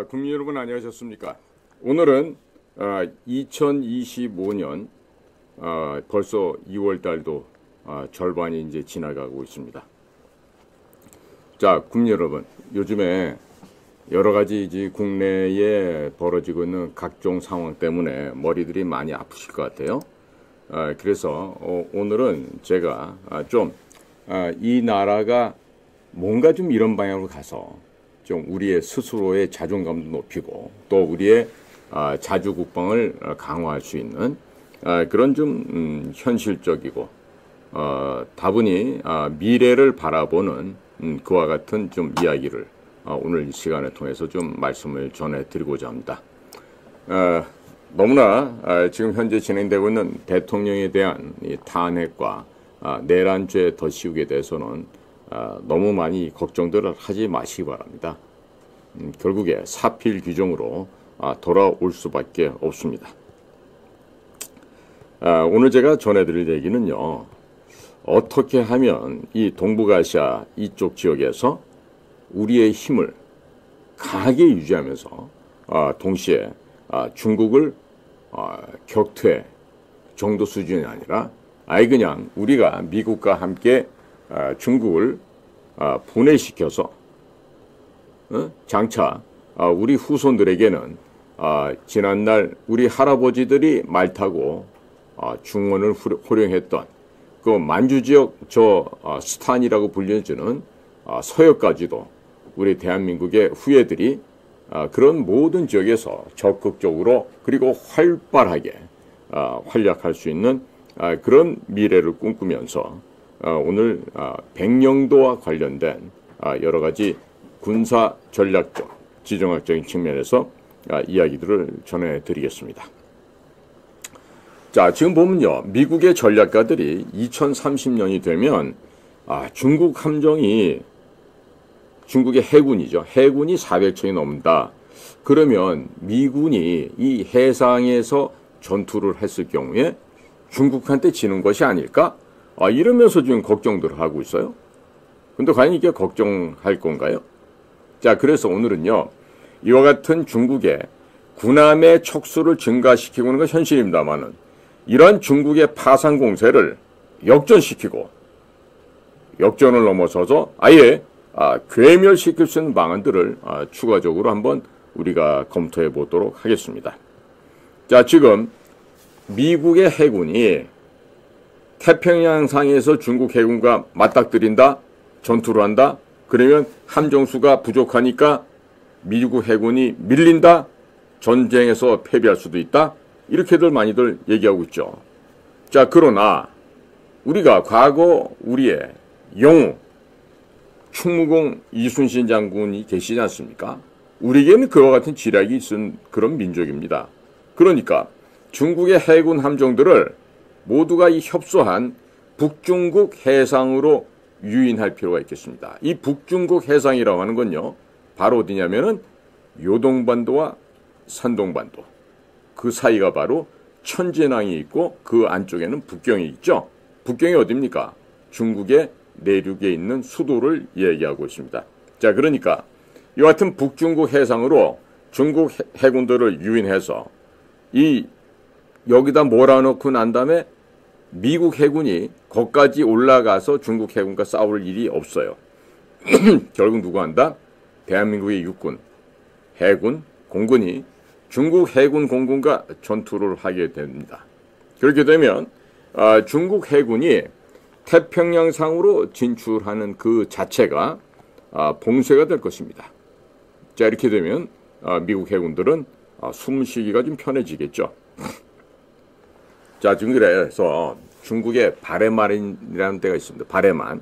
국민 여러분 안녕하셨습니까? 오늘은 2025년 벌써 2월 달도 절반이 이제 지나가고 있습니다. 자, 국민 여러분, 요즘에 여러 가지 이제 국내에 벌어지고 있는 각종 상황 때문에 머리들이 많이 아프실 것 같아요. 그래서 오늘은 제가 좀 이 나라가 뭔가 좀 이런 방향으로 가서 좀 우리의 스스로의 자존감도 높이고 또 우리의 자주 국방을 강화할 수 있는 그런 좀 현실적이고 다분히 미래를 바라보는 그와 같은 좀 이야기를 오늘 이 시간을 통해서 좀 말씀을 전해드리고자 합니다. 너무나 지금 현재 진행되고 있는 대통령에 대한 이 탄핵과 내란죄 더 씌우게 돼서는 너무 많이 걱정들을 하지 마시기 바랍니다. 결국에 사필 규정으로 돌아올 수밖에 없습니다. 오늘 제가 전해드릴 얘기는요, 어떻게 하면 이 동북아시아 이쪽 지역에서 우리의 힘을 강하게 유지하면서 동시에 중국을 격퇴 정도 수준이 아니라 그냥 우리가 미국과 함께 중국을 분해시켜서 장차 우리 후손들에게는 지난날 우리 할아버지들이 말 타고 중원을 호령했던 그 만주지역 스탄이라고 불려지는 서역까지도 우리 대한민국의 후예들이 그런 모든 지역에서 적극적으로 그리고 활발하게 활약할 수 있는 그런 미래를 꿈꾸면서 오늘 백령도와 관련된 여러 가지 군사 전략적, 지정학적인 측면에서 이야기들을 전해드리겠습니다. 자, 지금 보면요, 미국의 전략가들이 2030년이 되면 중국 함정이 중국의 해군이죠. 해군이 400척이 넘는다. 그러면 미군이 이 해상에서 전투를 했을 경우에 중국한테 지는 것이 아닐까? 이러면서 지금 걱정들을 하고 있어요. 근데 과연 이게 걱정할 건가요? 자, 그래서 오늘은요, 이와 같은 중국의 군함의 척수를 증가시키고 있는 건 현실입니다만은 이러한 중국의 파상 공세를 역전시키고 역전을 넘어서서 아예 괴멸시킬 수 있는 방안들을 추가적으로 한번 우리가 검토해 보도록 하겠습니다. 자, 지금 미국의 해군이 태평양상에서 중국 해군과 맞닥뜨린다, 전투를 한다. 그러면 함정수가 부족하니까 미국 해군이 밀린다, 전쟁에서 패배할 수도 있다. 이렇게들 많이들 얘기하고 있죠. 자, 그러나 우리가 과거 우리의 영웅 충무공 이순신 장군이 계시지 않습니까? 우리에게는 그와 같은 지략이 있은 그런 민족입니다. 그러니까 중국의 해군 함정들을 모두가 이 협소한 북중국 해상으로 유인할 필요가 있겠습니다. 이 북중국 해상이라고 하는 건요, 바로 어디냐면은 요동반도와 산동반도, 그 사이가 바로 천제낭이 있고 그 안쪽에는 북경이 있죠. 북경이 어디입니까? 중국의 내륙에 있는 수도를 얘기하고 있습니다. 자, 그러니까 이와 같은 북중국 해상으로 중국 해군들을 유인해서 여기다 몰아넣고 난 다음에 미국 해군이 거기까지 올라가서 중국 해군과 싸울 일이 없어요. 결국 누가 한다? 대한민국의 육군, 해군, 공군이 중국 해군, 공군과 전투를 하게 됩니다. 그렇게 되면 중국 해군이 태평양상으로 진출하는 그 자체가 봉쇄가 될 것입니다. 자, 이렇게 되면 미국 해군들은 숨쉬기가 좀 편해지겠죠. 자, 지금 그래서 중국의 바레만이라는 데가 있습니다. 바레만,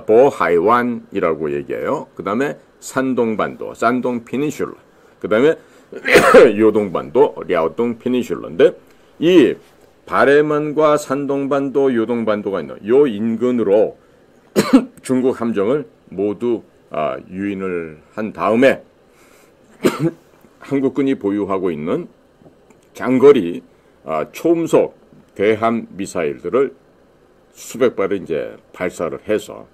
보하이완이라고 얘기해요. 그 다음에 산동반도, 산동 피닌슐라, 그 다음에 요동반도, 랴오동 피닌슐라인데 이 바레만과 산동반도, 요동반도가 있는 요 인근으로 중국 함정을 모두 유인을 한 다음에 한국군이 보유하고 있는 장거리 초음속 대함 미사일들을 수백 발을 이제 발사를 해서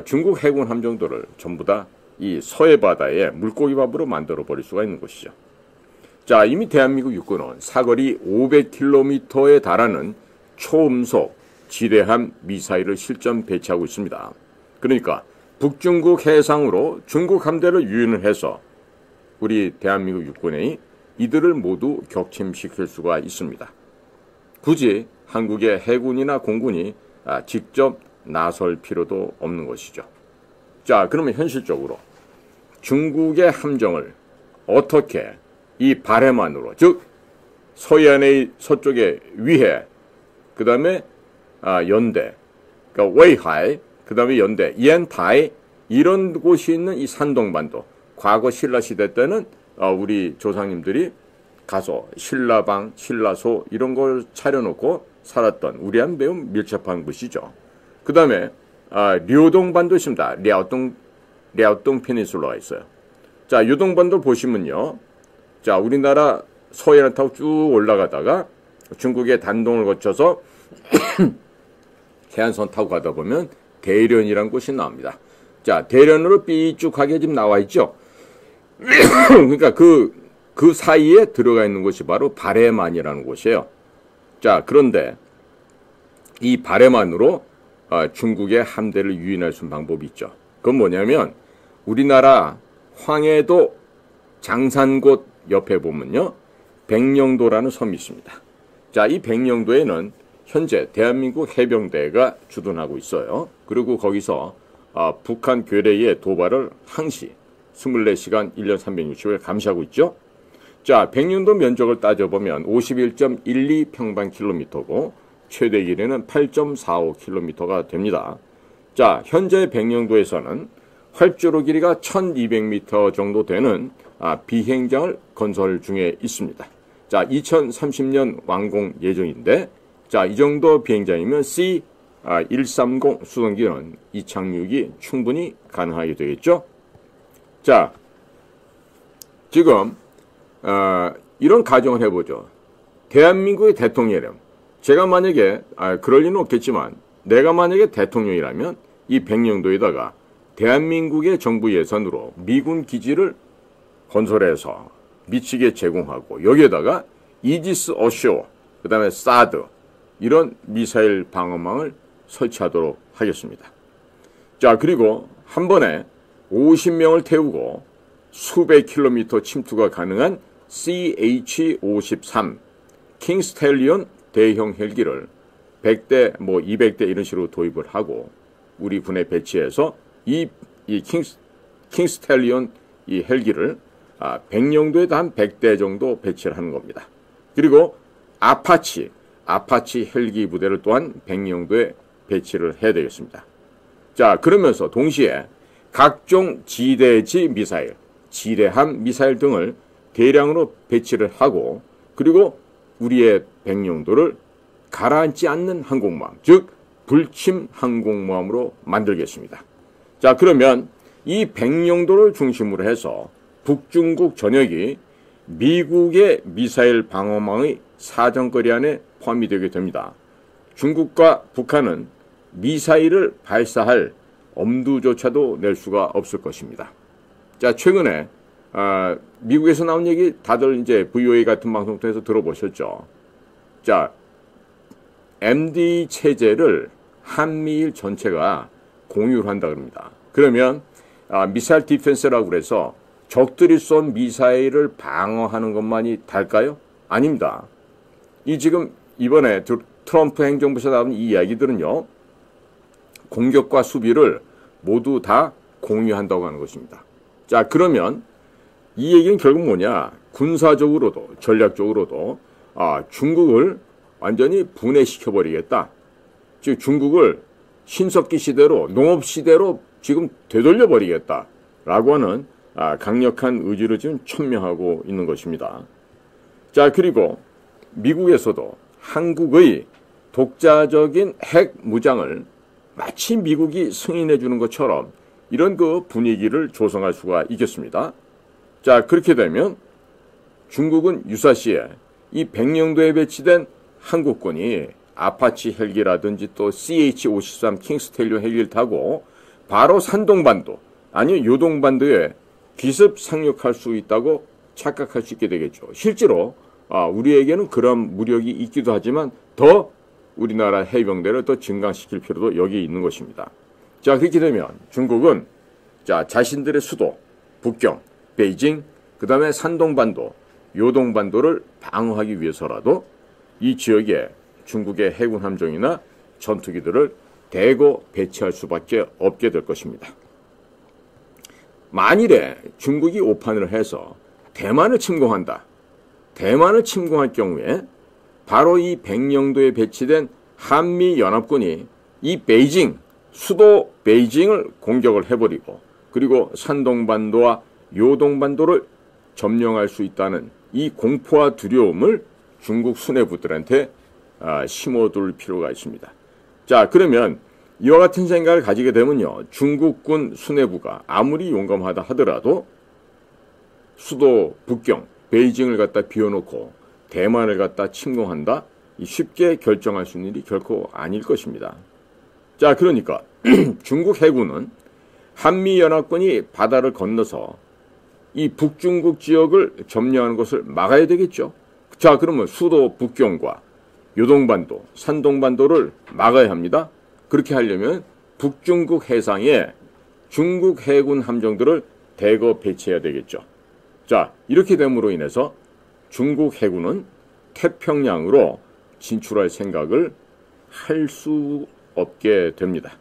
중국 해군 함정들을 전부 다 이 서해 바다에 물고기 밥으로 만들어 버릴 수가 있는 것이죠. 자, 이미 대한민국 육군은 사거리 500km에 달하는 초음속 지대함 미사일을 실전 배치하고 있습니다. 그러니까 북중국 해상으로 중국 함대를 유인을 해서 우리 대한민국 육군이 이들을 모두 격침시킬 수가 있습니다. 굳이 한국의 해군이나 공군이 직접 나설 필요도 없는 것이죠. 자, 그러면 현실적으로 중국의 함정을 어떻게 이 바레만으로, 즉 서해안의 서쪽에 위해, 그 다음에 연대, 그러니까 웨이하이, 그 다음에 연대, 이엔타이, 이런 곳이 있는 이 산동반도, 과거 신라 시대 때는 우리 조상님들이 가서 신라방, 신라소 이런 걸 차려놓고 살았던 우리한 매우 밀접한 곳이죠. 그 다음에 료동반도 있습니다. 랴오동 페니슐라가 있어요. 자, 요동반도 보시면요. 자, 우리나라 서해안 타고 쭉 올라가다가 중국의 단동을 거쳐서 해안선 타고 가다 보면 대련이라는 곳이 나옵니다. 자, 대련으로 삐쭉하게 지금 나와 있죠. 그러니까 그 사이에 들어가 있는 곳이 바로 바레만이라는 곳이에요. 자, 그런데 이 바레만으로 중국의 함대를 유인할 수 있는 방법이 있죠. 그건 뭐냐면 우리나라 황해도 장산곶 옆에 보면요, 백령도라는 섬이 있습니다. 자, 이 백령도에는 현재 대한민국 해병대가 주둔하고 있어요. 그리고 거기서 북한 괴뢰의 도발을 항시 24시간 1년 360일 감시하고 있죠. 자, 백령도 면적을 따져보면 51.12평방킬로미터고 최대 길이는 8.45km가 됩니다. 자, 현재 백령도에서는 활주로 길이가 1200m 정도 되는 비행장을 건설 중에 있습니다. 자, 2030년 완공 예정인데, 자, 이 정도 비행장이면 C-130 수송기는 이착륙이 충분히 가능하게 되겠죠. 자, 지금 이런 가정을 해보죠. 대한민국의 대통령이라면, 제가 만약에 그럴 리는 없겠지만 내가 만약에 대통령이라면 이 백령도에다가 대한민국의 정부 예산으로 미군 기지를 건설해서 미치게 제공하고 여기에다가 이지스 어쇼, 그 다음에 사드 이런 미사일 방어망을 설치하도록 하겠습니다. 자, 그리고 한 번에 50명을 태우고 수백 킬로미터 침투가 가능한 CH-53 킹스텔리온 대형 헬기를 100대, 200대 이런 식으로 도입을 하고 우리 군에 배치해서 이 킹스텔리온 이 헬기를 백령도에다 한 100대 정도 배치를 하는 겁니다. 그리고 아파치 헬기 부대를 또한 백령도에 배치를 해야 되겠습니다. 자, 그러면서 동시에 각종 지대지 미사일, 지대함 미사일 등을 대량으로 배치를 하고 그리고 우리의 백령도를 가라앉지 않는 항공모함, 즉 불침 항공모함으로 만들겠습니다. 자, 그러면 이 백령도를 중심으로 해서 북중국 전역이 미국의 미사일 방어망의 사정거리 안에 포함이 되게 됩니다. 중국과 북한은 미사일을 발사할 엄두조차도 낼 수가 없을 것입니다. 자, 최근에 미국에서 나온 얘기 다들 이제 VOA 같은 방송 통해서 들어보셨죠. 자, MD 체제를 한미일 전체가 공유를 한다 그럽니다. 그러면 미사일 디펜스라고 그래서 적들이 쏜 미사일을 방어하는 것만이 달까요? 아닙니다. 이 지금 이번에 트럼프 행정부에서 나온 이 이야기들은요, 공격과 수비를 모두 다 공유한다고 하는 것입니다. 자, 그러면 이 얘기는 결국 뭐냐? 군사적으로도 전략적으로도 중국을 완전히 분해시켜버리겠다. 즉 중국을 신석기 시대로 농업 시대로 지금 되돌려버리겠다라고 하는 강력한 의지를 지금 천명하고 있는 것입니다. 자, 그리고 미국에서도 한국의 독자적인 핵 무장을 마치 미국이 승인해 주는 것처럼 이런 그 분위기를 조성할 수가 있겠습니다. 자, 그렇게 되면 중국은 유사시에 이 백령도에 배치된 한국군이 아파치 헬기라든지 또 CH-53 킹스텔리온 헬기를 타고 바로 산동반도, 아니면 요동반도에 기습 상륙할 수 있다고 착각할 수 있게 되겠죠. 실제로 우리에게는 그런 무력이 있기도 하지만 더 우리나라 해병대를 더 증강시킬 필요도 여기 있는 것입니다. 자, 그렇게 되면 중국은 자신들의 수도, 북경, 베이징, 그 다음에 산동반도, 요동반도를 방어하기 위해서라도 이 지역에 중국의 해군 함정이나 전투기들을 대거 배치할 수밖에 없게 될 것입니다. 만일에 중국이 오판을 해서 대만을 침공한다. 대만을 침공할 경우에 바로 이 백령도에 배치된 한미연합군이 이 베이징, 수도 베이징을 공격을 해버리고 그리고 산동반도와 요동반도를 점령할 수 있다는 이 공포와 두려움을 중국 수뇌부들한테 심어둘 필요가 있습니다. 자, 그러면 이와 같은 생각을 가지게 되면요. 중국군 수뇌부가 아무리 용감하다 하더라도 수도 북경, 베이징을 갖다 비워놓고 대만을 갖다 침공한다? 쉽게 결정할 수 있는 일이 결코 아닐 것입니다. 자, 그러니까 중국 해군은 한미연합군이 바다를 건너서 이 북중국 지역을 점령하는 것을 막아야 되겠죠. 자, 그러면 수도 북경과 요동반도, 산동반도를 막아야 합니다. 그렇게 하려면 북중국 해상에 중국 해군 함정들을 대거 배치해야 되겠죠. 자, 이렇게 됨으로 인해서 중국 해군은 태평양으로 진출할 생각을 할 수 없게 됩니다.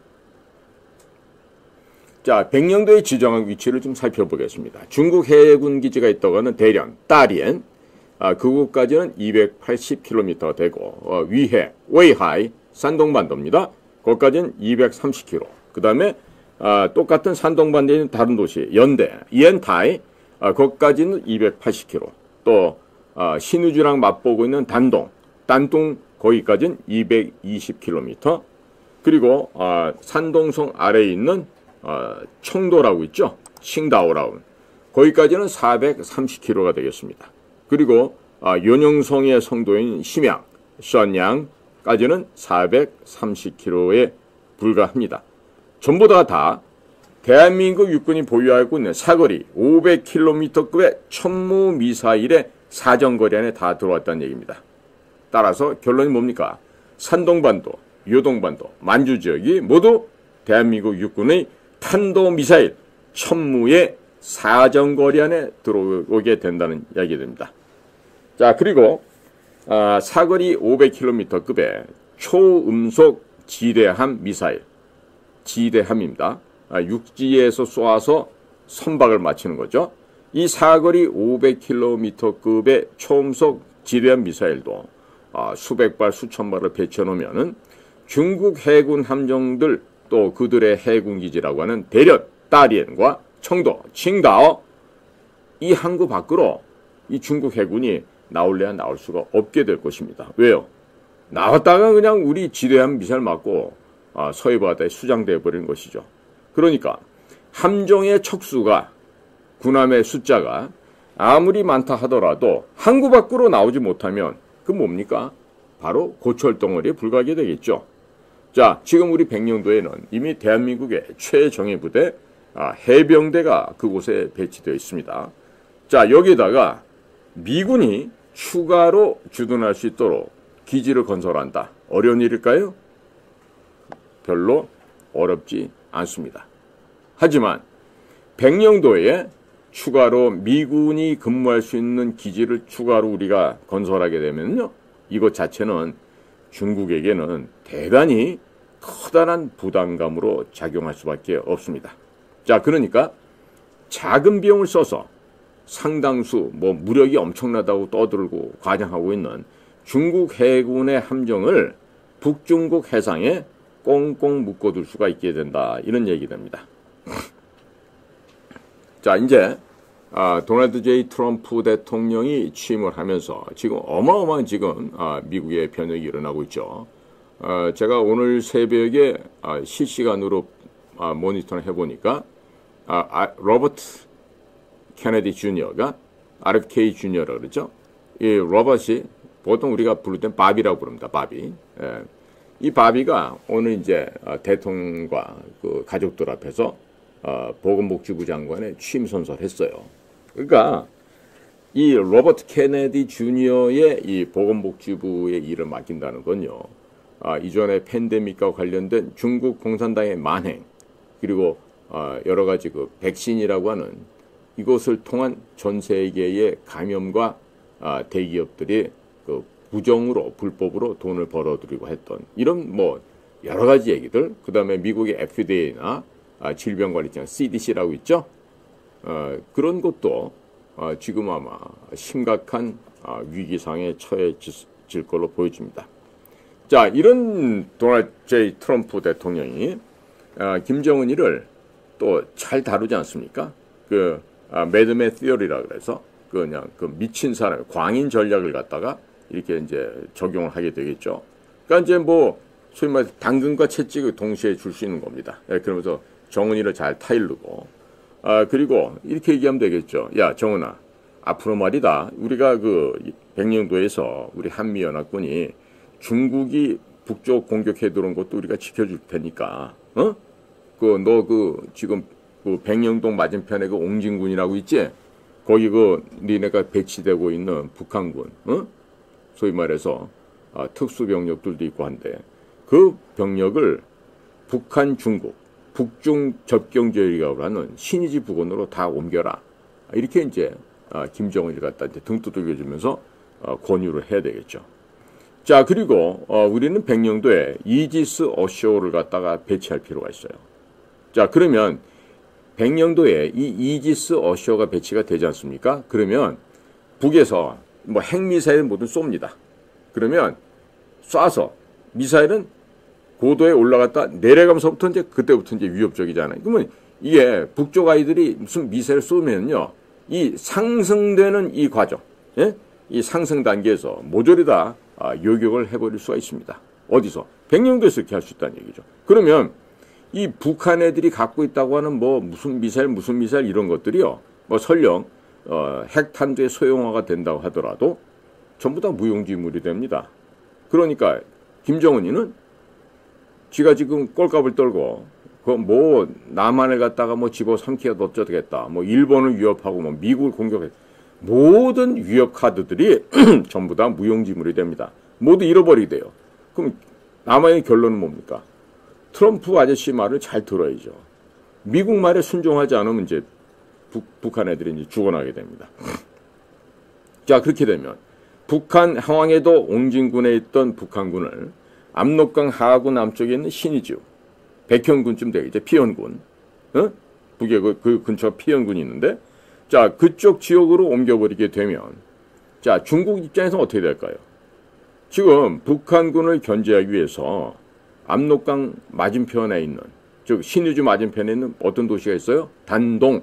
자, 백령도의 지정학 위치를 좀 살펴보겠습니다. 중국 해군 기지가 있다고 하는 대련, 따리엔, 그곳까지는 280km 되고 위해, 웨이하이, 산동반도입니다. 거기까지는 230km. 그 다음에 똑같은 산동반도에 있는 다른 도시, 연대, 이엔타이, 거기까지는 280km. 또 신우주랑 맞보고 있는 단동, 딴tung 거기까지는 220km. 그리고 산동성 아래에 있는 청도라고 있죠. 칭다오라운. 거기까지는 430km가 되겠습니다. 그리고 연영성의 성도인 심양, 션양까지는 430km에 불과합니다. 전부 다 대한민국 육군이 보유하고 있는 사거리 500km급의 천무 미사일의 사정거리 안에 다 들어왔다는 얘기입니다. 따라서 결론이 뭡니까? 산동반도, 요동반도, 만주 지역이 모두 대한민국 육군의 탄도미사일 천무의 사정거리 안에 들어오게 된다는 이야기가 됩니다. 자, 그리고 사거리 500km급의 초음속 지대함 미사일, 지대함입니다. 육지에서 쏘아서 선박을 맞추는 거죠. 이 사거리 500km급의 초음속 지대함 미사일도 수백 발, 수천 발을 배치해 놓으면은 중국 해군 함정들 또 그들의 해군 기지라고 하는 대련, 따리엔과 청도, 칭다오 이 항구 밖으로 이 중국 해군이 나올래야 나올 수가 없게 될 것입니다. 왜요? 나왔다가 그냥 우리 지대함 미사일 맞고 서해 바다에 수장되어 버리는 것이죠. 그러니까 함정의 척수가 군함의 숫자가 아무리 많다 하더라도 항구 밖으로 나오지 못하면 그 뭡니까? 바로 고철덩어리에 불과하게 되겠죠. 자, 지금 우리 백령도에는 이미 대한민국의 최정예 부대 해병대가 그곳에 배치되어 있습니다. 자, 여기에다가 미군이 추가로 주둔할 수 있도록 기지를 건설한다. 어려운 일일까요? 별로 어렵지 않습니다. 하지만 백령도에 추가로 미군이 근무할 수 있는 기지를 추가로 우리가 건설하게 되면요, 이것 자체는 중국에게는 대단히 커다란 부담감으로 작용할 수밖에 없습니다. 자, 그러니까 작은 비용을 써서 상당수 무력이 엄청나다고 떠들고 과장하고 있는 중국 해군의 함정을 북중국 해상에 꽁꽁 묶어둘 수가 있게 된다. 이런 얘기 됩니다. 자, 이제 도널드 J. 트럼프 대통령이 취임을 하면서 지금 어마어마한 지금 미국의 변혁이 일어나고 있죠. 제가 오늘 새벽에 실시간으로 모니터를 해보니까 로버트 케네디 주니어가 RFK 주니어라고 그러죠. 이 로버트이 보통 우리가 부를 땐 바비라고 부릅니다. 바비. 이 바비가 오늘 이제 대통령과 그 가족들 앞에서 보건복지부 장관에 취임 선서했어요. 그러니까 이 로버트 케네디 주니어의 이 보건복지부의 일을 맡긴다는 건요. 이전에 팬데믹과 관련된 중국 공산당의 만행 그리고 여러 가지 그 백신이라고 하는 이것을 통한 전 세계의 감염과 대기업들이 그 부정으로 불법으로 돈을 벌어들이고 했던 이런 뭐 여러 가지 얘기들 그다음에 미국의 FDA나 질병관리청 CDC라고 있죠. 그런 것도 지금 아마 심각한 위기상에 처해질 걸로 보여집니다. 자, 이런 도널드 J. 트럼프 대통령이 김정은이를 또 잘 다루지 않습니까? 그 매드맨 티어리라 그래서 그냥 그 미친 사람 광인 전략을 갖다가 이렇게 이제 적용을 하게 되겠죠. 그러니까 이제 뭐 소위 말해서 당근과 채찍을 동시에 줄 수 있는 겁니다. 그러면서 정은이를 잘 타일르고 그리고 이렇게 얘기하면 되겠죠. 야, 정은아, 앞으로 말이다. 우리가 그 백령도에서 우리 한미연합군이 중국이 북쪽 공격해 들어온 것도 우리가 지켜줄 테니까, 지금 그 백령동 맞은편에 그 옹진군이라고 있지? 거기 그 니네가 배치되고 있는 북한군, 소위 말해서 특수병력들도 있고 한데 그 병력을 북한, 중국, 북중 접경지역이라고 하는 신의지 부근으로 다 옮겨라. 이렇게 이제 김정은이 갖다 이제 등 두들겨주면서 권유를 해야 되겠죠. 자, 그리고 우리는 백령도에 이지스 어쇼를 갖다가 배치할 필요가 있어요. 자, 그러면 백령도에 이 이지스 어쇼가 배치가 되지 않습니까? 그러면 북에서 뭐 핵미사일 모두 쏩니다. 그러면 쏴서 미사일은 고도에 올라갔다 내려가면서부터 이제 그때부터 이제 위협적이잖아요. 그러면 이게 북쪽 아이들이 무슨 미사일 쏘면요, 이 상승되는 이 과정, 이 상승 단계에서 모조리 다 요격을 해버릴 수가 있습니다. 어디서? 백령도에서 이렇게 할 수 있다는 얘기죠. 그러면 이 북한 애들이 갖고 있다고 하는 뭐 무슨 미사일 이런 것들이요, 뭐 설령 핵탄두의 소형화가 된다고 하더라도 전부 다 무용지물이 됩니다. 그러니까 김정은이는 지가 지금 꼴값을 떨고 그 뭐 남한을 갖다가 뭐 집어삼키가 어쩌겠다, 뭐 일본을 위협하고 뭐 미국을 공격해, 모든 위협 카드들이 전부 다 무용지물이 됩니다. 모두 잃어버리게 돼요. 그럼 남아의 결론은 뭡니까? 트럼프 아저씨 말을 잘 들어야죠. 미국 말에 순종하지 않으면 이제 북한 애들이 이제 죽어나게 됩니다. 자, 그렇게 되면 북한 항왕에도 옹진군에 있던 북한군을 압록강 하구 남쪽에 있는 신의주, 백현군쯤 되겠죠. 피현군, 북에 그 근처 피현군이 있는데, 자, 그쪽 지역으로 옮겨버리게 되면, 자, 중국 입장에서 어떻게 될까요? 지금 북한군을 견제하기 위해서 압록강 맞은편에 있는, 즉 신의주 맞은편에 있는 어떤 도시가 있어요? 단동,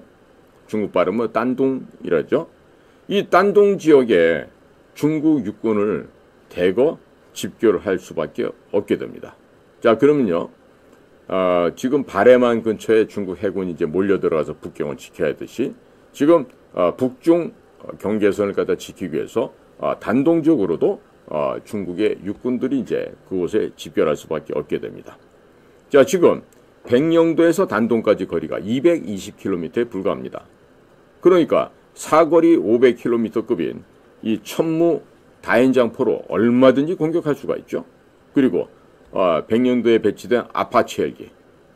중국 발음은 딴동이라죠. 이 딴동 지역에 중국 육군을 대거 집결을 할 수밖에 없게 됩니다. 자, 그러면요, 지금 바레만 근처에 중국 해군이 이제 몰려들어가서 북경을 지켜야 하듯이 지금 북중 경계선을 갖다 지키기 위해서 단동적으로도 중국의 육군들이 이제 그곳에 집결할 수밖에 없게 됩니다. 자, 지금 백령도에서 단동까지 거리가 220km에 불과합니다. 그러니까 사거리 500km급인 이 천무 다연장포로 얼마든지 공격할 수가 있죠. 그리고 백령도에 배치된 아파치 헬기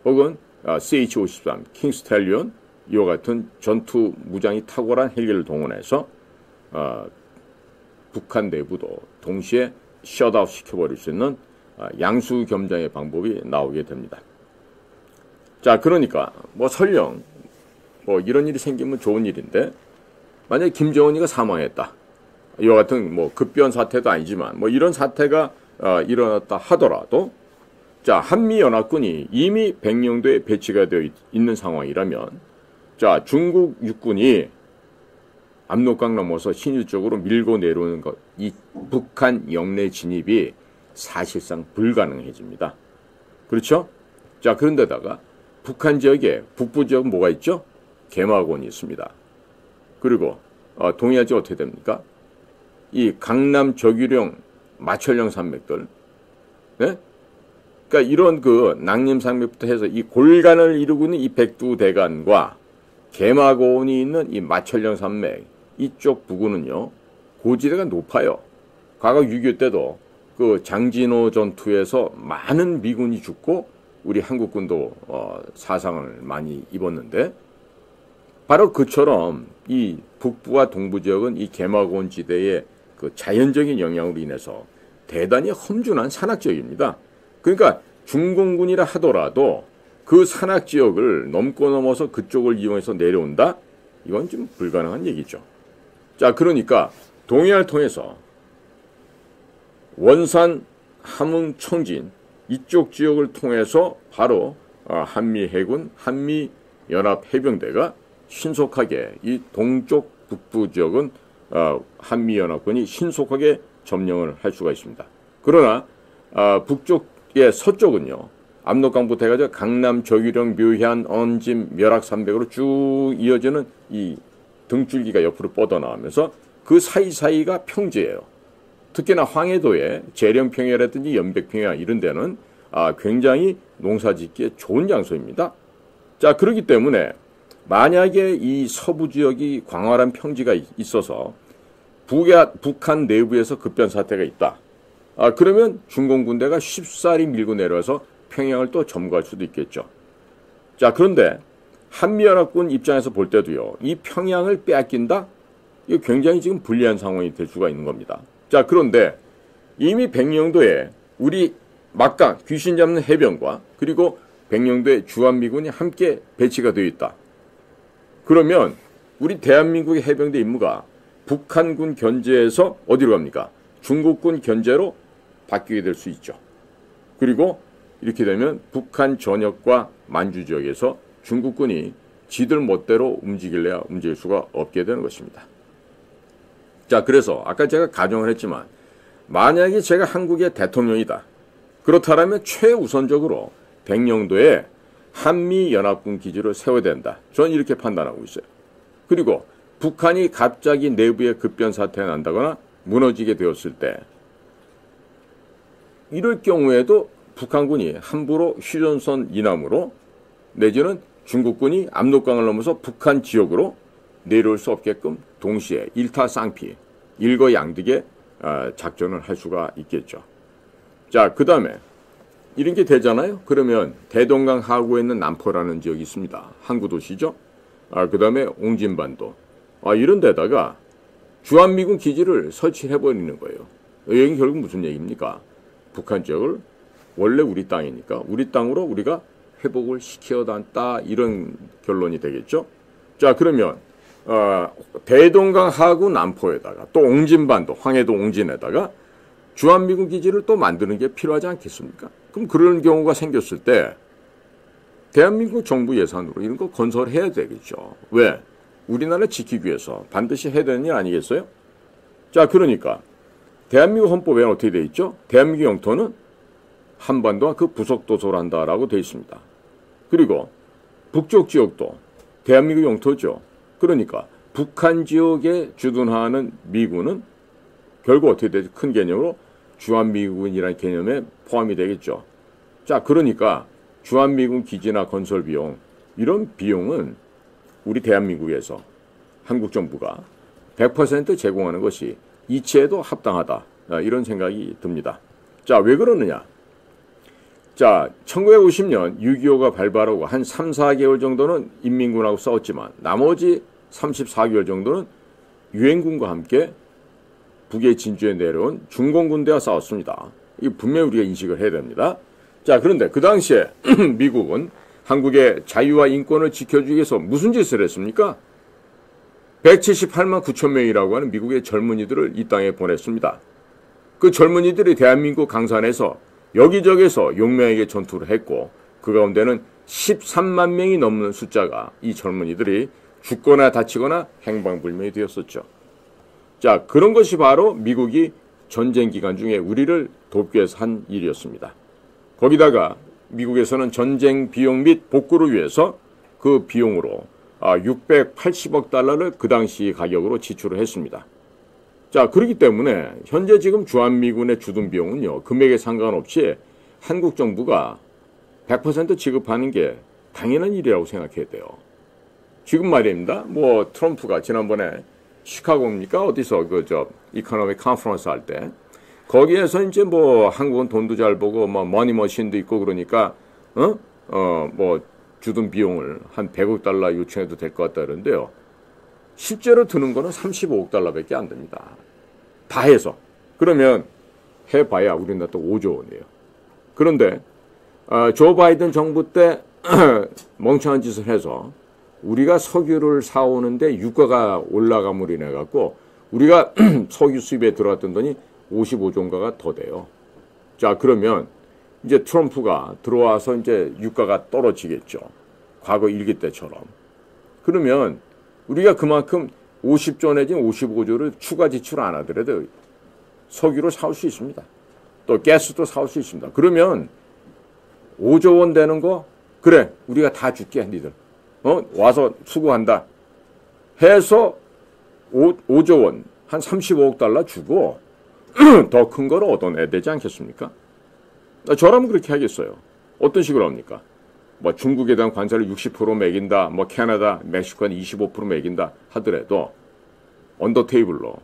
혹은 CH-53 킹스탈리온 이와 같은 전투 무장이 탁월한 헬기를 동원해서 북한 내부도 동시에 셧아웃 시켜버릴 수 있는 양수겸장의 방법이 나오게 됩니다. 자, 그러니까 뭐 설령 뭐 이런 일이 생기면 좋은 일인데, 만약에 김정은이가 사망했다, 이와 같은 뭐 급변 사태도 아니지만 뭐 이런 사태가 일어났다 하더라도, 자, 한미연합군이 이미 백령도에 배치가 되어 있는 상황이라면, 자, 중국 육군이 압록강 넘어서 신유 쪽으로 밀고 내려오는 것, 이 북한 영내 진입이 사실상 불가능해집니다. 그렇죠? 자, 그런데다가 북한 지역에 북부 지역 뭐가 있죠? 개마곤이 있습니다. 그리고 동해안지 어떻게 됩니까? 이 강남 저규령 마철령 산맥들, 네? 그러니까 이런 그 낭림산맥부터 해서 이 골간을 이루고 있는 이 백두대간과 개마고원이 있는 이 마천령 산맥 이쪽 부근은요 고지대가 높아요. 과거 6.25 때도 그 장진호 전투에서 많은 미군이 죽고 우리 한국군도 사상을 많이 입었는데 바로 그처럼 이 북부와 동부 지역은 이 개마고원 지대의 그 자연적인 영향으로 인해서 대단히 험준한 산악 지역입니다. 그러니까 중공군이라 하더라도 그 산악 지역을 넘고 넘어서 그쪽을 이용해서 내려온다? 이건 좀 불가능한 얘기죠. 자, 그러니까 동해안을 통해서 원산, 함흥, 청진 이쪽 지역을 통해서 바로 한미해군, 한미연합해병대가 신속하게 이 동쪽 북부 지역은 한미연합군이 신속하게 점령을 할 수가 있습니다. 그러나 북쪽의 서쪽은요. 압록강부터 해가지고 강남, 저규령, 묘현, 언짐, 멸악산맥으로 쭉 이어지는 이 등줄기가 옆으로 뻗어나오면서 그 사이사이가 평지예요. 특히나 황해도의 재령평야라든지 연백평야 이런 데는 굉장히 농사짓기에 좋은 장소입니다. 자, 그렇기 때문에 만약에 이 서부 지역이 광활한 평지가 있어서 북한 내부에서 급변 사태가 있다. 그러면 중공군대가 쉽사리 밀고 내려와서 평양을 또 점거할 수도 있겠죠. 자, 그런데 한미연합군 입장에서 볼 때도요. 이 평양을 빼앗긴다? 이거 굉장히 지금 불리한 상황이 될 수가 있는 겁니다. 자, 그런데 이미 백령도에 우리 막강 귀신 잡는 해병과 그리고 백령도에 주한미군이 함께 배치가 되어 있다. 그러면 우리 대한민국의 해병대 임무가 북한군 견제에서 어디로 갑니까? 중국군 견제로 바뀌게 될 수 있죠. 그리고 이렇게 되면 북한 전역과 만주 지역에서 중국군이 지들 멋대로 움직일래야 움직일 수가 없게 되는 것입니다. 자, 그래서 아까 제가 가정을 했지만 만약에 제가 한국의 대통령이다. 그렇다면 최우선적으로 백령도에 한미연합군 기지를 세워야 된다. 저는 이렇게 판단하고 있어요. 그리고 북한이 갑자기 내부에 급변 사태가 난다거나 무너지게 되었을 때 이럴 경우에도 북한군이 함부로 휴전선 이남으로 내지는 중국군이 압록강을 넘어서 북한 지역으로 내려올 수 없게끔 동시에 일타쌍피, 일거양득의 작전을 할 수가 있겠죠. 자, 그 다음에 이런 게 되잖아요. 그러면 대동강 하구에 있는 남포라는 지역이 있습니다. 항구 도시죠. 그 다음에 옹진반도. 이런 데다가 주한미군 기지를 설치해버리는 거예요. 여기 결국 무슨 얘기입니까? 북한 지역을 원래 우리 땅이니까 우리 땅으로 우리가 회복을 시켜놨다 이런 결론이 되겠죠. 자, 그러면 대동강 하구 남포에다가 또 옹진반도, 황해도 옹진에다가 주한미군 기지를 또 만드는 게 필요하지 않겠습니까? 그럼 그런 경우가 생겼을 때 대한민국 정부 예산으로 이런 거 건설해야 되겠죠. 왜? 우리나라를 지키기 위해서 반드시 해야 되는 일 아니겠어요? 자, 그러니까 대한민국 헌법에는 어떻게 되어 있죠? 대한민국 영토는 한반도와 그 부속도서로 한다라고 되어 있습니다. 그리고 북쪽 지역도 대한민국 영토죠. 그러니까 북한 지역에 주둔하는 미군은 결국 어떻게 되죠? 큰 개념으로 주한미군이라는 개념에 포함이 되겠죠. 자, 그러니까 주한미군 기지나 건설 비용 이런 비용은 우리 대한민국에서 한국 정부가 100% 제공하는 것이 이치에도 합당하다. 이런 생각이 듭니다. 자, 왜 그러느냐? 자, 1950년 6.25가 발발하고 한 3, 4개월 정도는 인민군하고 싸웠지만 나머지 34개월 정도는 유엔군과 함께 북의 진주에 내려온 중공군대와 싸웠습니다. 이 분명히 우리가 인식을 해야 됩니다. 자, 그런데 그 당시에 미국은 한국의 자유와 인권을 지켜주기 위해서 무슨 짓을 했습니까? 178만 9천 명이라고 하는 미국의 젊은이들을 이 땅에 보냈습니다. 그 젊은이들이 대한민국 강산에서 여기저기서 용맹하게 전투를 했고 그 가운데는 13만 명이 넘는 숫자가 이 젊은이들이 죽거나 다치거나 행방불명이 되었었죠. 자, 그런 것이 바로 미국이 전쟁 기간 중에 우리를 돕기 위해서 한 일이었습니다. 거기다가 미국에서는 전쟁 비용 및 복구를 위해서 그 비용으로 680억 달러를 그 당시 가격으로 지출을 했습니다. 자, 그렇기 때문에 현재 지금 주한미군의 주둔 비용은요, 금액에 상관없이 한국 정부가 100% 지급하는 게 당연한 일이라고 생각해야 돼요. 지금 말입니다. 뭐 트럼프가 지난번에 시카고입니까? 어디서 이코노믹 컨퍼런스 할 때 거기에서 이제 뭐 한국은 돈도 잘 보고 뭐 머니머신도 있고 그러니까 뭐 주둔 비용을 한 100억 달러 요청해도 될 것 같다 그러는데요. 실제로 드는 거는 35억 달러밖에 안 됩니다. 다 해서. 그러면 해봐야 우리나라 또 5조 원이에요. 그런데 조 바이든 정부 때 멍청한 짓을 해서 우리가 석유를 사오는데 유가가 올라감으로 인해 갖고 우리가 석유 수입에 들어갔던 돈이 55조인가가 더 돼요. 자, 그러면 이제 트럼프가 들어와서 이제 유가가 떨어지겠죠. 과거 일기 때처럼. 그러면 우리가 그만큼 50조 내지 55조를 추가 지출 안 하더라도 석유를 사올 수 있습니다. 또 가스도 사올 수 있습니다. 그러면 5조 원 되는 거 그래 우리가 다 줄게 니들. 와서 수고한다. 해서 5조 원 한 35억 달러 주고 더 큰 거를 얻어내야 되지 않겠습니까? 저라면 그렇게 하겠어요. 어떤 식으로 합니까? 뭐 중국에 대한 관세를 60% 매긴다, 뭐 캐나다, 멕시코는 25% 매긴다 하더라도 언더 테이블로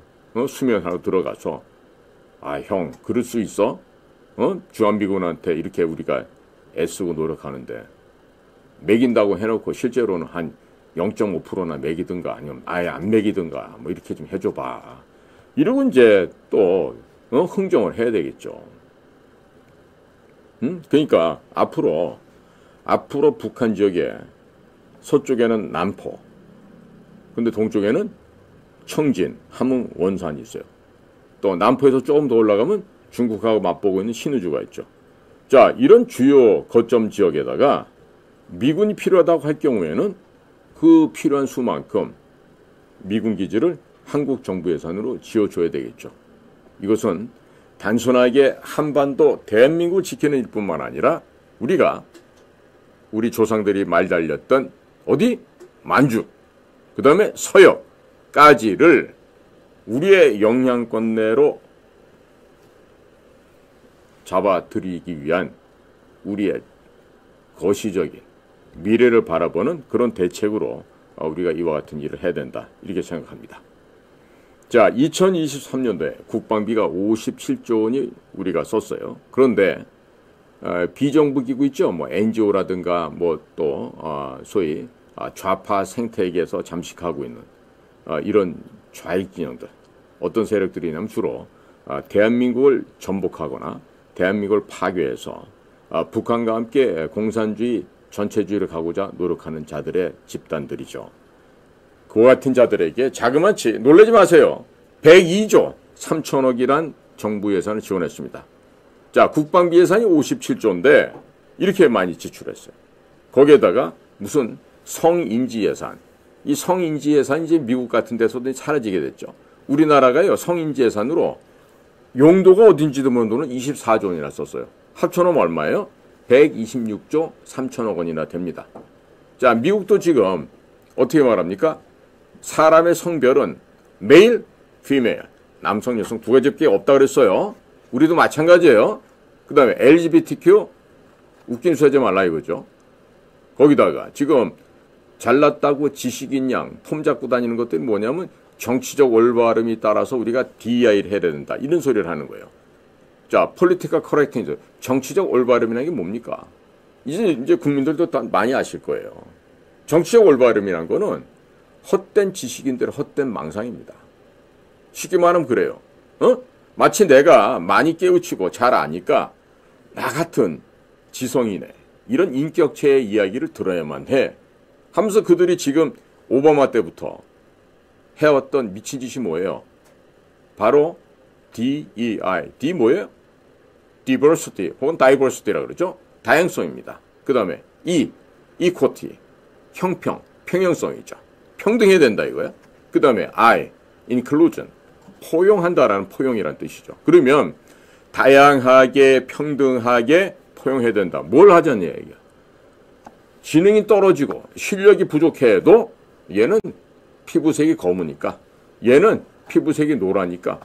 수면하러 들어가서 형 그럴 수 있어? 주한미군한테 이렇게 우리가 애쓰고 노력하는데 매긴다고 해놓고 실제로는 한 0.5%나 매기든가 아니면 아예 안 매기든가 뭐 이렇게 좀 해줘봐. 이러고 이제 또 흥정을 해야 되겠죠. 그러니까 앞으로 북한 지역에 서쪽에는 남포, 근데 동쪽에는 청진, 함흥, 원산이 있어요. 또 남포에서 조금 더 올라가면 중국하고 맞보고 있는 신의주가 있죠. 자, 이런 주요 거점 지역에다가 미군이 필요하다고 할 경우에는 그 필요한 수만큼 미군 기지를 한국 정부 예산으로 지어줘야 되겠죠. 이것은 단순하게 한반도 대한민국을 지키는 일뿐만 아니라 우리 조상들이 말 달렸던 어디? 만주, 그 다음에 서역까지를 우리의 영향권 내로 잡아들이기 위한 우리의 거시적인 미래를 바라보는 그런 대책으로 우리가 이와 같은 일을 해야 된다. 이렇게 생각합니다. 자, 2023년도에 국방비가 57조 원이 우리가 썼어요. 그런데 비정부 기구 있죠. 뭐 NGO라든가 뭐 또 소위 좌파 생태계에서 잠식하고 있는 이런 좌익 진영들 어떤 세력들이냐면 주로 대한민국을 전복하거나 대한민국을 파괴해서 북한과 함께 공산주의 전체주의를 가고자 노력하는 자들의 집단들이죠. 그와 같은 자들에게 자그마치 놀라지 마세요. 102조 3천억이란 정부 예산을 지원했습니다. 자, 국방비 예산이 57조인데 이렇게 많이 지출했어요. 거기에다가 무슨 성인지 예산. 이 성인지 예산이 이제 미국 같은 데서도 사라지게 됐죠. 우리나라가요, 성인지 예산으로 용도가 어딘지도 모르는 돈을 24조 원이나 썼어요. 합쳐놓으면 얼마예요? 126조 3천억 원이나 됩니다. 자, 미국도 지금 어떻게 말합니까? 사람의 성별은 메일, 피메일, 남성, 여성 두 가지밖에 없다 그랬어요. 우리도 마찬가지예요. 그 다음에 LGBTQ 웃긴 소리 하지 말라 이거죠. 거기다가 지금 잘났다고 지식인 양 폼 잡고 다니는 것들이 뭐냐면 정치적 올바름이 따라서 우리가 DEI를 해야 된다. 이런 소리를 하는 거예요. 자, political correctness, 정치적 올바름이라는 게 뭡니까? 이제 국민들도 다 많이 아실 거예요. 정치적 올바름이라는 거는 헛된 지식인들의 헛된 망상입니다. 쉽게 말하면 그래요. 마치 내가 많이 깨우치고 잘 아니까 나 같은 지성이네. 이런 인격체의 이야기를 들어야만 해. 하면서 그들이 지금 오바마 때부터 해왔던 미친 짓이 뭐예요? 바로 DEI. D 뭐예요? Diversity 혹은 Diversity라고 그러죠. 다양성입니다. 그 다음에 Equity. 형평, 평형성이죠. 평등해야 된다 이거야. 그 다음에 I, Inclusion. 포용한다라는 포용이라는 뜻이죠. 그러면 다양하게 평등하게 포용해야 된다. 뭘 하자는 얘기야. 지능이 떨어지고 실력이 부족해도 얘는 피부색이 검으니까 얘는 피부색이 노라니까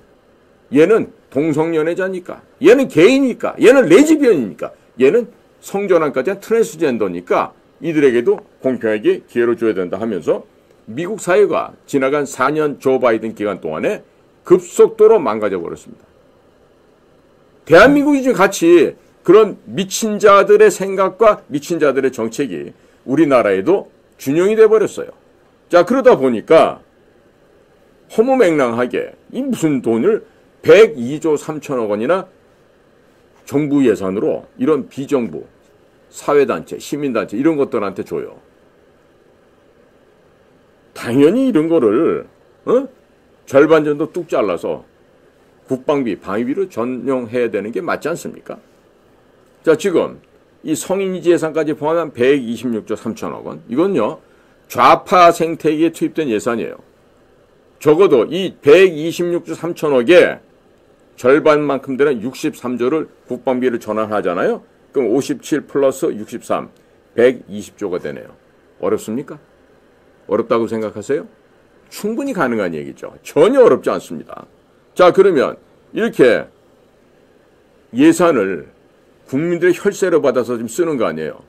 얘는 동성연애자니까, 얘는 게이니까, 얘는 레즈비언이니까, 얘는 성전환까지 한 트랜스젠더니까 이들에게도 공평하게 기회를 줘야 된다 하면서 미국 사회가 지나간 4년 조 바이든 기간 동안에 급속도로 망가져 버렸습니다. 대한민국이 지금 같이 그런 미친 자들의 생각과 미친 자들의 정책이 우리나라에도 준용이 돼 버렸어요. 자, 그러다 보니까 허무맹랑하게 이 무슨 돈을 102조 3천억 원이나 정부 예산으로 이런 비정부, 사회단체, 시민단체 이런 것들한테 줘요. 당연히 이런 거를 절반 정도 뚝 잘라서 국방비, 방위비로 전용해야 되는 게 맞지 않습니까? 자, 지금 이 성인지 예산까지 포함한 126조 3천억 원. 이건요, 좌파 생태계에 투입된 예산이에요. 적어도 이 126조 3천억에 절반만큼 되는 63조를 국방비를 전환하잖아요. 그럼 57 플러스 63, 120조가 되네요. 어렵습니까? 어렵다고 생각하세요? 충분히 가능한 얘기죠. 전혀 어렵지 않습니다. 자, 그러면 이렇게 예산을 국민들의 혈세를 받아서 지금 쓰는 거 아니에요.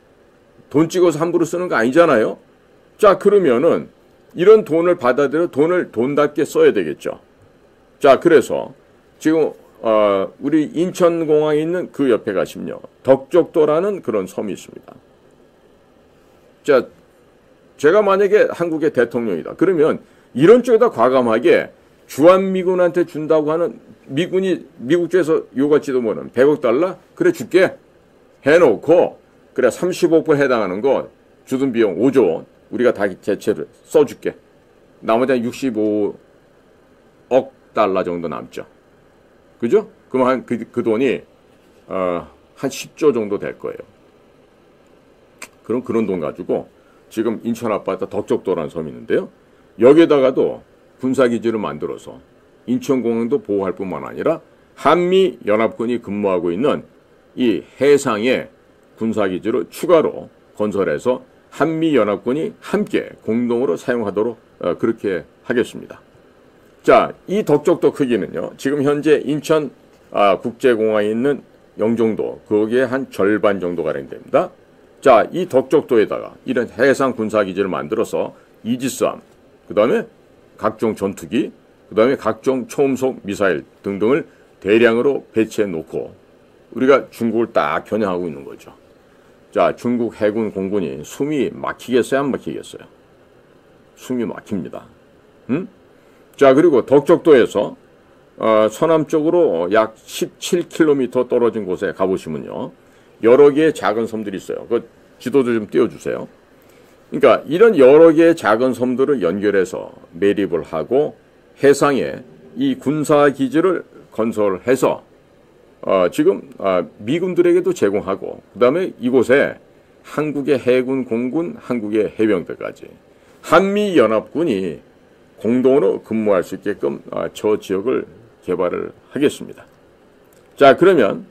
돈 찍어서 함부로 쓰는 거 아니잖아요. 자, 그러면은 이런 돈을 받아들여 돈을 돈답게 써야 되겠죠. 자, 그래서 지금 우리 인천공항에 있는 그 옆에 가시면요, 덕적도라는 그런 섬이 있습니다. 자, 제가 만약에 한국의 대통령이다. 그러면 이런 쪽에다 과감하게 주한미군한테 준다고 하는 미군이 미국 쪽에서 요구할지도 모르는 100억 달러? 그래 줄게 해놓고 그래 35% 해당하는 거 주둔 비용 5조 우리가 다 대체를 써줄게. 나머지 한 65억 달러 정도 남죠. 그죠? 그럼 한 그 돈이 한 10조 정도 될 거예요. 그럼 그런 돈 가지고 지금 인천 아파트 덕적도라는 섬이 있는데요. 여기에다가도 군사기지를 만들어서 인천공항도 보호할 뿐만 아니라 한미연합군이 근무하고 있는 이 해상의 군사기지를 추가로 건설해서 한미연합군이 함께 공동으로 사용하도록 그렇게 하겠습니다. 자, 이 덕적도 크기는요. 지금 현재 인천 국제공항에 있는 영종도 거기에 한 절반 정도가량 됩니다. 자, 이 덕적도에다가 이런 해상 군사기지를 만들어서 이지스함, 그 다음에 각종 전투기, 그 다음에 각종 초음속 미사일 등등을 대량으로 배치해 놓고 우리가 중국을 딱 겨냥하고 있는 거죠. 자, 중국 해군 공군이 숨이 막히겠어요? 안 막히겠어요? 숨이 막힙니다. 자, 그리고 덕적도에서 서남쪽으로 약 17km 떨어진 곳에 가보시면요. 여러 개의 작은 섬들이 있어요. 그 지도도 좀 띄워주세요. 그러니까 이런 여러 개의 작은 섬들을 연결해서 매립을 하고 해상에 이 군사기지를 건설해서 지금 미군들에게도 제공하고 그 다음에 이곳에 한국의 해군, 공군, 한국의 해병대까지 한미연합군이 공동으로 근무할 수 있게끔 저 지역을 개발을 하겠습니다. 자, 그러면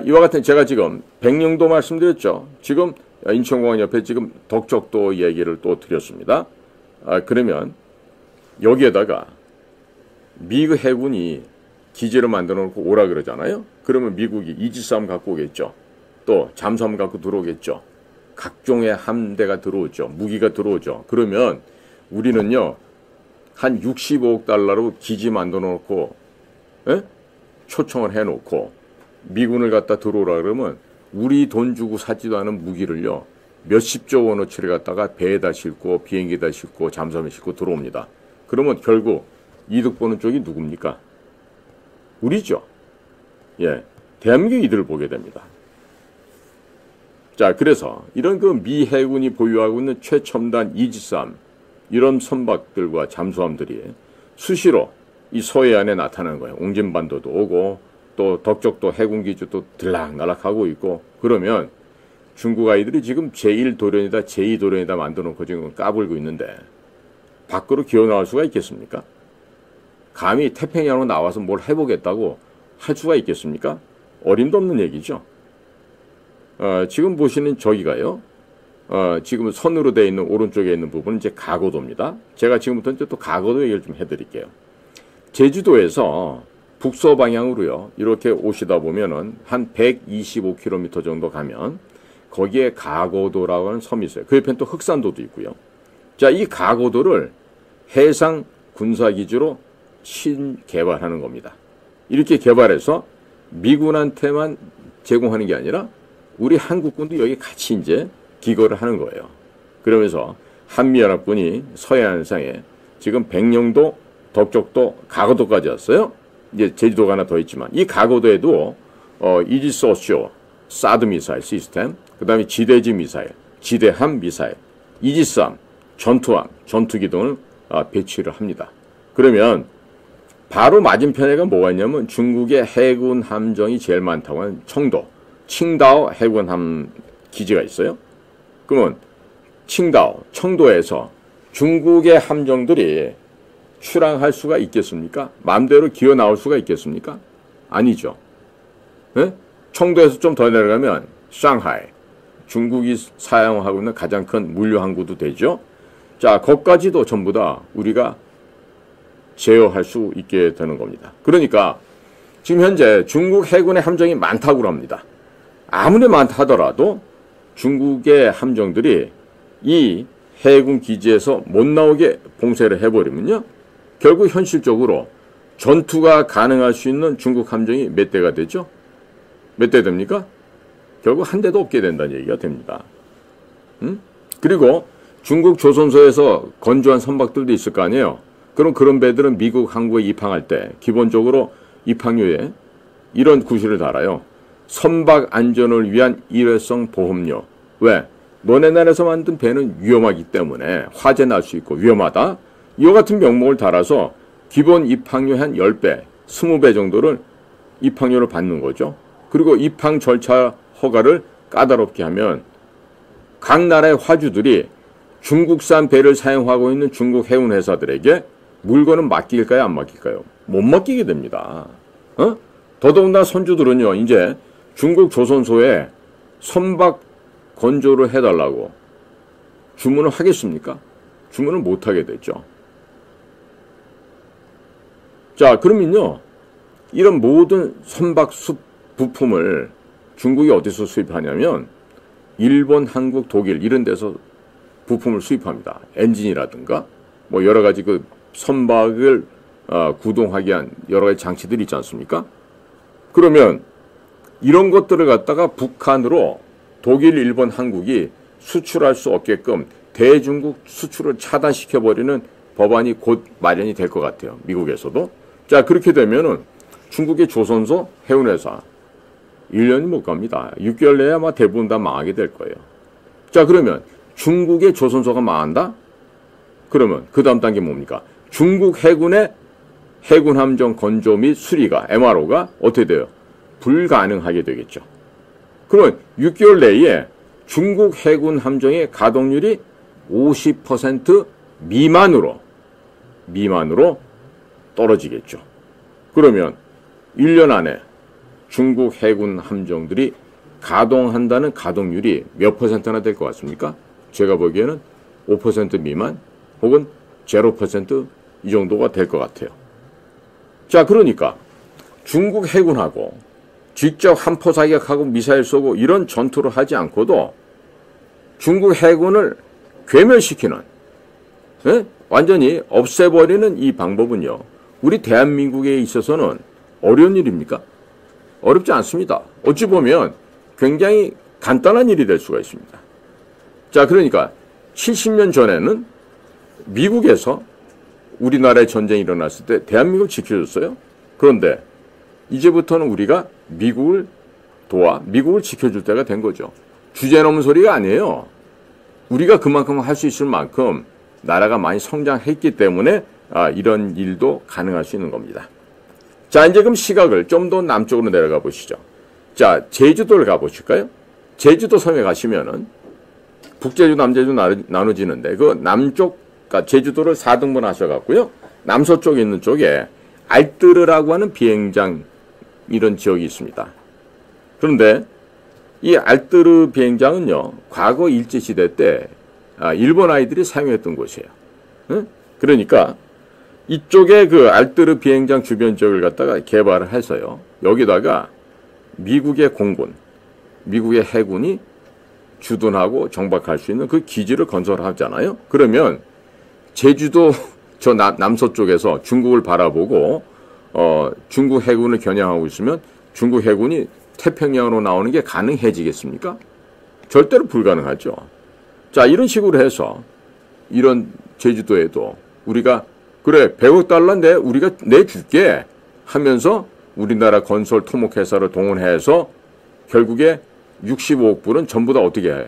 이와 같은 제가 지금 백령도 말씀드렸죠. 지금 인천공항 옆에 지금 덕적도 얘기를 또 드렸습니다. 그러면 여기에다가 미국 해군이 기지를 만들어 놓고 오라 그러잖아요. 그러면 미국이 이지스함 갖고 오겠죠. 또 잠수함 갖고 들어오겠죠. 각종의 함대가 들어오죠. 무기가 들어오죠. 그러면 우리는요. 한 65억 달러로 기지 만들어 놓고 초청을 해놓고 미군을 갖다 들어오라 그러면 우리 돈 주고 사지도 않은 무기를요. 몇십조 원어치를 갖다가 배에다 싣고 비행기에다 싣고 잠수함에 싣고 들어옵니다. 그러면 결국 이득 보는 쪽이 누굽니까? 우리죠. 예, 대한민국이 이득을 보게 됩니다. 자, 그래서 이런 그 미 해군이 보유하고 있는 최첨단 이지스함 이런 선박들과 잠수함들이 수시로 이 서해안에 나타나는 거예요. 옹진반도도 오고 또 덕적도 해군기지도 들락날락하고 있고 그러면 중국 아이들이 지금 제1도련이다 제2도련이다 만들어놓고 지금 까불고 있는데 밖으로 기어나올 수가 있겠습니까? 감히 태평양으로 나와서 뭘 해보겠다고 할 수가 있겠습니까? 어림도 없는 얘기죠. 지금 보시는 저기가요. 지금 선으로 되어 있는 오른쪽에 있는 부분은 이제 가고도입니다. 제가 지금부터 이제 또 가고도 얘기를 좀 해드릴게요. 제주도에서 북서 방향으로요. 이렇게 오시다 보면은 한 125km 정도 가면 거기에 가고도라고 하는 섬이 있어요. 그 옆엔 또 흑산도도 있고요. 자, 이 가고도를 해상 군사기지로 신개발하는 겁니다. 이렇게 개발해서 미군한테만 제공하는 게 아니라 우리 한국군도 여기 같이 이제 기거를 하는 거예요. 그러면서 한미연합군이 서해안상에 지금 백령도, 덕적도, 가고도까지 왔어요. 이제 제주도가 하나 더 있지만 이 가고도에도 이지스 어쇼 사드 미사일 시스템, 그 다음에 지대지 미사일, 지대함 미사일, 이지스함, 전투함, 전투기 등을 배치를 합니다. 그러면 바로 맞은편에가 뭐가 있냐면 중국의 해군 함정이 제일 많다고 하는 청도, 칭다오 해군함 기지가 있어요. 그러면 칭다오, 청도에서 중국의 함정들이 출항할 수가 있겠습니까? 마음대로 기어 나올 수가 있겠습니까? 아니죠. 네? 청도에서 좀 더 내려가면 상하이, 중국이 사용하고 있는 가장 큰 물류 항구도 되죠. 자, 거기까지도 전부 다 우리가 제어할 수 있게 되는 겁니다. 그러니까 지금 현재 중국 해군의 함정이 많다고 합니다. 아무리 많다 하더라도 중국의 함정들이 이 해군 기지에서 못 나오게 봉쇄를 해버리면요. 결국 현실적으로 전투가 가능할 수 있는 중국 함정이 몇 대가 되죠? 몇 대 됩니까? 결국 한 대도 없게 된다는 얘기가 됩니다. 그리고 중국 조선소에서 건조한 선박들도 있을 거 아니에요. 그럼 그런 배들은 미국 항구에 입항할 때 기본적으로 입항료에 이런 구실을 달아요. 선박 안전을 위한 일회성 보험료. 왜? 너네 나라에서 만든 배는 위험하기 때문에 화재 날 수 있고 위험하다. 이와 같은 명목을 달아서 기본 입항료 한 10배, 20배 정도를 입항료를 받는 거죠. 그리고 입항 절차 허가를 까다롭게 하면 각 나라의 화주들이 중국산 배를 사용하고 있는 중국 해운 회사들에게 물건은 맡길까요? 안 맡길까요? 못 맡기게 됩니다. 더더군다나 선주들은요, 이제 중국 조선소에 선박 건조를 해달라고 주문을 하겠습니까? 주문을 못하게 됐죠. 자, 그러면요, 이런 모든 선박 부품을 중국이 어디서 수입하냐면 일본, 한국, 독일 이런 데서 부품을 수입합니다. 엔진이라든가 뭐 여러 가지 그 선박을 구동하게 한 여러 가지 장치들이 있지 않습니까? 그러면 이런 것들을 갖다가 북한으로 독일, 일본, 한국이 수출할 수 없게끔 대중국 수출을 차단시켜버리는 법안이 곧 마련이 될 것 같아요. 미국에서도. 자, 그렇게 되면은 중국의 조선소 해운회사 1년이 못 갑니다. 6개월 내에 아마 대부분 다 망하게 될 거예요. 자, 그러면 중국의 조선소가 망한다? 그러면 그 다음 단계 뭡니까? 중국 해군의 해군 함정 건조 및 수리가 MRO가 어떻게 돼요? 불가능하게 되겠죠. 그러면 6개월 내에 중국 해군 함정의 가동률이 50% 미만으로 떨어지겠죠. 그러면 1년 안에 중국 해군 함정들이 가동한다는 가동률이 몇 퍼센트나 될 것 같습니까? 제가 보기에는 5% 미만 혹은 0% 이 정도가 될 것 같아요. 자, 그러니까 중국 해군하고 직접 함포 사격하고 미사일 쏘고 이런 전투를 하지 않고도 중국 해군을 괴멸시키는, 완전히 없애버리는 이 방법은요, 우리 대한민국에 있어서는 어려운 일입니까? 어렵지 않습니다. 어찌 보면 굉장히 간단한 일이 될 수가 있습니다. 자, 그러니까 70년 전에는 미국에서 우리나라의 전쟁이 일어났을 때 대한민국을 지켜줬어요. 그런데 이제부터는 우리가 미국을 도와 미국을 지켜줄 때가 된 거죠. 주제넘은 소리가 아니에요. 우리가 그만큼 할 수 있을 만큼 나라가 많이 성장했기 때문에 이런 일도 가능할 수 있는 겁니다. 자, 이제 그럼 시각을 좀 더 남쪽으로 내려가 보시죠. 자, 제주도를 가보실까요? 제주도 섬에 가시면은 북제주, 남제주 나눠지는데 그 남쪽, 그러니까 제주도를 4등분 하셔갖고요. 남서쪽에 있는 쪽에 알뜨르라고 하는 비행장 이런 지역이 있습니다. 그런데 이 알뜨르 비행장은요, 과거 일제시대 때 일본 아이들이 사용했던 곳이에요. 그러니까 이쪽에 그 알뜨르 비행장 주변 지역을 갖다가 개발을 해서요. 여기다가 미국의 공군, 미국의 해군이 주둔하고 정박할 수 있는 그 기지를 건설하잖아요. 그러면 제주도 저 남서쪽에서 중국을 바라보고 중국 해군을 겨냥하고 있으면 중국 해군이 태평양으로 나오는 게 가능해지겠습니까? 절대로 불가능하죠. 자, 이런 식으로 해서 이런 제주도에도 우리가 그래 100억 달러인데 우리가 내줄게 하면서 우리나라 건설 토목회사를 동원해서 결국에 65억 불은 전부 다 어떻게 해?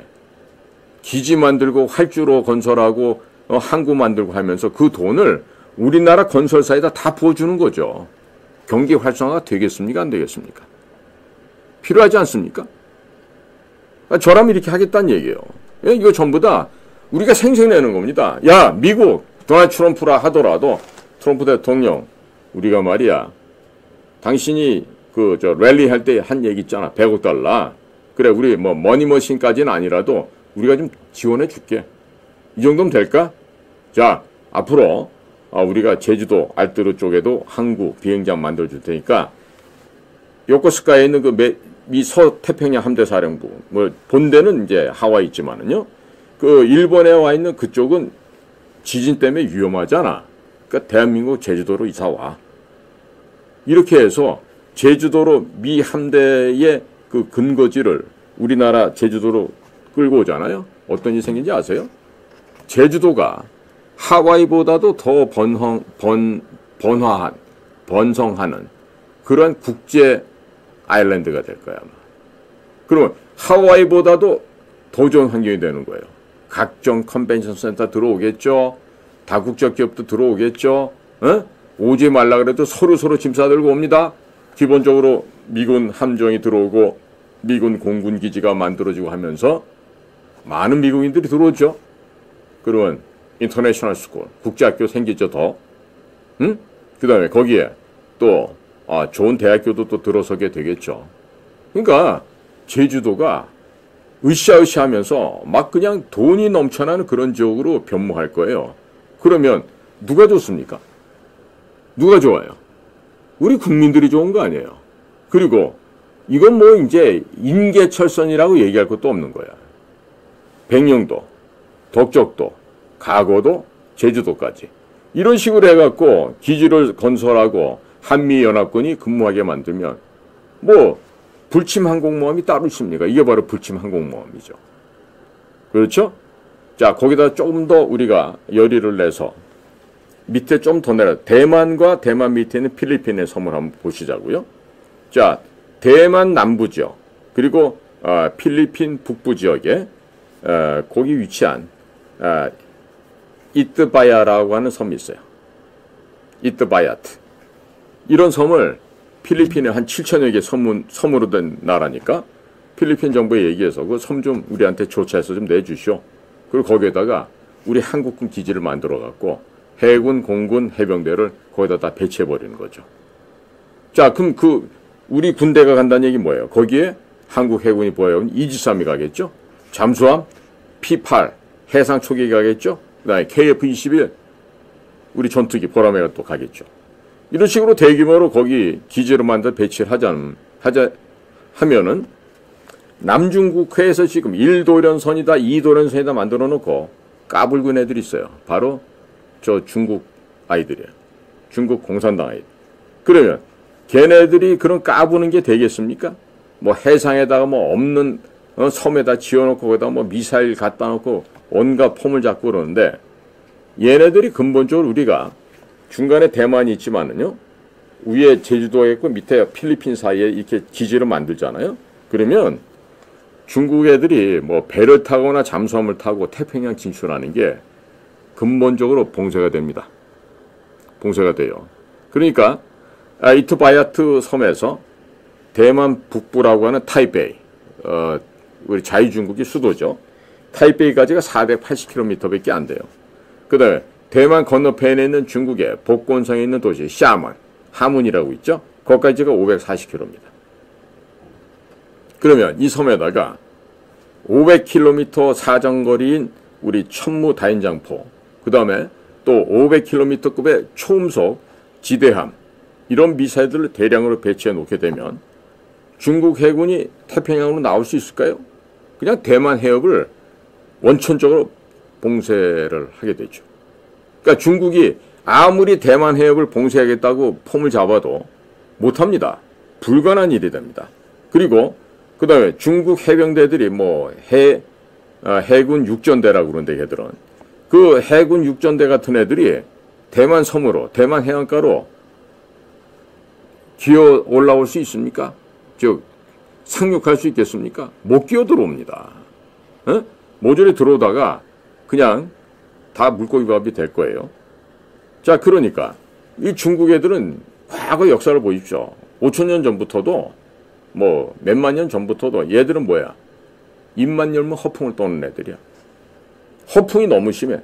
기지 만들고 활주로 건설하고 항구 만들고 하면서 그 돈을 우리나라 건설사에다 다 부어주는 거죠. 경기 활성화가 되겠습니까? 안 되겠습니까? 필요하지 않습니까? 저라면 이렇게 하겠다는 얘기예요. 이거 전부 다 우리가 생색내는 겁니다. 야, 미국 도널드 트럼프라 하더라도 트럼프 대통령 우리가 말이야 당신이 랠리 할 때 한 얘기 있잖아. 100억 달러. 그래 우리 뭐 머니머신까지는 아니라도 우리가 좀 지원해 줄게. 이 정도면 될까? 자, 앞으로 우리가 제주도 알뜨르 쪽에도 항구 비행장 만들어 줄 테니까 요코스카에 있는 그 미 서태평양 함대사령부 뭐 본대는 이제 하와이 있지만은요. 그 일본에 와 있는 그쪽은 지진 때문에 위험하잖아. 그러니까 대한민국 제주도로 이사 와. 이렇게 해서 제주도로 미 함대의 그 근거지를 우리나라 제주도로 끌고 오잖아요. 어떤 일이 생긴지 아세요? 제주도가 하와이보다도 더 번성하는 그런 국제 아일랜드가 될 거야, 아마. 그러면 하와이보다도 더 좋은 환경이 되는 거예요. 각종 컨벤션 센터 들어오겠죠. 다국적 기업도 들어오겠죠. 오지 말라 그래도 서로 짐 싸들고 옵니다. 기본적으로 미군 함정이 들어오고 미군 공군 기지가 만들어지고 하면서 많은 미국인들이 들어오죠. 그러면 인터내셔널 스쿨, 국제학교 생기죠, 더. 그 다음에 거기에 또 좋은 대학교도 또 들어서게 되겠죠. 그러니까 제주도가 으쌰으쌰 하면서 막 그냥 돈이 넘쳐나는 그런 지역으로 변모할 거예요. 그러면 누가 좋습니까? 누가 좋아요? 우리 국민들이 좋은 거 아니에요. 그리고 이건 뭐 이제 임계철선이라고 얘기할 것도 없는 거야. 백령도, 덕적도, 가거도, 제주도까지. 이런 식으로 해갖고 기지를 건설하고 한미연합군이 근무하게 만들면 뭐 불침항공모함이 따로 있습니까? 이게 바로 불침항공모함이죠. 그렇죠? 자, 거기다 조금 더 우리가 열의를 내서 밑에 좀 더 내려 대만과 대만 밑에 있는 필리핀의 섬을 한번 보시자고요. 자, 대만 남부 지역 그리고 필리핀 북부 지역에 거기 위치한 이뜨바야라고 하는 섬이 있어요. 이뜨바야트. 이런 섬을 필리핀에 한 7천여 개 섬으로 된 나라니까 필리핀 정부에 얘기해서 그 섬 좀 우리한테 조차해서 좀 내주시오. 그리고 거기에다가 우리 한국군 기지를 만들어갖고 해군, 공군, 해병대를 거기다 다 배치해버리는 거죠. 자, 그럼 우리 군대가 간다는 얘기 뭐예요? 거기에 한국 해군이 보여온 이지스함이 가겠죠? 잠수함, P-8, 해상 초계기 가겠죠? 그 다음에 KF-21, 우리 전투기 보라매가 또 가겠죠. 이런 식으로 대규모로 거기 기지를 만들어 배치를 하면은 남중국해에서 지금 1도련선이다, 2도련선이다 만들어 놓고 까불군 애들이 있어요. 바로 저 중국 아이들이에요. 중국 공산당 아이들. 그러면 걔네들이 그런 까부는 게 되겠습니까? 뭐 해상에다가 뭐 없는 섬에다 지어놓고 거기다 뭐 미사일 갖다 놓고 온갖 폼을 잡고 그러는데 얘네들이 근본적으로 우리가 중간에 대만이 있지만은요. 위에 제주도가 있고 밑에 필리핀 사이에 이렇게 기지를 만들잖아요. 그러면 중국 애들이 뭐 배를 타거나 잠수함을 타고 태평양 진출하는 게 근본적으로 봉쇄가 됩니다. 봉쇄가 돼요. 그러니까 이트바야트 섬에서 대만 북부라고 하는 타이베이, 우리 자유중국의 수도죠. 타이베이까지가 480km밖에 안 돼요. 그 다음에 대만 건너편에 있는 중국의 복곤성에 있는 도시 샤먼, 하문이라고 있죠. 거기까지가 540km입니다. 그러면 이 섬에다가 500km 사정거리인 우리 천무 다인장포, 그 다음에 또 500km급의 초음속 지대함 이런 미사일들을 대량으로 배치해 놓게 되면 중국 해군이 태평양으로 나올 수 있을까요? 그냥 대만 해협을 원천적으로 봉쇄를 하게 되죠. 그러니까 중국이 아무리 대만 해협을 봉쇄하겠다고 폼을 잡아도 못합니다. 불가능한 일이 됩니다. 그리고 그 다음에 중국 해병대들이 해군 육전대라고 그러는데 걔들은 그 해군 육전대 같은 애들이 대만 섬으로 대만 해안가로 기어 올라올 수 있습니까? 즉 상륙할 수 있겠습니까? 못 기어 들어옵니다. 모조리 들어오다가 그냥 다 물고기밥이 될 거예요. 자, 그러니까 이 중국 애들은 과거 역사를 보십시오. 5,000년 전부터도 몇만 년 전부터도 얘들은 뭐야? 입만 열면 허풍을 떠는 애들이야. 허풍이 너무 심해.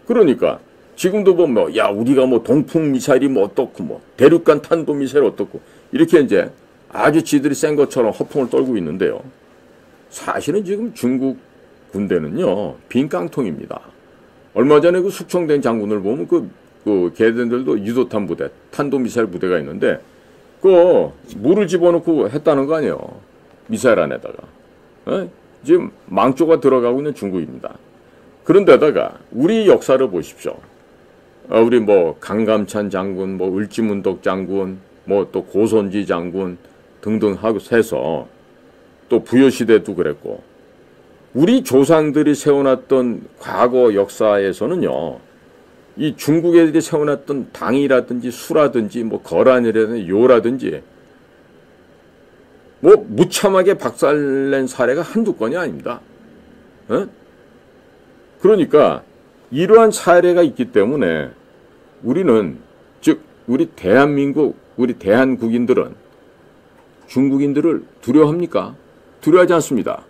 그러니까 지금도 보면 야 우리가 동풍 미사일이 어떻고 대륙간 탄도 미사일 어떻고 이렇게 이제 아주 지들이 센 것처럼 허풍을 떨고 있는데요. 사실은 지금 중국 군대는요 빈 깡통입니다. 얼마 전에 그 숙청된 장군을 보면 그 걔네들도 유도탄 부대, 탄도 미사일 부대가 있는데 그 물을 집어넣고 했다는 거 아니에요. 미사일 안에다가. 지금 망조가 들어가고 있는 중국입니다. 그런데다가 우리 역사를 보십시오. 우리 강감찬 장군, 을지문덕 장군, 또 고선지 장군 등등 하고 해서 또 부여시대도 그랬고 우리 조상들이 세워놨던 과거 역사에서는요 이 중국 애들이 세워놨던 당이라든지 수라든지 거란이라든지 요라든지 무참하게 박살낸 사례가 한두 건이 아닙니다. 그러니까 이러한 사례가 있기 때문에 우리는 즉 우리 대한민국 우리 대한국인들은 중국인들을 두려워합니까? 두려워하지 않습니다.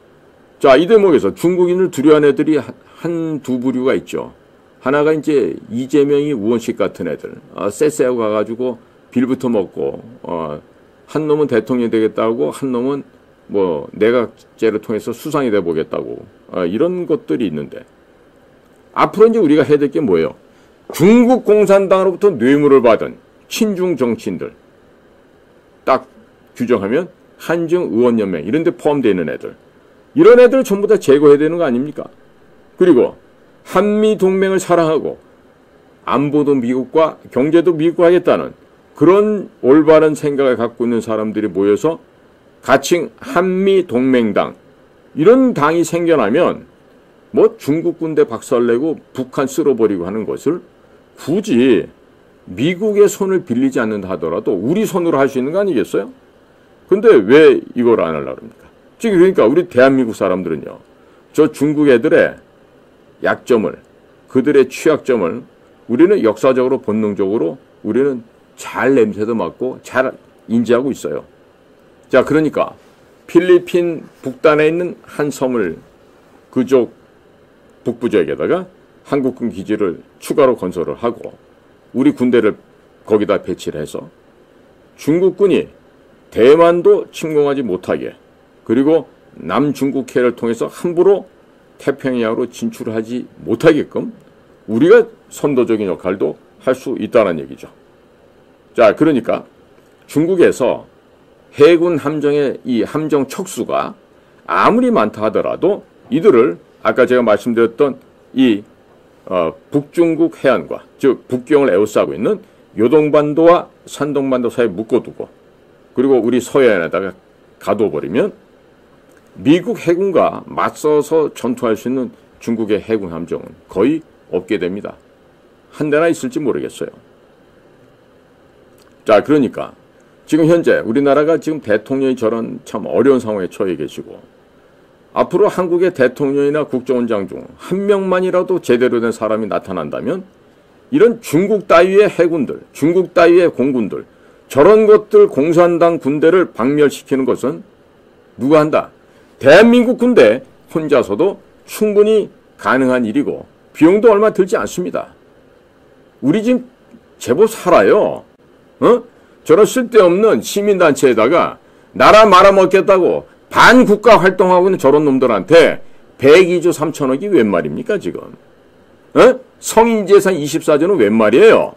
자, 이 대목에서 중국인을 두려워하는 애들이 한두 부류가 있죠. 하나가 이제 이재명이 우원식 같은 애들 쎄쎄하고 가가지고 빌부터 먹고 한 놈은 대통령이 되겠다고 한 놈은 내각제를 통해서 수상이 돼 보겠다고 이런 것들이 있는데 앞으로 이제 우리가 해야 될 게 뭐예요? 중국 공산당으로부터 뇌물을 받은 친중 정치인들 딱 규정하면 한중 의원연맹 이런 데 포함되어 있는 애들 이런 애들 전부 다 제거해야 되는 거 아닙니까? 그리고 한미동맹을 사랑하고 안보도 미국과 경제도 미국과 하겠다는 그런 올바른 생각을 갖고 있는 사람들이 모여서 가칭 한미동맹당 이런 당이 생겨나면 중국 군대 박살내고 북한 쓸어버리고 하는 것을 굳이 미국의 손을 빌리지 않는다 하더라도 우리 손으로 할 수 있는 거 아니겠어요? 근데 왜 이걸 안 하려고 합니까? 지금 그러니까 우리 대한민국 사람들은요. 저 중국 애들의 약점을 그들의 취약점을 우리는 역사적으로 본능적으로 우리는 잘 냄새도 맡고 잘 인지하고 있어요. 자, 그러니까 필리핀 북단에 있는 한 섬을 그쪽 북부 지역에다가 한국군 기지를 추가로 건설을 하고 우리 군대를 거기다 배치를 해서 중국군이 대만도 침공하지 못하게 그리고 남중국해를 통해서 함부로 태평양으로 진출하지 못하게끔 우리가 선도적인 역할도 할 수 있다는 얘기죠. 자, 그러니까 중국에서 해군 함정의 이 함정 척수가 아무리 많다 하더라도 이들을 아까 제가 말씀드렸던 이 북중국 해안과 즉 북경을 에워싸고 있는 요동반도와 산동반도 사이에 묶어두고 그리고 우리 서해안에다가 가둬버리면 미국 해군과 맞서서 전투할 수 있는 중국의 해군 함정은 거의 없게 됩니다. 한 대나 있을지 모르겠어요. 자, 그러니까 지금 현재 우리나라가 지금 대통령이 저런 참 어려운 상황에 처해 계시고 앞으로 한국의 대통령이나 국정원장 중 한 명만이라도 제대로 된 사람이 나타난다면 이런 중국 따위의 해군들, 중국 따위의 공군들 저런 것들 공산당 군대를 박멸시키는 것은 누가 한다? 대한민국 군대 혼자서도 충분히 가능한 일이고 비용도 얼마 들지 않습니다. 우리 지금 제법 살아요. 저런 쓸데없는 시민단체에다가 나라 말아먹겠다고 반국가 활동하고 있는 저런 놈들한테 102조 3천억이 웬 말입니까 지금? 성인재산 24조는 웬 말이에요?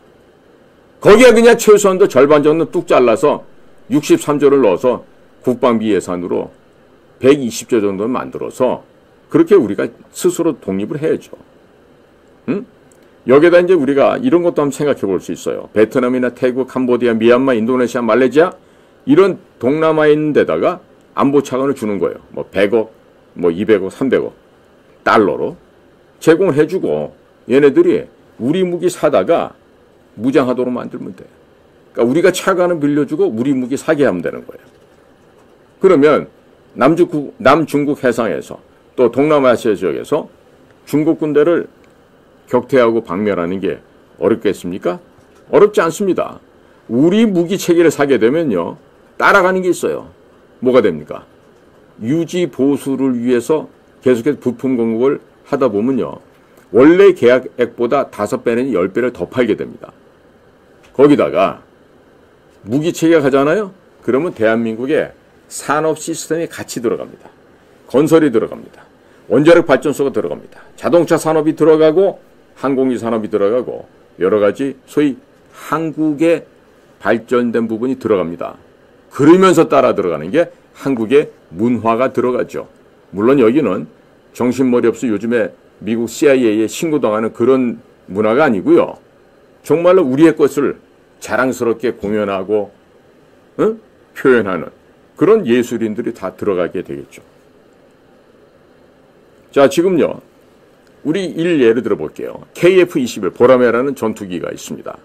거기에 그냥 최소한도 절반 정도 뚝 잘라서 63조를 넣어서 국방비 예산으로 120조 정도를 만들어서 그렇게 우리가 스스로 독립을 해야죠. 응? 여기에다 이제 우리가 이런 것도 한번 생각해 볼 수 있어요. 베트남이나 태국, 캄보디아, 미얀마, 인도네시아, 말레이시아 이런 동남아에 있는 데다가 안보 차관을 주는 거예요. 뭐 100억, 뭐 200억, 300억 달러로 제공을 해주고 얘네들이 우리 무기 사다가 무장하도록 만들면 돼. 그러니까 우리가 차관을 빌려주고 우리 무기 사게 하면 되는 거예요. 그러면 남중국 해상에서 또 동남아시아 지역에서 중국 군대를 격퇴하고 박멸하는 게 어렵겠습니까? 어렵지 않습니다. 우리 무기 체계를 사게 되면요. 따라가는 게 있어요. 뭐가 됩니까? 유지 보수를 위해서 계속해서 부품 공급을 하다 보면요. 원래 계약액보다 5배 내지 10배를 더 팔게 됩니다. 거기다가 무기 체계가 가잖아요. 그러면 대한민국의 산업 시스템이 같이 들어갑니다. 건설이 들어갑니다. 원자력 발전소가 들어갑니다. 자동차 산업이 들어가고 항공기 산업이 들어가고 여러 가지 소위 한국의 발전된 부분이 들어갑니다. 그러면서 따라 들어가는 게 한국의 문화가 들어가죠. 물론 여기는 정신머리 없이 요즘에 미국 CIA에 신고당하는 그런 문화가 아니고요. 정말로 우리의 것을 자랑스럽게 공연하고 표현하는 그런 예술인들이 다 들어가게 되겠죠. 자, 지금요. 우리 예를 들어볼게요. KF-21 보라매라는 전투기가 있습니다.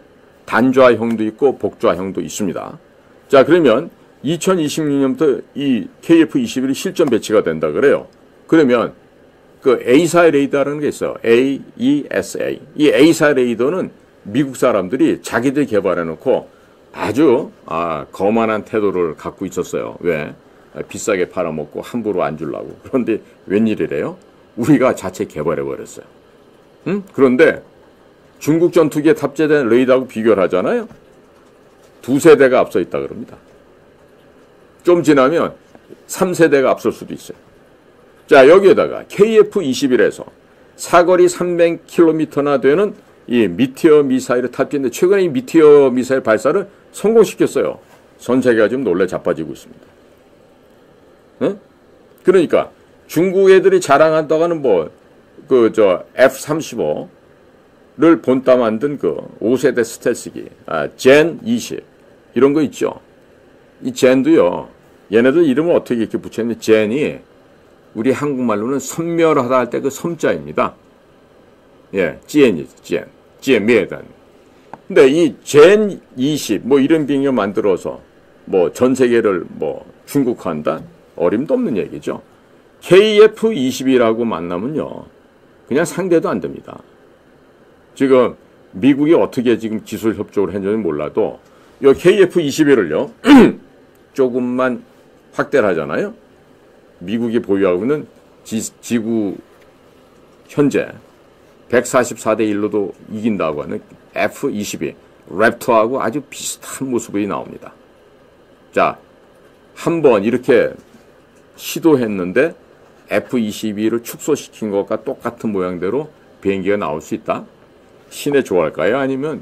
단좌형도 있고 복좌형도 있습니다. 자, 그러면 2026년부터 이 KF-21이 실전 배치가 된다 그래요. 그러면 그 A사 레이더라는 게 있어요. AESA. 이 A사 레이더는 미국 사람들이 자기들이 개발해놓고 아주 거만한 태도를 갖고 있었어요. 왜? 비싸게 팔아먹고 함부로 안 주려고. 그런데 웬일이래요? 우리가 자체 개발해버렸어요. 그런데 중국 전투기에 탑재된 레이더하고 비교를 하잖아요. 2세대가 앞서 있다 그럽니다. 좀 지나면 3세대가 앞설 수도 있어요. 자, 여기에다가 KF-21에서 사거리 300km나 되는 이 미티어 미사일을 탑재했는데 최근에 이 미티어 미사일 발사를 성공시켰어요. 전 세계가 지금 놀래 자빠지고 있습니다. 응? 그러니까 중국 애들이 자랑한다고 하는 F-35를 본따 만든 그 5세대 스텔스기, 젠 20 이런 거 있죠. 이 젠도요. 얘네들 이름을 어떻게 이렇게 붙였는데 젠이 우리 한국말로는 선멸하다 할 때 그 섬자입니다. 예, 젠이죠. 젠 미에단. 근데 이 젠 20 이런 비행기 만들어서 전 세계를 중국화한다? 어림도 없는 얘기죠. KF-21하고 만나면요. 그냥 상대도 안 됩니다. 지금 미국이 어떻게 지금 기술 협조를 했는지 몰라도 이 KF-21을요. 조금만 확대를 하잖아요. 미국이 보유하고 있는 지구 현재 144대 1로도 이긴다고 하는 F-22 랩터하고 아주 비슷한 모습이 나옵니다. 자, 한번 이렇게 시도했는데 F-22를 축소시킨 것과 똑같은 모양대로 비행기가 나올 수 있다? 신의 조할까요? 아니면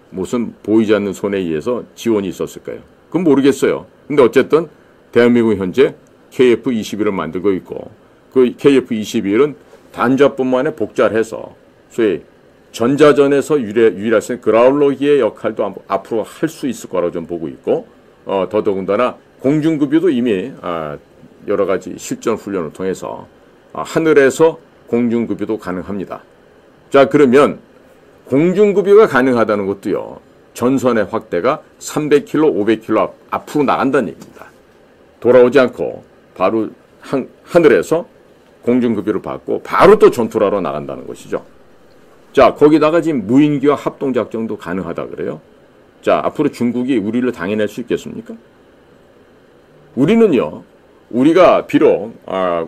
무슨 보이지 않는 손에 의해서 지원이 있었을까요? 그건 모르겠어요. 근데 어쨌든 대한민국 현재 KF-21을 만들고 있고 그 KF-21은 단좌뿐만 아니라 복좌를 해서 소위 전자전에서 유일할 수 있는 그라울러기의 역할도 앞으로 할 수 있을 거라고 좀 보고 있고 더더군다나 공중급유도 이미 여러 가지 실전 훈련을 통해서 하늘에서 공중급유도 가능합니다. 자, 그러면 공중급유가 가능하다는 것도요. 전선의 확대가 300km, 500km 앞으로 나간다는 얘기입니다. 돌아오지 않고 바로 하늘에서 공중급유를 받고 바로 또 전투를 하러 나간다는 것이죠. 자, 거기다가 지금 무인기와 합동작전도 가능하다 그래요. 자, 앞으로 중국이 우리를 당해낼 수 있겠습니까? 우리는요. 우리가 비록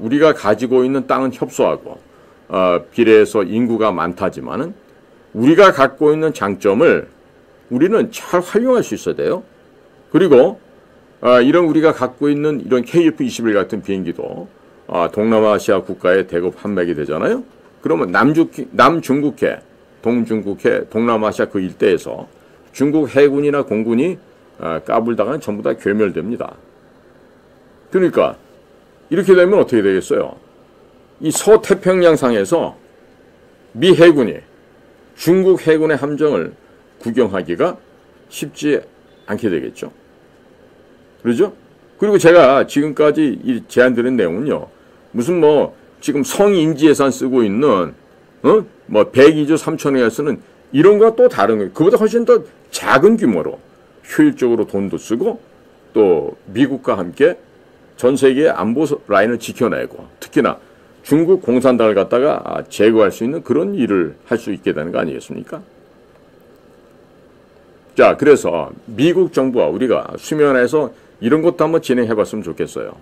우리가 가지고 있는 땅은 협소하고 비례해서 인구가 많다지만은 우리가 갖고 있는 장점을 우리는 잘 활용할 수 있어야 돼요. 그리고 이런 우리가 갖고 있는 이런 KF-21 같은 비행기도 동남아시아 국가에 대거 판매가 되잖아요. 그러면 남중국해 동중국해, 동남아시아 그 일대에서 중국 해군이나 공군이 까불다가는 전부 다 괴멸됩니다. 그러니까 이렇게 되면 어떻게 되겠어요? 이 서태평양상에서 미 해군이 중국 해군의 함정을 구경하기가 쉽지 않게 되겠죠. 그러죠? 그리고 제가 지금까지 이 제안드린 내용은요, 무슨 뭐 지금 성인지 예산 쓰고 있는 뭐 102조 3천억에 쓰는 이런 거와 또 다른 거예요. 그보다 훨씬 더 작은 규모로 효율적으로 돈도 쓰고 또 미국과 함께 전 세계의 안보 라인을 지켜내고 특히나 중국 공산당을 갖다가 제거할 수 있는 그런 일을 할 수 있게 되는 거 아니겠습니까? 자, 그래서 미국 정부와 우리가 수면에서 이런 것도 한번 진행해 봤으면 좋겠어요.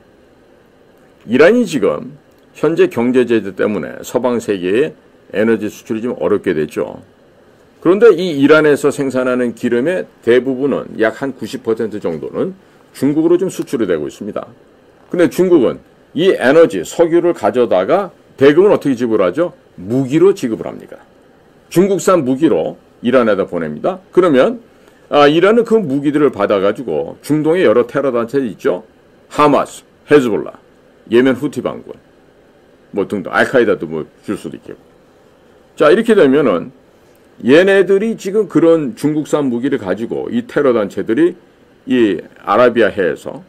이란이 지금 현재 경제 제재 때문에 서방 세계의 에너지 수출이 좀 어렵게 됐죠. 그런데 이 이란에서 생산하는 기름의 대부분은 약 한 90% 정도는 중국으로 좀 수출이 되고 있습니다. 근데 중국은 이 에너지, 석유를 가져다가 대금은 어떻게 지불하죠? 무기로 지급을 합니다. 중국산 무기로 이란에다 보냅니다. 그러면 이란은 그 무기들을 받아가지고 중동의 여러 테러 단체들 있죠. 하마스, 헤즈볼라, 예멘 후티 반군, 뭐 등등, 알카이다도 뭐 줄 수도 있겠고. 자, 이렇게 되면은 얘네들이 지금 그런 중국산 무기를 가지고 이 테러 단체들이 이 아라비아 해에서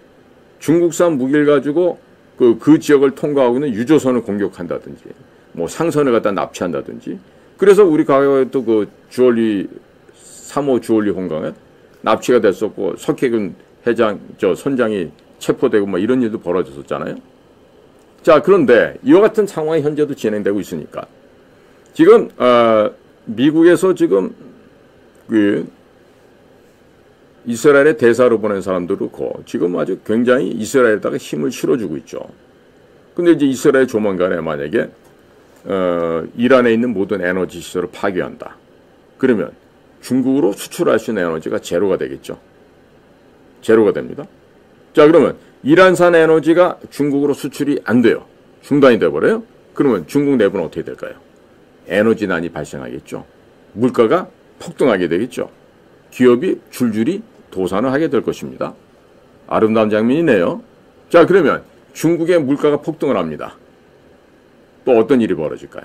중국산 무기를 가지고 그 지역을 통과하고 있는 유조선을 공격한다든지, 뭐 상선을 갖다 납치한다든지. 그래서 우리 과거에 또 그 주얼리 3호 주얼리 홍강에 납치가 됐었고 석해군 회장 선장이 체포되고 뭐 이런 일도 벌어졌었잖아요. 자, 그런데 이와 같은 상황이 현재도 진행되고 있으니까 지금 미국에서 지금 그 이스라엘의 대사로 보낸 사람도 그렇고 지금 아주 굉장히 이스라엘에다가 힘을 실어주고 있죠. 근데 이제 이스라엘 조만간에 만약에 이란에 있는 모든 에너지 시설을 파괴한다. 그러면 중국으로 수출할 수 있는 에너지가 제로가 되겠죠. 제로가 됩니다. 자, 그러면 이란산 에너지가 중국으로 수출이 안 돼요. 중단이 돼버려요. 그러면 중국 내부는 어떻게 될까요? 에너지난이 발생하겠죠. 물가가 폭등하게 되겠죠. 기업이 줄줄이 도산을 하게 될 것입니다. 아름다운 장면이네요. 자, 그러면 중국의 물가가 폭등을 합니다. 또 어떤 일이 벌어질까요?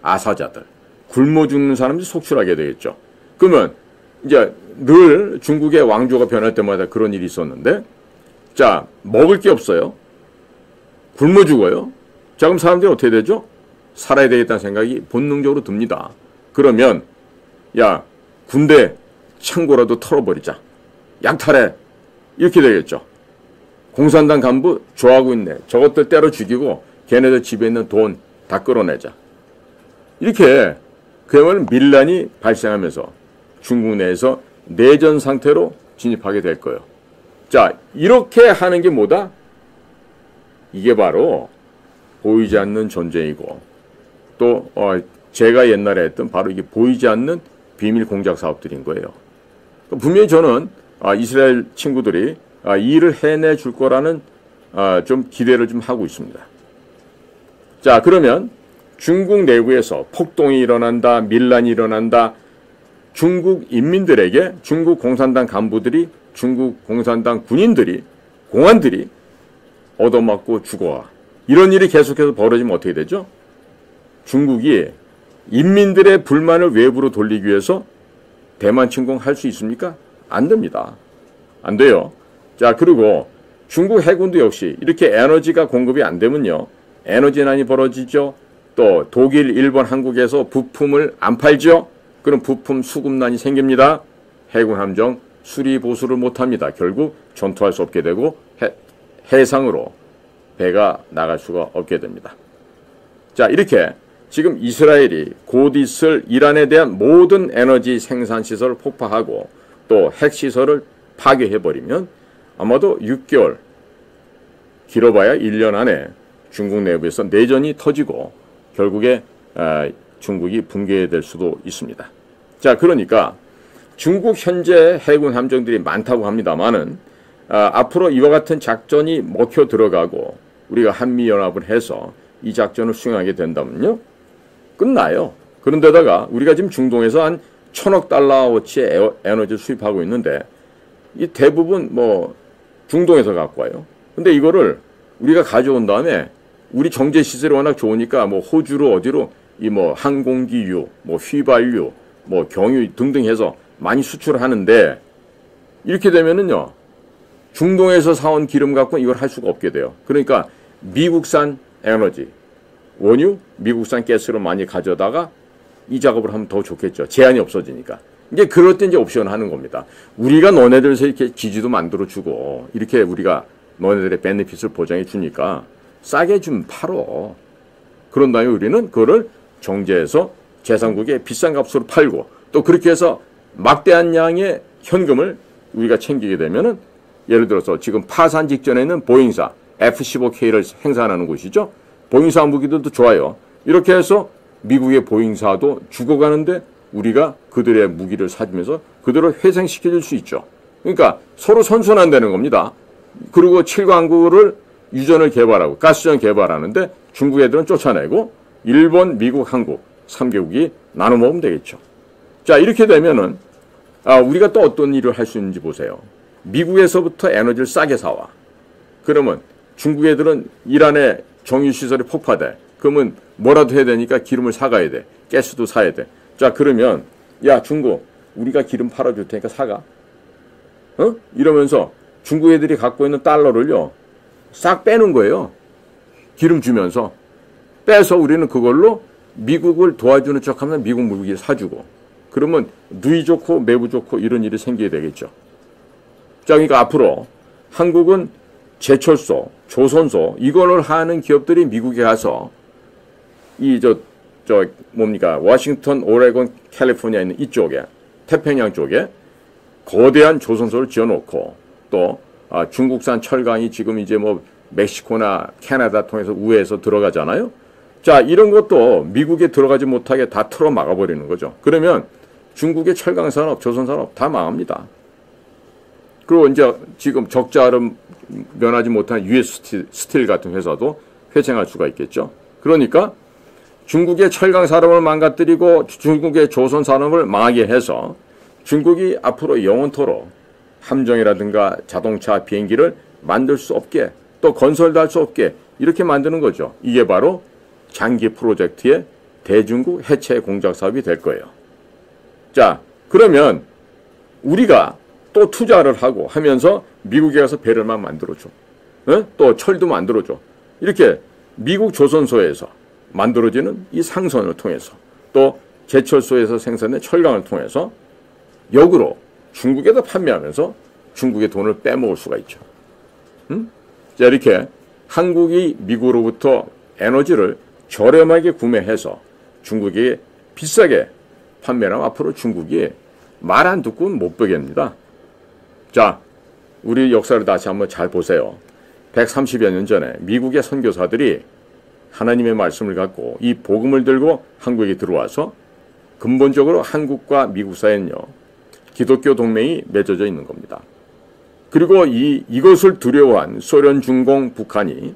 아사자들, 굶어 죽는 사람들이 속출하게 되겠죠. 그러면 이제 늘 중국의 왕조가 변할 때마다 그런 일이 있었는데, 자, 먹을 게 없어요. 굶어 죽어요. 자, 그럼 사람들이 어떻게 되죠? 살아야 되겠다는 생각이 본능적으로 듭니다. 그러면 야, 군대 창고라도 털어버리자. 약탈해. 이렇게 되겠죠. 공산당 간부 좋아하고 있네. 저것들 때려 죽이고 걔네들 집에 있는 돈 다 끌어내자. 이렇게 그야말로 밀란이 발생하면서 중국 내에서 내전 상태로 진입하게 될 거예요. 자, 이렇게 하는 게 뭐다? 이게 바로 보이지 않는 전쟁이고 또 제가 옛날에 했던 바로 이게 보이지 않는 비밀 공작 사업들인 거예요. 분명히 저는 이스라엘 친구들이 이 일을 해내 줄 거라는 좀 기대를 좀 하고 있습니다. 자, 그러면 중국 내부에서 폭동이 일어난다, 밀란이 일어난다, 중국 인민들에게 중국 공산당 간부들이, 중국 공산당 군인들이, 공안들이 얻어맞고 죽어와. 이런 일이 계속해서 벌어지면 어떻게 되죠? 중국이 인민들의 불만을 외부로 돌리기 위해서 대만 침공할 수 있습니까? 안 됩니다. 안 돼요. 자, 그리고 중국 해군도 역시 이렇게 에너지가 공급이 안 되면요, 에너지난이 벌어지죠. 또 독일, 일본, 한국에서 부품을 안 팔죠. 그럼 부품 수급난이 생깁니다. 해군 함정 수리 보수를 못합니다. 결국 전투할 수 없게 되고 해상으로 배가 나갈 수가 없게 됩니다. 자, 이렇게 지금 이스라엘이 곧 있을 이란에 대한 모든 에너지 생산시설을 폭파하고 또 핵시설을 파괴해버리면 아마도 6개월, 길어봐야 1년 안에 중국 내부에서 내전이 터지고 결국에 중국이 붕괴될 수도 있습니다. 자, 그러니까 중국 현재 해군 함정들이 많다고 합니다만은 앞으로 이와 같은 작전이 먹혀 들어가고 우리가 한미연합을 해서 이 작전을 수행하게 된다면요, 끝나요. 그런데다가 우리가 지금 중동에서 한 1,000억 달러어치의 에너지를 수입하고 있는데 이 대부분 뭐 중동에서 갖고 와요. 근데 이거를 우리가 가져온 다음에 우리 정제 시설이 워낙 좋으니까 뭐 호주로 어디로 이 뭐 항공기유, 뭐 휘발유, 뭐 경유 등등 해서 많이 수출을 하는데 이렇게 되면은요. 중동에서 사온 기름 갖고 이걸 할 수가 없게 돼요. 그러니까 미국산 에너지, 원유, 미국산 가스를 많이 가져다가 이 작업을 하면 더 좋겠죠. 제한이 없어지니까. 이제 그럴 때 이제 옵션 하는 겁니다. 우리가 너네들에서 이렇게 기지도 만들어주고 이렇게 우리가 너네들의 베네핏을 보장해 주니까 싸게 좀 팔어. 그런 다음에 우리는 그거를 정제해서 제3국에 비싼 값으로 팔고 또 그렇게 해서 막대한 양의 현금을 우리가 챙기게 되면은 예를 들어서 지금 파산 직전에는 보잉사 F-15K를 생산하는 곳이죠. 보잉사 무기들도 좋아요. 이렇게 해서 미국의 보잉사도 죽어가는데 우리가 그들의 무기를 사주면서 그들을 회생시켜줄 수 있죠. 그러니까 서로 선순환되는 겁니다. 그리고 7강구를 유전을 개발하고 가스전 개발하는데 중국 애들은 쫓아내고 일본, 미국, 한국 3개국이 나눠 먹으면 되겠죠. 자, 이렇게 되면은 우리가 또 어떤 일을 할 수 있는지 보세요. 미국에서부터 에너지를 싸게 사와. 그러면 중국 애들은 이란의 정유시설이 폭파돼. 그러면 뭐라도 해야 되니까 기름을 사가야 돼. 가스도 사야 돼. 자, 그러면 야, 중국 우리가 기름 팔아줄 테니까 사가. 어? 이러면서 중국 애들이 갖고 있는 달러를요. 싹 빼는 거예요. 기름 주면서. 빼서 우리는 그걸로 미국을 도와주는 척하면 미국 무기를 사주고. 그러면 누이 좋고 매부 좋고 이런 일이 생기게 되겠죠. 자, 그러니까 앞으로 한국은 제철소, 조선소 이거를 하는 기업들이 미국에 가서 워싱턴, 오레곤, 캘리포니아에 있는 이쪽에 태평양 쪽에 거대한 조선소를 지어놓고 또 중국산 철강이 지금 이제 뭐 멕시코나 캐나다 통해서 우회해서 들어가잖아요. 자, 이런 것도 미국에 들어가지 못하게 다 틀어 막아버리는 거죠. 그러면 중국의 철강 산업, 조선 산업 다 망합니다. 그리고 이제 지금 적자를 면하지 못한 US 스틸 같은 회사도 회생할 수가 있겠죠. 그러니까 중국의 철강 산업을 망가뜨리고 중국의 조선 산업을 망하게 해서 중국이 앞으로 영원토록 함정이라든가 자동차, 비행기를 만들 수 없게 또 건설도 할 수 없게 이렇게 만드는 거죠. 이게 바로 장기 프로젝트의 대중국 해체 공작 사업이 될 거예요. 자, 그러면 우리가 또 투자를 하고 하면서 미국에 가서 배럴만 만들어줘. 또 철도 만들어줘. 이렇게 미국 조선소에서 만들어지는 이 상선을 통해서 또 제철소에서 생산된 철강을 통해서 역으로 중국에다 판매하면서 중국의 돈을 빼먹을 수가 있죠. 자, 이렇게 한국이 미국으로부터 에너지를 저렴하게 구매해서 중국에 비싸게 판매하면 앞으로 중국이 말 안 듣고는 못 보겠습니다. 자, 우리 역사를 다시 한번 잘 보세요. 130여 년 전에 미국의 선교사들이 하나님의 말씀을 갖고 이 복음을 들고 한국에 들어와서 근본적으로 한국과 미국 사이는요. 기독교 동맹이 맺어져 있는 겁니다. 그리고 이것을 두려워한 소련, 중공, 북한이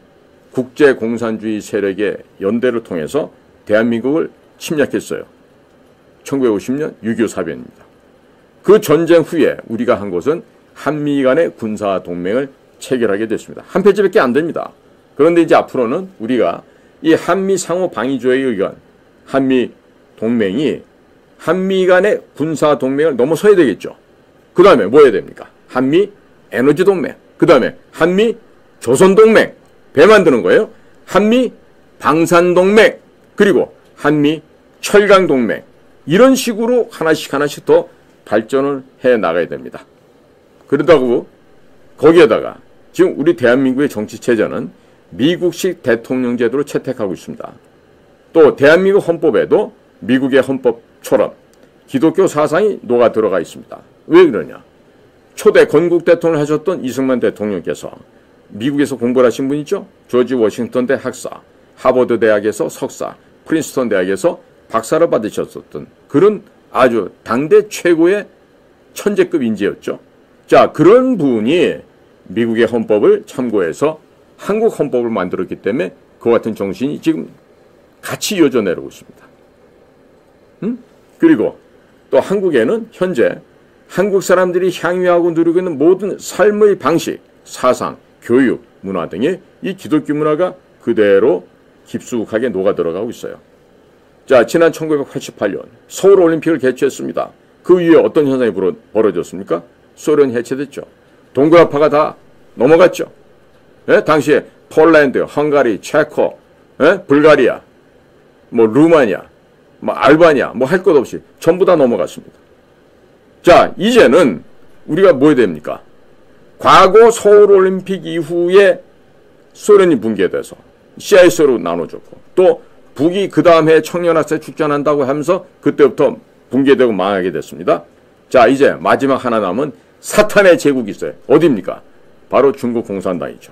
국제공산주의 세력의 연대를 통해서 대한민국을 침략했어요. 1950년 6.25 사변입니다. 그 전쟁 후에 우리가 한 것은 한미 간의 군사동맹을 체결하게 됐습니다. 한 페이지밖에 안 됩니다. 그런데 이제 앞으로는 우리가 이 한미 상호 방위조약에 의한 한미 동맹이 한미 간의 군사동맹을 넘어서야 되겠죠. 그 다음에 뭐 해야 됩니까? 한미 에너지동맹, 그 다음에 한미 조선동맹, 배 만드는 거예요. 한미 방산동맹, 그리고 한미 철강동맹, 이런 식으로 하나씩 더 발전을 해 나가야 됩니다. 그러다고 거기에다가 지금 우리 대한민국의 정치체제는 미국식 대통령제도를 채택하고 있습니다. 또 대한민국 헌법에도 미국의 헌법처럼 기독교 사상이 녹아 들어가 있습니다. 왜 그러냐? 초대 건국 대통령을 하셨던 이승만 대통령께서 미국에서 공부를 하신 분이죠. 조지 워싱턴 대 학사, 하버드 대학에서 석사, 프린스턴 대학에서 박사를 받으셨었던 그런 아주 당대 최고의 천재급 인재였죠. 자, 그런 분이 미국의 헌법을 참고해서 한국 헌법을 만들었기 때문에 그 같은 정신이 지금 같이 이어져 내려오고 있습니다. 그리고 또 한국에는 현재 한국 사람들이 향유하고 누리고 있는 모든 삶의 방식, 사상, 교육, 문화 등이 이 기독교 문화가 그대로 깊숙하게 녹아들어가고 있어요. 자, 지난 1988년 서울올림픽을 개최했습니다. 그 이후에 어떤 현상이 벌어졌습니까? 소련이 해체됐죠. 동구라파가 다 넘어갔죠. 예? 당시에 폴란드, 헝가리, 체코, 예? 불가리아, 뭐 루마니아, 뭐 알바니아, 뭐 할 것 없이 전부 다 넘어갔습니다. 자, 이제는 우리가 뭐 해야 됩니까? 과거 서울올림픽 이후에 소련이 붕괴돼서 CIS로 나눠졌고, 또 북이 그 다음 해에 청년학생 축전한다고 하면서 그때부터 붕괴되고 망하게 됐습니다. 자, 이제 마지막 하나 남은 사탄의 제국이 있어요. 어디입니까? 바로 중국 공산당이죠.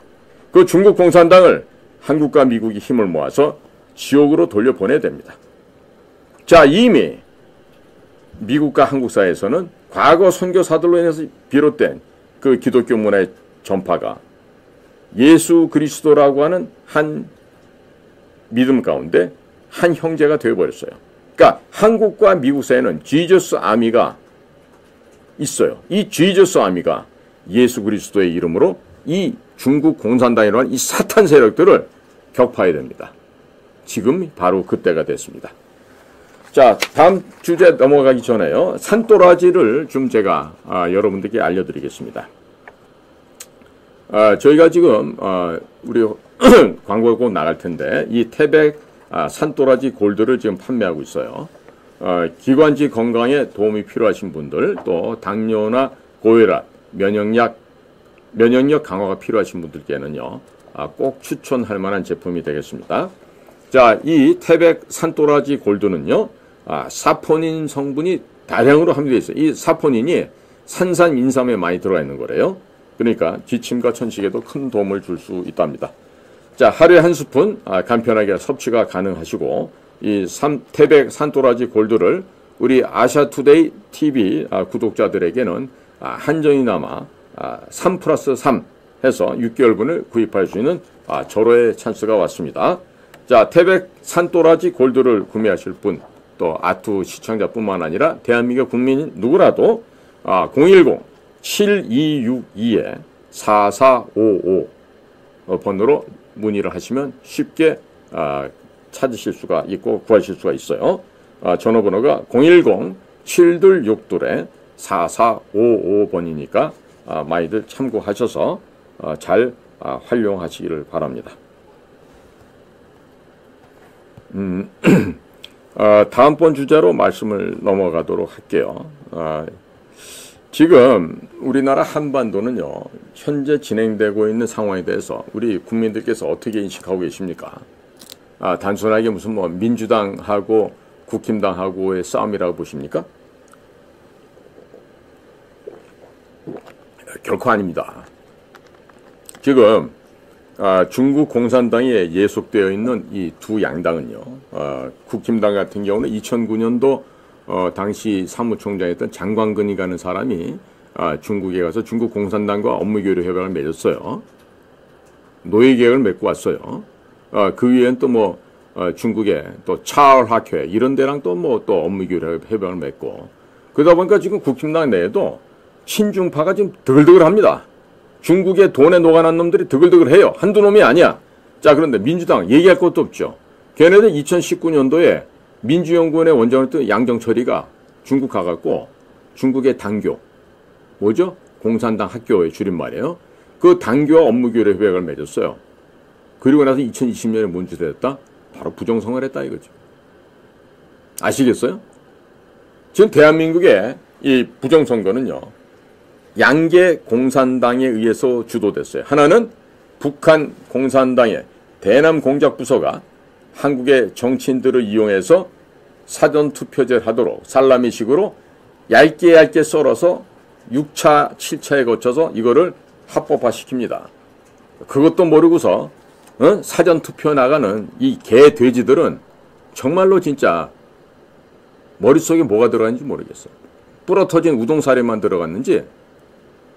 그 중국 공산당을 한국과 미국이 힘을 모아서 지옥으로 돌려보내야 됩니다. 자, 이미 미국과 한국 사이에서는 과거 선교사들로 인해서 비롯된 그 기독교 문화의 전파가 예수 그리스도라고 하는 한 믿음 가운데 한 형제가 되어버렸어요. 그러니까 한국과 미국 사이에는 지저스 아미가 있어요. 이 지저스 아미가 예수 그리스도의 이름으로 이 중국 공산당이라는 이 사탄 세력들을 격파해야 됩니다. 지금 바로 그때가 됐습니다. 자, 다음 주제 넘어가기 전에요. 산또라지를 좀 제가 여러분들께 알려드리겠습니다. 저희가 지금 우리 광고가 곧 나갈 텐데 이 태백 산또라지 골드를 지금 판매하고 있어요. 기관지 건강에 도움이 필요하신 분들, 또 당뇨나 고혈압, 면역력 강화가 필요하신 분들께는요, 꼭 추천할 만한 제품이 되겠습니다. 자, 이 태백 산또라지 골드는요, 사포닌 성분이 다량으로 함유되어 있어요. 이 사포닌이 산산 인삼에 많이 들어가 있는 거래요. 그러니까 기침과 천식에도 큰 도움을 줄 수 있답니다. 자, 하루에 한 스푼 간편하게 섭취가 가능하시고, 이 태백 산또라지 골드를 우리 아시아투데이 TV 구독자들에게는 한정이나마 3+3 해서 6개월분을 구입할 수 있는 절호의 찬스가 왔습니다. 자, 태백 산또라지 골드를 구매하실 분, 또 아투 시청자뿐만 아니라 대한민국 국민인 누구라도 010-7262-4455 번호로 문의를 하시면 쉽게 찾으실 수가 있고 구하실 수가 있어요. 전화번호가 010-726-4455번이니까 많이들 참고하셔서 잘 활용하시기를 바랍니다. 다음번 주제로 말씀을 넘어가도록 할게요. 지금 우리나라 한반도는요, 현재 진행되고 있는 상황에 대해서 우리 국민들께서 어떻게 인식하고 계십니까? 단순하게 무슨 뭐 민주당하고 국힘당하고의 싸움이라고 보십니까? 결코 아닙니다. 지금 중국 공산당에 예속되어 있는 이 두 양당은요, 국힘당 같은 경우는 2009년도 당시 사무총장이었던 장광근이라는 사람이 중국에 가서 중국 공산당과 업무교류 협약을 맺었어요. 노예계약을 맺고 왔어요. 그 위엔 또 뭐 중국의 또 차얼학회 이런 데랑 또 뭐 또 업무교류 협약을 맺고, 그러다 보니까 지금 국힘당 내에도 친중파가 지금 드글드글합니다. 중국의 돈에 녹아난 놈들이 드글드글해요. 한두 놈이 아니야. 자, 그런데 민주당 얘기할 것도 없죠. 걔네들 2019년도에 민주연구원의 원장이었던 양정철이가 중국 가갖고 중국의 당교, 뭐죠? 공산당 학교의 줄임말이에요. 그 당교와 업무교류 협약을 맺었어요. 그리고 나서 2020년에 뭔 짓을 했다? 바로 부정선거를 했다 이거죠. 아시겠어요? 지금 대한민국의 이 부정선거는요, 양계 공산당에 의해서 주도됐어요. 하나는 북한 공산당의 대남 공작부서가 한국의 정치인들을 이용해서 사전투표제를 하도록 살라미식으로 얇게 썰어서 6차, 7차에 거쳐서 이거를 합법화시킵니다. 그것도 모르고서 사전투표 나가는 이 개 돼지들은 정말로 진짜 머릿속에 뭐가 들어가는지 모르겠어요. 부러터진 우동사리만 들어갔는지.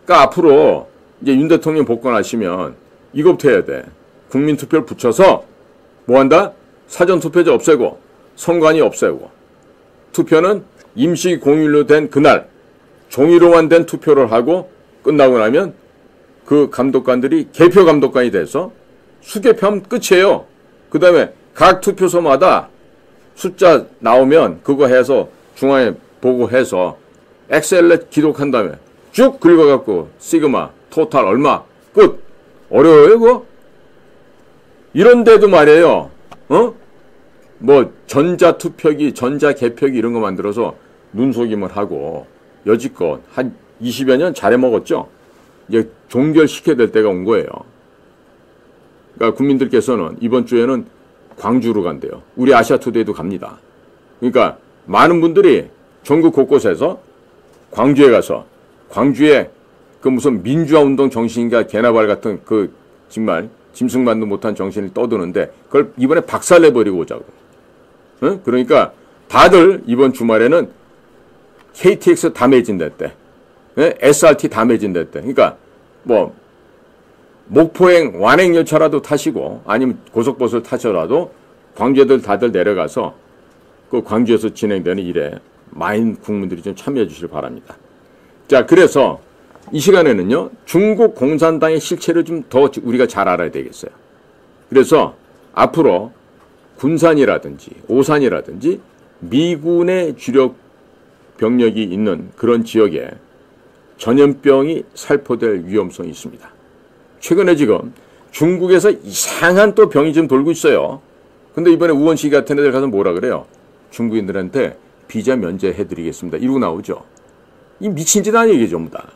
그러니까 앞으로 이제 윤 대통령 복권하시면 이것부터 해야 돼. 국민투표를 붙여서 뭐 한다? 사전투표제 없애고 선관위 없애고 투표는 임시 공휴일로 된 그날 종이로만 된 투표를 하고 끝나고 나면 그 감독관들이 개표 감독관이 돼서 수개표하면 끝이에요. 그 다음에 각 투표소마다 숫자 나오면 그거 해서 중앙에 보고해서 엑셀에 기록한 다음에 쭉 긁어갖고 시그마 토탈 얼마 끝. 어려워요 그거? 이런데도 말이에요. 뭐 전자투표기 전자개표기 이런 거 만들어서 눈속임을 하고 여지껏 한 20여 년 잘해먹었죠. 이제 종결시켜야 될 때가 온 거예요. 그러니까 국민들께서는 이번 주에는 광주로 간대요. 우리 아시아투데이도 갑니다. 그러니까 많은 분들이 전국 곳곳에서 광주에 가서 광주에 그 무슨 민주화운동 정신인가 개나발 같은 그 정말 짐승만도 못한 정신을 떠드는데 그걸 이번에 박살내버리고 오자고. 응? 그러니까 다들 이번 주말에는 KTX 다 매진됐대. 네? SRT 다 매진됐대. 그러니까 뭐 목포행 완행열차라도 타시고 아니면 고속버스를 타셔라도 광주애들 다들 내려가서 그 광주에서 진행되는 일에 많은 국민들이 좀 참여해 주시길 바랍니다. 자, 그래서 이 시간에는요, 중국 공산당의 실체를 좀 더 우리가 잘 알아야 되겠어요. 그래서 앞으로 군산이라든지 오산이라든지 미군의 주력 병력이 있는 그런 지역에 전염병이 살포될 위험성이 있습니다. 최근에 지금 중국에서 이상한 또 병이 좀 돌고 있어요. 근데 이번에 우원시 같은 애들 가서 뭐라 그래요? 중국인들한테 비자 면제해드리겠습니다. 이러고 나오죠. 이 미친 짓 아니에요, 이게 전부 다.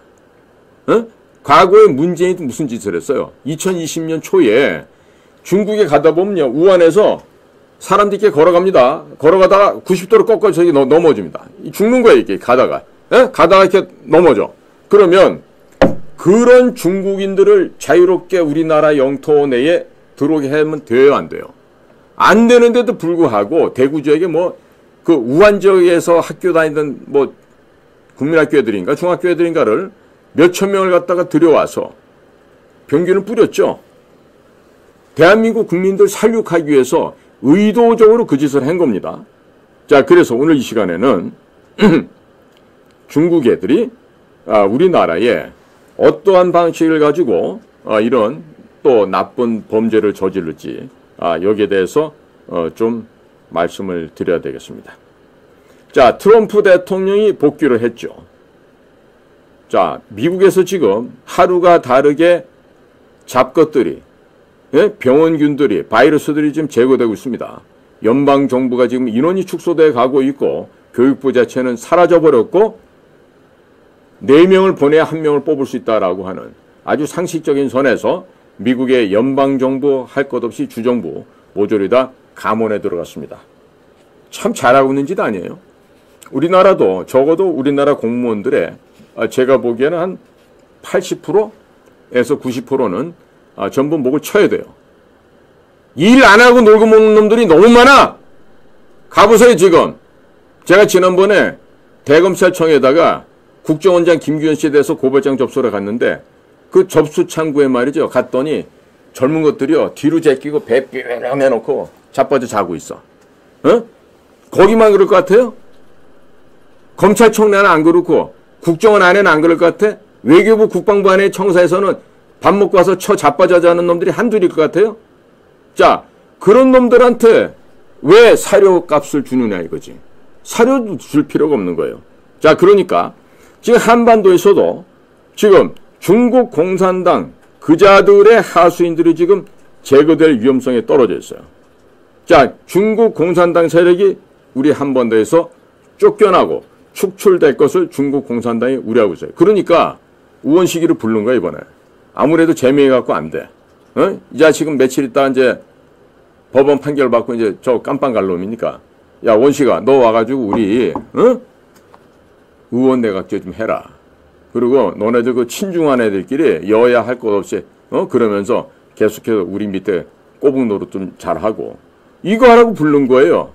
과거에 문재인이 무슨 짓을 했어요? 2020년 초에 중국에 가다 보면요, 우한에서 사람들끼리 걸어갑니다. 걸어가다가 90도로 꺾어서 넘어집니다. 죽는 거예요, 이게 가다가. 가다가 이렇게 넘어져. 그러면 그런 중국인들을 자유롭게 우리나라 영토 내에 들어오게 하면 돼요, 안 돼요? 안 되는데도 불구하고 대구 지역에 뭐 그 우한 지역에서 학교 다니던 뭐 국민학교 애들인가 중학교 애들인가를 몇천 명을 갖다가 들여와서 병균을 뿌렸죠. 대한민국 국민들 살육하기 위해서 의도적으로 그 짓을 한 겁니다. 자, 그래서 오늘 이 시간에는 중국 애들이 우리나라에 어떠한 방식을 가지고 이런 또 나쁜 범죄를 저지를지 여기에 대해서 좀 말씀을 드려야 되겠습니다. 자, 트럼프 대통령이 복귀를 했죠. 자, 미국에서 지금 하루가 다르게 잡것들이, 병원균들이, 바이러스들이 지금 제거되고 있습니다. 연방정부가 지금 인원이 축소돼 가고 있고 교육부 자체는 사라져버렸고 4명을 보내야 1명을 뽑을 수 있다라고 하는 아주 상식적인 선에서 미국의 연방정부 할 것 없이 주정부 모조리 다 감원에 들어갔습니다. 참 잘하고 있는 짓 아니에요? 우리나라도 적어도 우리나라 공무원들의 제가 보기에는 한 80%에서 90%는 전부 목을 쳐야 돼요. 일 안 하고 놀고 먹는 놈들이 너무 많아. 가보세요 지금. 제가 지난번에 대검찰청에다가 국정원장 김규현 씨에 대해서 고발장 접수를 갔는데 그 접수 창구에 말이죠. 갔더니 젊은 것들이요. 뒤로 제끼고 배 삐렁 해놓고 자빠져 자고 있어. 거기만 그럴 것 같아요? 검찰청 내는 안 그렇고 국정원 안에는 안 그럴 것 같아? 외교부 국방부 안에 청사에서는 밥 먹고 와서 자빠져 자는 놈들이 한둘일 것 같아요? 자, 그런 놈들한테 왜 사료값을 주느냐 이거지. 사료도 줄 필요가 없는 거예요. 자, 그러니까 지금 한반도에서도 지금 중국 공산당 그자들의 하수인들이 지금 제거될 위험성에 떨어져 있어요. 자, 중국 공산당 세력이 우리 한반도에서 쫓겨나고 축출될 것을 중국 공산당이 우려하고 있어요. 그러니까 우원시기를 부른 거야 이번에. 아무래도 재미해갖고 안 돼. 이제 지금 며칠 있다 이제 법원 판결 받고 이제 저 깜빵 갈 놈이니까 야 원시가 너 와가지고 우리 의원 내각제 좀 해라. 그리고 너네들 그 친중한 애들끼리 여야 할 것 없이 그러면서 계속해서 우리 밑에 꼬북 노릇 좀 잘하고 이거 하라고 부른 거예요.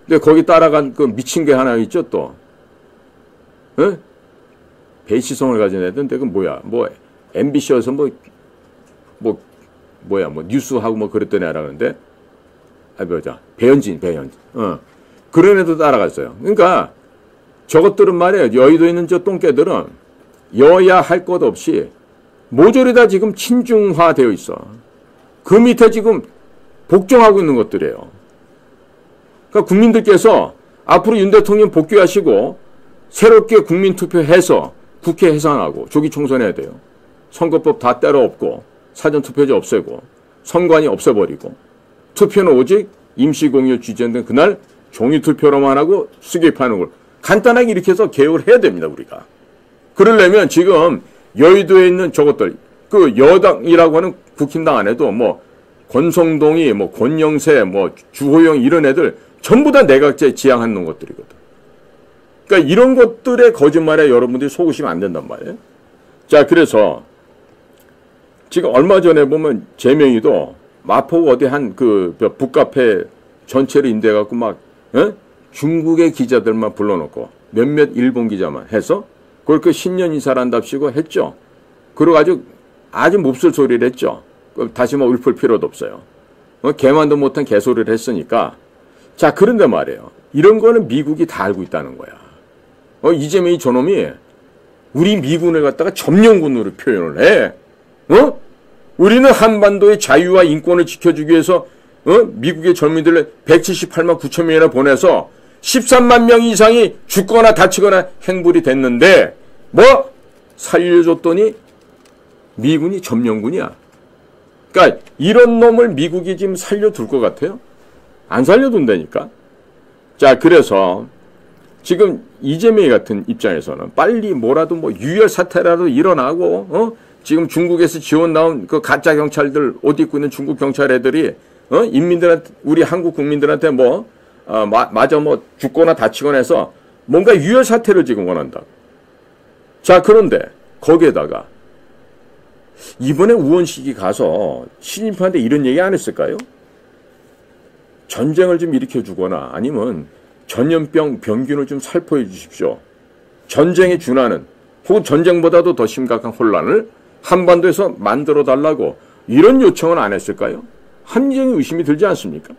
근데 거기 따라간 그 미친 게 하나 있죠 또. 배시성을 가진 애들인데 그 뭐야 뭐 MBC에서 뭐야 뉴스하고 뭐 그랬던 애라는데 배현진 그런 애도 따라갔어요. 그러니까 저것들은 말이에요. 여의도에 있는 저 똥개들은 여야 할 것 없이 모조리 다 지금 친중화되어 있어. 그 밑에 지금 복종하고 있는 것들이에요. 그러니까 국민들께서 앞으로 윤 대통령 복귀하시고 새롭게 국민투표해서 국회 해산하고 조기 총선해야 돼요. 선거법 다 때려 엎고 사전투표제 없애고 선관위 없애버리고 투표는 오직 임시공휴일 지정된 그날 종이투표로만 하고 수개입하는 걸 간단하게 이렇게 해서 개혁을 해야 됩니다. 우리가. 그러려면 지금 여의도에 있는 저것들 그 여당이라고 하는 국힘당 안에도 뭐 권성동이 뭐 권영세 뭐 주호영 이런 애들 전부 다 내각제 지향하는 것들이거든. 그러니까 이런 것들의 거짓말에 여러분들이 속으시면 안 된단 말이에요. 자, 그래서 지금 얼마 전에 보면 재명이도 마포구 어디 한 그 북카페 전체를 임대해갖고 막 중국의 기자들만 불러놓고 몇몇 일본 기자만 해서 그걸 그 신년 인사를 한답시고 했죠. 그래가지고 아주 몹쓸 소리를 했죠. 다시 뭐 읊을 필요도 없어요. 개만도 못한 개소리를 했으니까. 자, 그런데 말이에요. 이런 거는 미국이 다 알고 있다는 거야. 이재명이 저놈이 우리 미군을 갖다가 점령군으로 표현을 해. 우리는 한반도의 자유와 인권을 지켜주기 위해서 미국의 젊은이들을 178만 9천 명이나 보내서 13만 명 이상이 죽거나 다치거나 행불이 됐는데 뭐 살려줬더니 미군이 점령군이야. 그러니까 이런 놈을 미국이 지금 살려둘 것 같아요? 안 살려둔다니까. 자, 그래서 지금 이재명 같은 입장에서는 빨리 뭐라도 뭐 유혈 사태라도 일어나고 지금 중국에서 지원 나온 그 가짜 경찰들 옷 입고 있는 중국 경찰 애들이 인민들한테 우리 한국 국민들한테 뭐 마저 뭐 죽거나 다치거나 해서 뭔가 유혈 사태를 지금 원한다. 자, 그런데 거기에다가 이번에 우원식이 가서 시진핑한테 이런 얘기 안 했을까요? 전쟁을 좀 일으켜주거나 아니면 전염병 병균을 좀 살포해 주십시오. 전쟁에 준하는 혹은 전쟁보다도 더 심각한 혼란을 한반도에서 만들어 달라고 이런 요청은 안 했을까요? 한정의 의심이 들지 않습니까?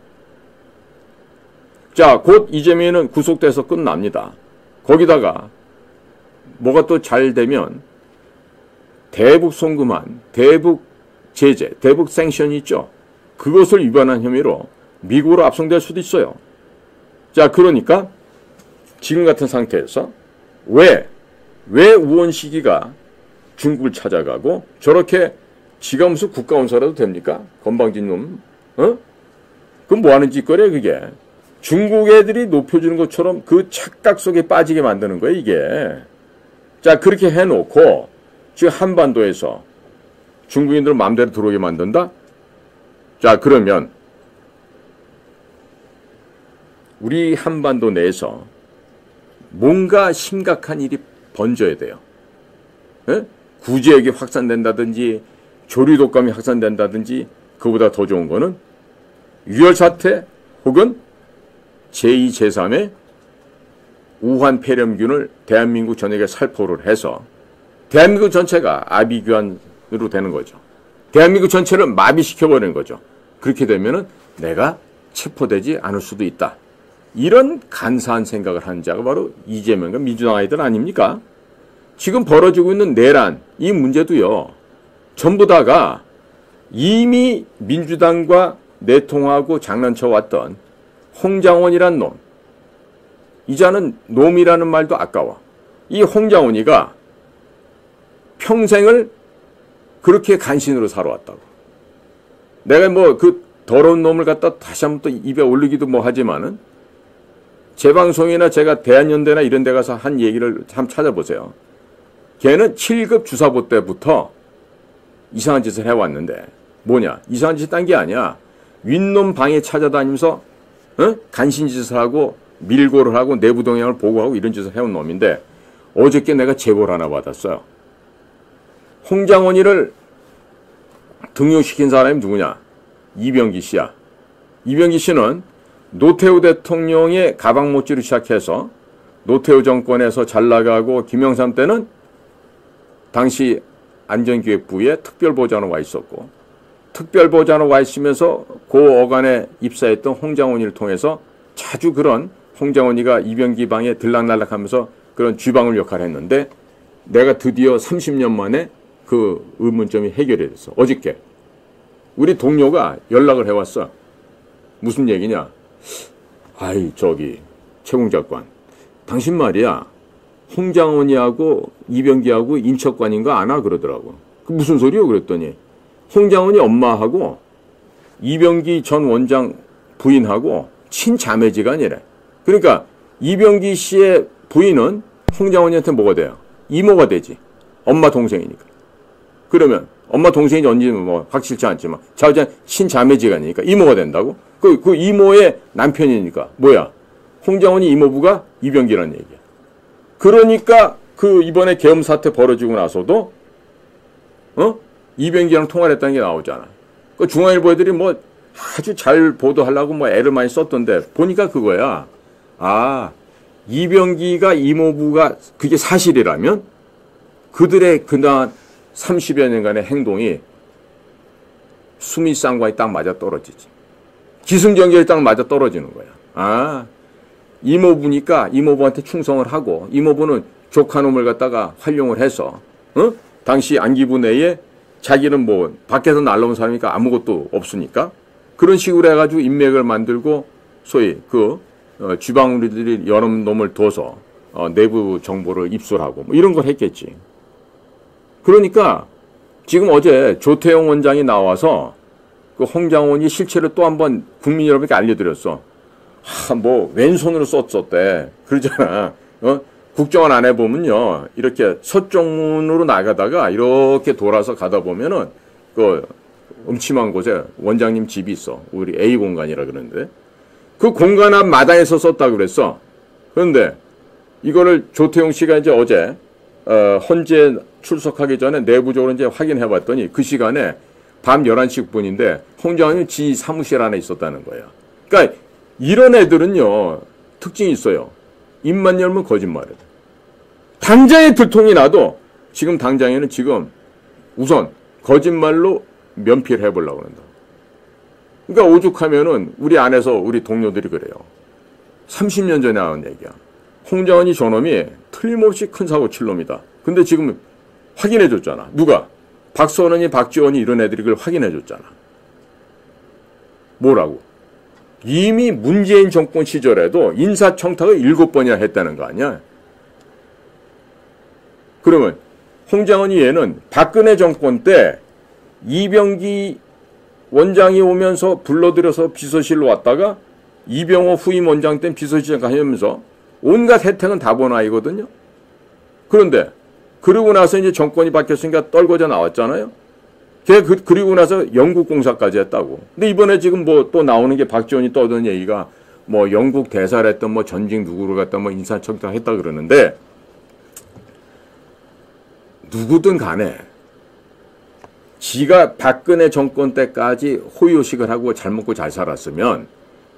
자, 곧 이재명은 구속돼서 끝납니다. 거기다가 뭐가 또 잘 되면 대북 송금한 대북 제재, 대북 생션이 있죠. 그것을 위반한 혐의로 미국으로 압송될 수도 있어요. 자, 그러니까 지금 같은 상태에서 왜 우원식이가 중국을 찾아가고 저렇게 지가 무슨 국가원사라도 됩니까? 건방진 놈. 그럼 뭐 하는 짓거리야 그게. 중국 애들이 높여주는 것처럼 그 착각 속에 빠지게 만드는 거예요 이게. 자, 그렇게 해놓고 지금 한반도에서 중국인들 마음대로 들어오게 만든다? 자, 그러면 우리 한반도 내에서 뭔가 심각한 일이 번져야 돼요. 구제역이 확산된다든지 조류독감이 확산된다든지 그보다 더 좋은 거는 유혈사태 혹은 제2, 제3의 우한 폐렴균을 대한민국 전역에 살포를 해서 대한민국 전체가 아비규환으로 되는 거죠. 대한민국 전체를 마비시켜버리는 거죠. 그렇게 되면은 내가 체포되지 않을 수도 있다. 이런 간사한 생각을 하는 자가 바로 이재명과 민주당 아이들 아닙니까? 지금 벌어지고 있는 내란, 이 문제도요. 전부 다가 이미 민주당과 내통하고 장난쳐왔던 홍장원이란 놈. 이자는 놈이라는 말도 아까워. 이 홍장원이가 평생을 그렇게 간신으로 살아왔다고. 내가 뭐 그 더러운 놈을 갖다 다시 한번 또 입에 올리기도 뭐 하지만은 제 방송이나 제가 대한연대나 이런 데 가서 한 얘기를 참 찾아보세요. 걔는 7급 주사보 때부터 이상한 짓을 해왔는데 뭐냐? 이상한 짓 딴 게 아니야. 윗놈 방에 찾아다니면서 간신짓을 하고 밀고를 하고 내부 동향을 보고하고 이런 짓을 해온 놈인데 어저께 내가 제보를 하나 받았어요. 홍장원이를 등용시킨 사람이 누구냐? 이병기 씨야. 이병기 씨는 노태우 대통령의 가방못질을 시작해서 노태우 정권에서 잘 나가고 김영삼 때는 당시 안전기획부에 특별보좌로 와 있었고 특별보좌로 와 있으면서 고 어간에 입사했던 홍장원이를 통해서 자주 그런 홍장원이가 이병기 방에 들락날락하면서 그런 쥐방울 역할을 했는데 내가 드디어 30년 만에 그 의문점이 해결이 됐어. 어저께 우리 동료가 연락을 해왔어. 무슨 얘기냐? 아이 저기 최공작관, 당신 말이야 홍장원이하고 이병기하고 인척관인가 아나 그러더라고. 그 무슨 소리요? 그랬더니 홍장원이 엄마하고 이병기 전 원장 부인하고 친자매지간이래. 그러니까 이병기 씨의 부인은 홍장원이한테 뭐가 돼요? 이모가 되지. 엄마 동생이니까. 그러면 엄마 동생인지 언제는 뭐 확실치 않지만 자우장 친자매지간이니까 이모가 된다고? 그 이모의 남편이니까 뭐야? 홍장원이 이모부가 이병기란 얘기야. 그러니까 그 이번에 계엄 사태 벌어지고 나서도 이병기랑 통화를 했다는 게 나오잖아. 그 중앙일보 애들이 뭐 아주 잘 보도하려고 뭐 애를 많이 썼던데 보니까 그거야. 아, 이병기가 이모부가 그게 사실이라면 그들의 그날 30여 년간의 행동이 수미쌍과에 딱 맞아 떨어지지. 기승전결에 딱 맞아 떨어지는 거야. 아, 이모부니까 이모부한테 충성을 하고 이모부는 조카놈을 갖다가 활용을 해서 당시 안기부 내에 자기는 뭐 밖에서 날라온 사람이니까 아무것도 없으니까 그런 식으로 해가지고 인맥을 만들고 소위 그 쥐방울이들이 여러 놈을 둬서 내부 정보를 입수하고 뭐 이런 걸 했겠지. 그러니까 지금 어제 조태용 원장이 나와서 그 홍장원이 실체를 또 한번 국민 여러분께 알려드렸어. 뭐 왼손으로 썼었대. 그러잖아. 국정원 안에 보면요. 이렇게 서쪽문으로 나가다가 이렇게 돌아서 가다 보면은 그 음침한 곳에 원장님 집이 있어. 우리 A 공간이라 그러는데. 그 공간 앞 마당에서 썼다 그랬어. 그런데 이거를 조태용 씨가 이제 어제 헌재 출석하기 전에 내부적으로 이제 확인해 봤더니 그 시간에 밤 11시 9분인데 홍장원이 지 사무실 안에 있었다는 거야. 그러니까 이런 애들은요. 특징이 있어요. 입만 열면 거짓말해. 당장에 들통이 나도 지금 당장에는 지금 우선 거짓말로 면피를 해보려고 한다. 그러니까 오죽하면은 우리 안에서 우리 동료들이 그래요. 30년 전에 나온 얘기야. 홍장원이 저놈이 틀림없이 큰 사고 칠 놈이다. 근데 지금 확인해 줬잖아. 누가? 박선원이 박지원이 이런 애들이 그걸 확인해 줬잖아. 뭐라고? 이미 문재인 정권 시절에도 인사청탁을 7번이나 했다는 거 아니야? 그러면 홍장원이 얘는 박근혜 정권 때 이병기 원장이 오면서 불러들여서 비서실로 왔다가 이병호 후임 원장 때 비서실장 하면서 온갖 혜택은 다 본 아이거든요. 그런데 그러고 나서 이제 정권이 바뀌었으니까 떨궈져 나왔잖아요. 걔 그리고 나서 영국 공사까지 했다고. 근데 이번에 지금 뭐 또 나오는 게 박지원이 떠드는 얘기가 뭐 영국 대사를 했던 뭐 전직 누구를 갖다 뭐 인사청탁 했다 그러는데 누구든 간에 지가 박근혜 정권 때까지 호의호식을 하고 잘 먹고 잘 살았으면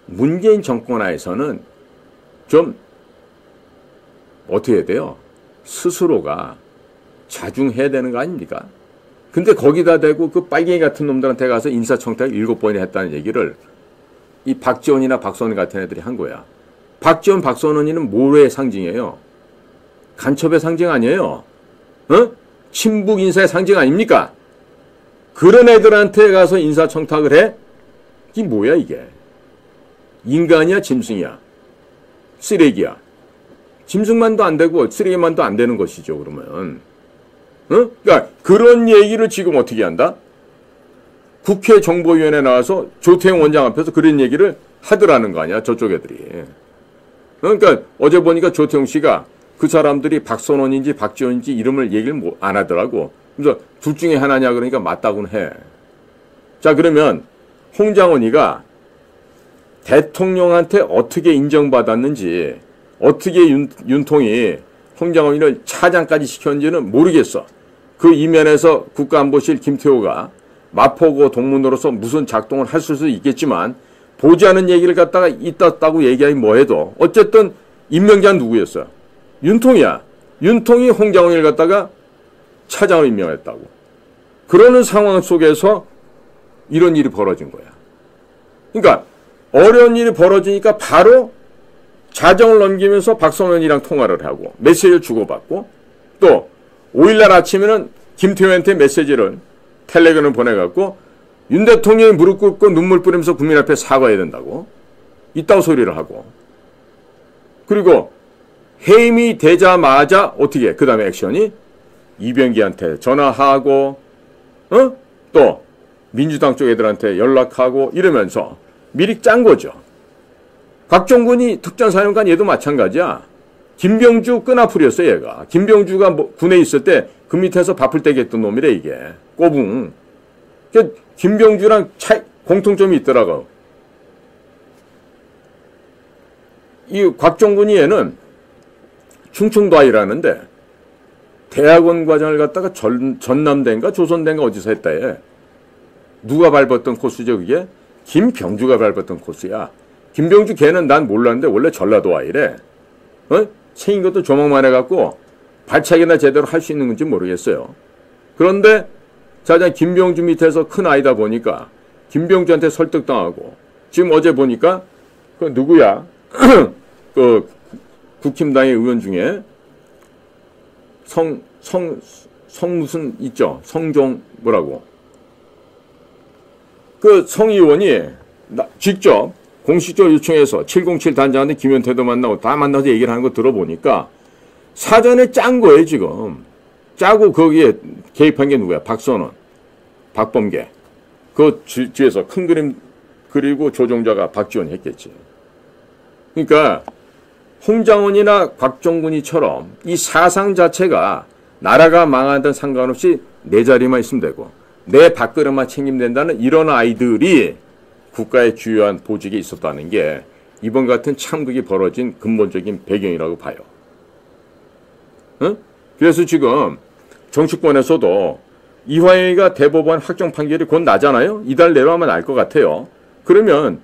문재인 정권 하에서는 좀 어떻게 해야 돼요? 스스로가 자중해야 되는 거 아닙니까? 근데 거기다 대고 그 빨갱이 같은 놈들한테 가서 인사청탁 7번이나 했다는 얘기를 이 박지원이나 박선원 같은 애들이 한 거야. 박지원, 박선원이는 뭐의 상징이에요? 간첩의 상징 아니에요? 친북 인사의 상징 아닙니까? 그런 애들한테 가서 인사청탁을 해? 이게 뭐야 이게? 인간이야 짐승이야? 쓰레기야? 짐승만도 안 되고 쓰레기만도 안 되는 것이죠 그러면. 그러니까 그런 얘기를 지금 어떻게 한다? 국회 정보위원회 나와서 조태용 원장 앞에서 그런 얘기를 하더라는 거 아니야 저쪽 애들이. 그러니까 어제 보니까 조태용 씨가 그 사람들이 박선원인지 박지원인지 이름을 얘기를 안 하더라고. 그래서 둘 중에 하나냐 그러니까 맞다고는 해. 자 그러면 홍장원이가 대통령한테 어떻게 인정받았는지 어떻게 윤통이 홍장원이를 차장까지 시켰는지는 모르겠어. 그 이면에서 국가안보실 김태호가 마포고 동문으로서 무슨 작동을 할 수도 있겠지만 보지 않은 얘기를 갖다가 있었다고 얘기하기 뭐해도 어쨌든 임명자는 누구였어요? 윤통이야. 윤통이 홍장원이를 갖다가 차장으로 임명했다고. 그러는 상황 속에서 이런 일이 벌어진 거야. 그러니까 어려운 일이 벌어지니까 바로 자정을 넘기면서 박성현이랑 통화를 하고 메시지를 주고받고 또 5일날 아침에는 김태호한테 메시지를 텔레그램을 보내갖고 윤 대통령이 무릎 꿇고 눈물 뿌리면서 국민 앞에 사과해야 된다고 이따위 소리를 하고 그리고 해임이 되자마자 어떻게 그 다음에 액션이 이병기한테 전화하고 또 민주당 쪽 애들한테 연락하고 이러면서 미리 짠 거죠. 곽종근이 특전사령관 얘도 마찬가지야. 김병주 끈아풀이었어 얘가. 김병주가 군에 있을 때 그 밑에서 밥을 떼게 했던 놈이래 이게. 꼬붕. 그러니까 김병주랑 공통점이 있더라고. 이 곽종근이 얘는 충청도 아이라는데 대학원 과정을 갖다가 전남대인가 조선대인가 어디서 했다 얘. 누가 밟았던 코스죠 그게? 김병주가 밟았던 코스야. 김병주 걔는 난 몰랐는데 원래 전라도 아이래. 생긴 것도 조망만 해갖고 발차기나 제대로 할 수 있는 건지 모르겠어요. 그런데 자자 김병주 밑에서 큰 아이다 보니까 김병주한테 설득당하고 지금 어제 보니까 그 누구야? 그 국힘당의 의원 중에 성 무슨 있죠? 성종 뭐라고? 그 성 의원이 직접 공식적으로 요청해서 707 단장한테 김현태도 만나고 다 만나서 얘기를 하는 거 들어보니까 사전에 짠 거예요 지금. 짜고 거기에 개입한 게 누구야? 박선원, 박범계. 그 뒤에서 큰 그림 그리고 조종자가 박지원 했겠지. 그러니까 홍장원이나 곽종근이처럼 이 사상 자체가 나라가 망하든 상관없이 내 자리만 있으면 되고 내 밥그릇만 챙기면 된다는 이런 아이들이 국가의 주요한 보직에 있었다는 게 이번 같은 참극이 벌어진 근본적인 배경이라고 봐요. 그래서 지금 정치권에서도 이화영이가 대법원 확정 판결이 곧 나잖아요. 이달 내로 하면 알 것 같아요. 그러면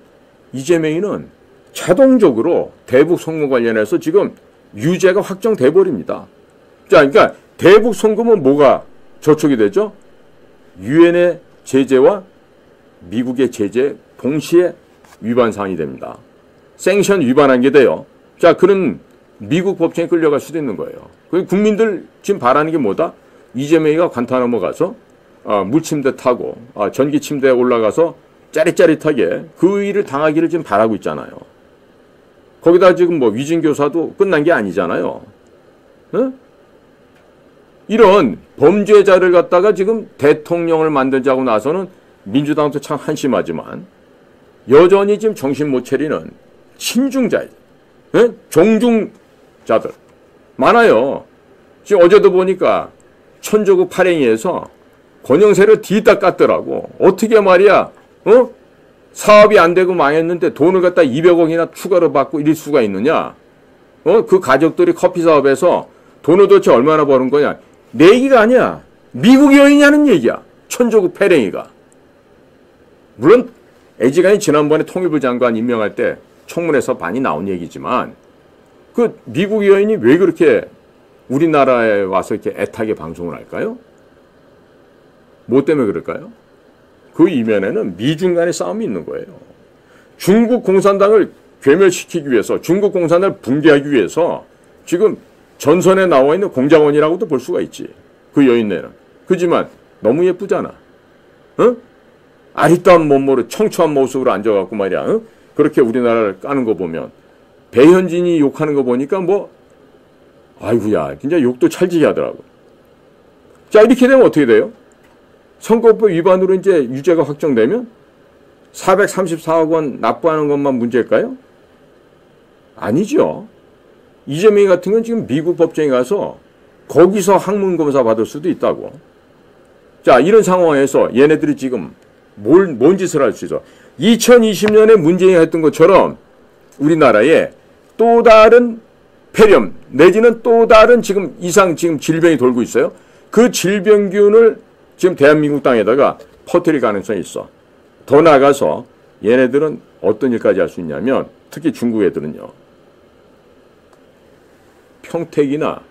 이재명이는 자동적으로 대북 송금 관련해서 지금 유죄가 확정돼 버립니다. 자, 그러니까 대북 송금은 뭐가 저촉이 되죠? 유엔의 제재와 미국의 제재 동시에 위반 사항이 됩니다. 생션 위반한 게 돼요. 자, 그런 미국 법정에 끌려갈 수도 있는 거예요. 국민들 지금 바라는 게 뭐다? 이재명이가 관타나모 가서 물침대 타고 전기 침대에 올라가서 짜릿짜릿하게 그 일을 당하기를 지금 바라고 있잖아요. 거기다 지금 뭐 위진교사도 끝난 게 아니잖아요. 이런 범죄자를 갖다가 지금 대통령을 만들자고 나서는 민주당도 참 한심하지만 여전히 지금 정신 못 차리는 친중자들, 종중자들 많아요. 지금 어제도 보니까 천조국 팔행위에서 권영세를 뒤다 깠더라고. 어떻게 말이야, 사업이 안 되고 망했는데 돈을 갖다 200억이나 추가로 받고 이럴 수가 있느냐? 그 가족들이 커피 사업에서 돈을 도대체 얼마나 버는 거냐? 내 얘기가 아니야. 미국 여인이냐는 얘기야. 천조국 팔행위가. 물론 애지간히 지난번에 통일부 장관 임명할 때 청문회에서 많이 나온 얘기지만 그 미국 여인이 왜 그렇게 우리나라에 와서 이렇게 애타게 방송을 할까요? 뭐 때문에 그럴까요? 그 이면에는 미중 간의 싸움이 있는 거예요. 중국 공산당을 괴멸시키기 위해서, 중국 공산당을 붕괴하기 위해서 지금 전선에 나와 있는 공작원이라고도 볼 수가 있지. 그 여인네는. 그지만 너무 예쁘잖아. 아리따운 몸으로 청초한 모습으로 앉아갖고 말이야. 그렇게 우리나라를 까는 거 보면 배현진이 욕하는 거 보니까 뭐 아이고야 진짜 욕도 찰지게 하더라고. 자, 이렇게 되면 어떻게 돼요? 선거법 위반으로 이제 유죄가 확정되면 434억 원 납부하는 것만 문제일까요? 아니죠. 이재명 같은 건 지금 미국 법정에 가서 거기서 학문검사 받을 수도 있다고. 자, 이런 상황에서 얘네들이 지금 뭔 짓을 할 수 있어. 2020년에 문재인이 했던 것처럼 우리나라에 또 다른 폐렴 내지는 또 다른 지금 지금 질병이 돌고 있어요. 그 질병균을 지금 대한민국 땅에다가 퍼뜨릴 가능성이 있어. 더 나아가서 얘네들은 어떤 일까지 할 수 있냐면 특히 중국 애들은요. 평택이나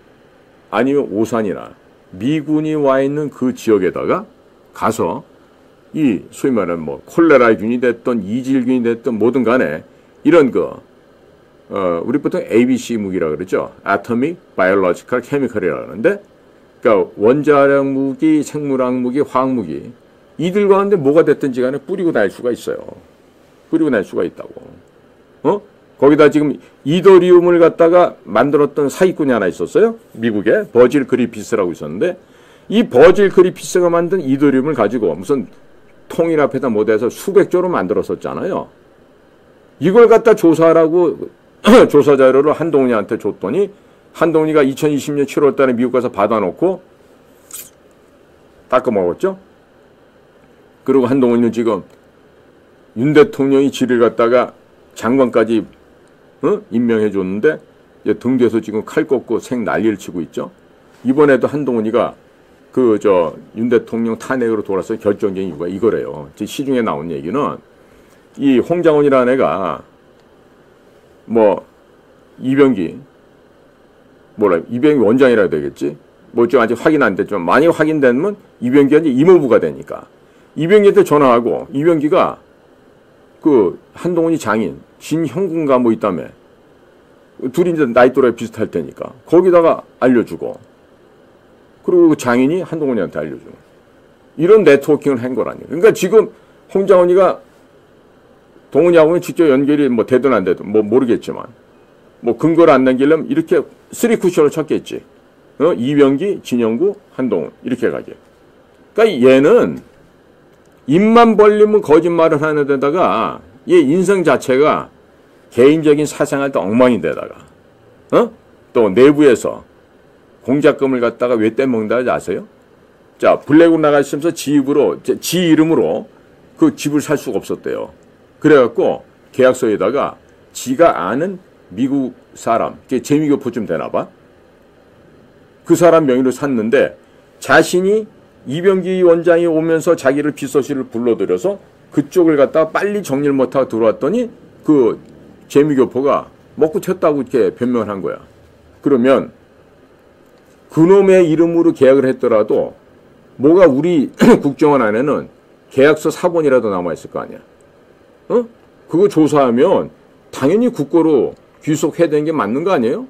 아니면 오산이나 미군이 와 있는 그 지역에다가 가서 이 소위 말하는 뭐 콜레라균이 됐던 이질균이 됐던 뭐든 간에 이런 우리 보통 ABC 무기라고 그러죠. Atomic, Biological, Chemical이라고 하는데, 그러니까 원자력 무기, 생물학 무기, 화학 무기, 이들 가운데 뭐가 됐든지 간에 뿌리고 날 수가 있어요. 뿌리고 날 수가 있다고. 거기다 지금 이더리움을 갖다가 만들었던 사기꾼이 하나 있었어요. 미국에 버질 그리피스라고 있었는데, 이 버질 그리피스가 만든 이더리움을 가지고 무슨 통일 앞에다 못해서 수백조로 만들었었잖아요. 이걸 갖다 조사하라고 조사 자료를 한동훈이한테 줬더니 한동훈이가 2020년 7월 달에 미국 가서 받아놓고 닦아 먹었죠. 그리고 한동훈이는 지금 윤 대통령이 지를 갖다가 장관까지 임명해 줬는데 등 뒤에서 지금 칼 꺾고 생 난리를 치고 있죠. 이번에도 한동훈이가 윤 대통령 탄핵으로 돌아서 결정적인 이유가 이거래요. 시중에 나온 얘기는 이 홍장원이라는 애가 이병기 원장이라 해야 되겠지. 좀 아직 확인 안 됐지만 만약 확인되면 이병기가 이제 이모부가 되니까 이병기한테 전화하고 이병기가 한동훈이 장인 진형군가 있다며 둘이 이제 나이 또래 비슷할 테니까 거기다가 알려주고 그리고 그 장인이 한동훈이한테 알려주고 이런 네트워킹을 한 거라니요. 그러니까 지금 홍장원이가 동훈이하고는 직접 연결이 되든 안 되든 모르겠지만 근거를 안 남기려면 이렇게 3쿠션을 쳤겠지. 이병기, 진영구, 한동훈 이렇게 가게. 그러니까 얘는 입만 벌리면 거짓말을 하는 데다가 얘 인성 자체가 개인적인 사생활 때 엉망인데다가 또 내부에서 공작금을 갖다가 왜 떼먹는다 아세요? 자, 블랙으로 나가시면서 지 이름으로 그 집을 살 수가 없었대요. 그래갖고 계약서에다가 지가 아는 미국 사람, 재미교포쯤 되나봐. 그 사람 명의로 샀는데 자신이 이병기 원장이 오면서 자기를 비서실을 불러들여서 그쪽을 갖다가 빨리 정리를 못하고 들어왔더니 그 재미교포가 먹고 튀었다고 이렇게 변명을 한 거야. 그러면 그놈의 이름으로 계약을 했더라도 뭐가 우리 국정원 안에는 계약서 사본이라도 남아있을 거 아니야. 그거 조사하면 당연히 국고로 귀속해야 되는 게 맞는 거 아니에요?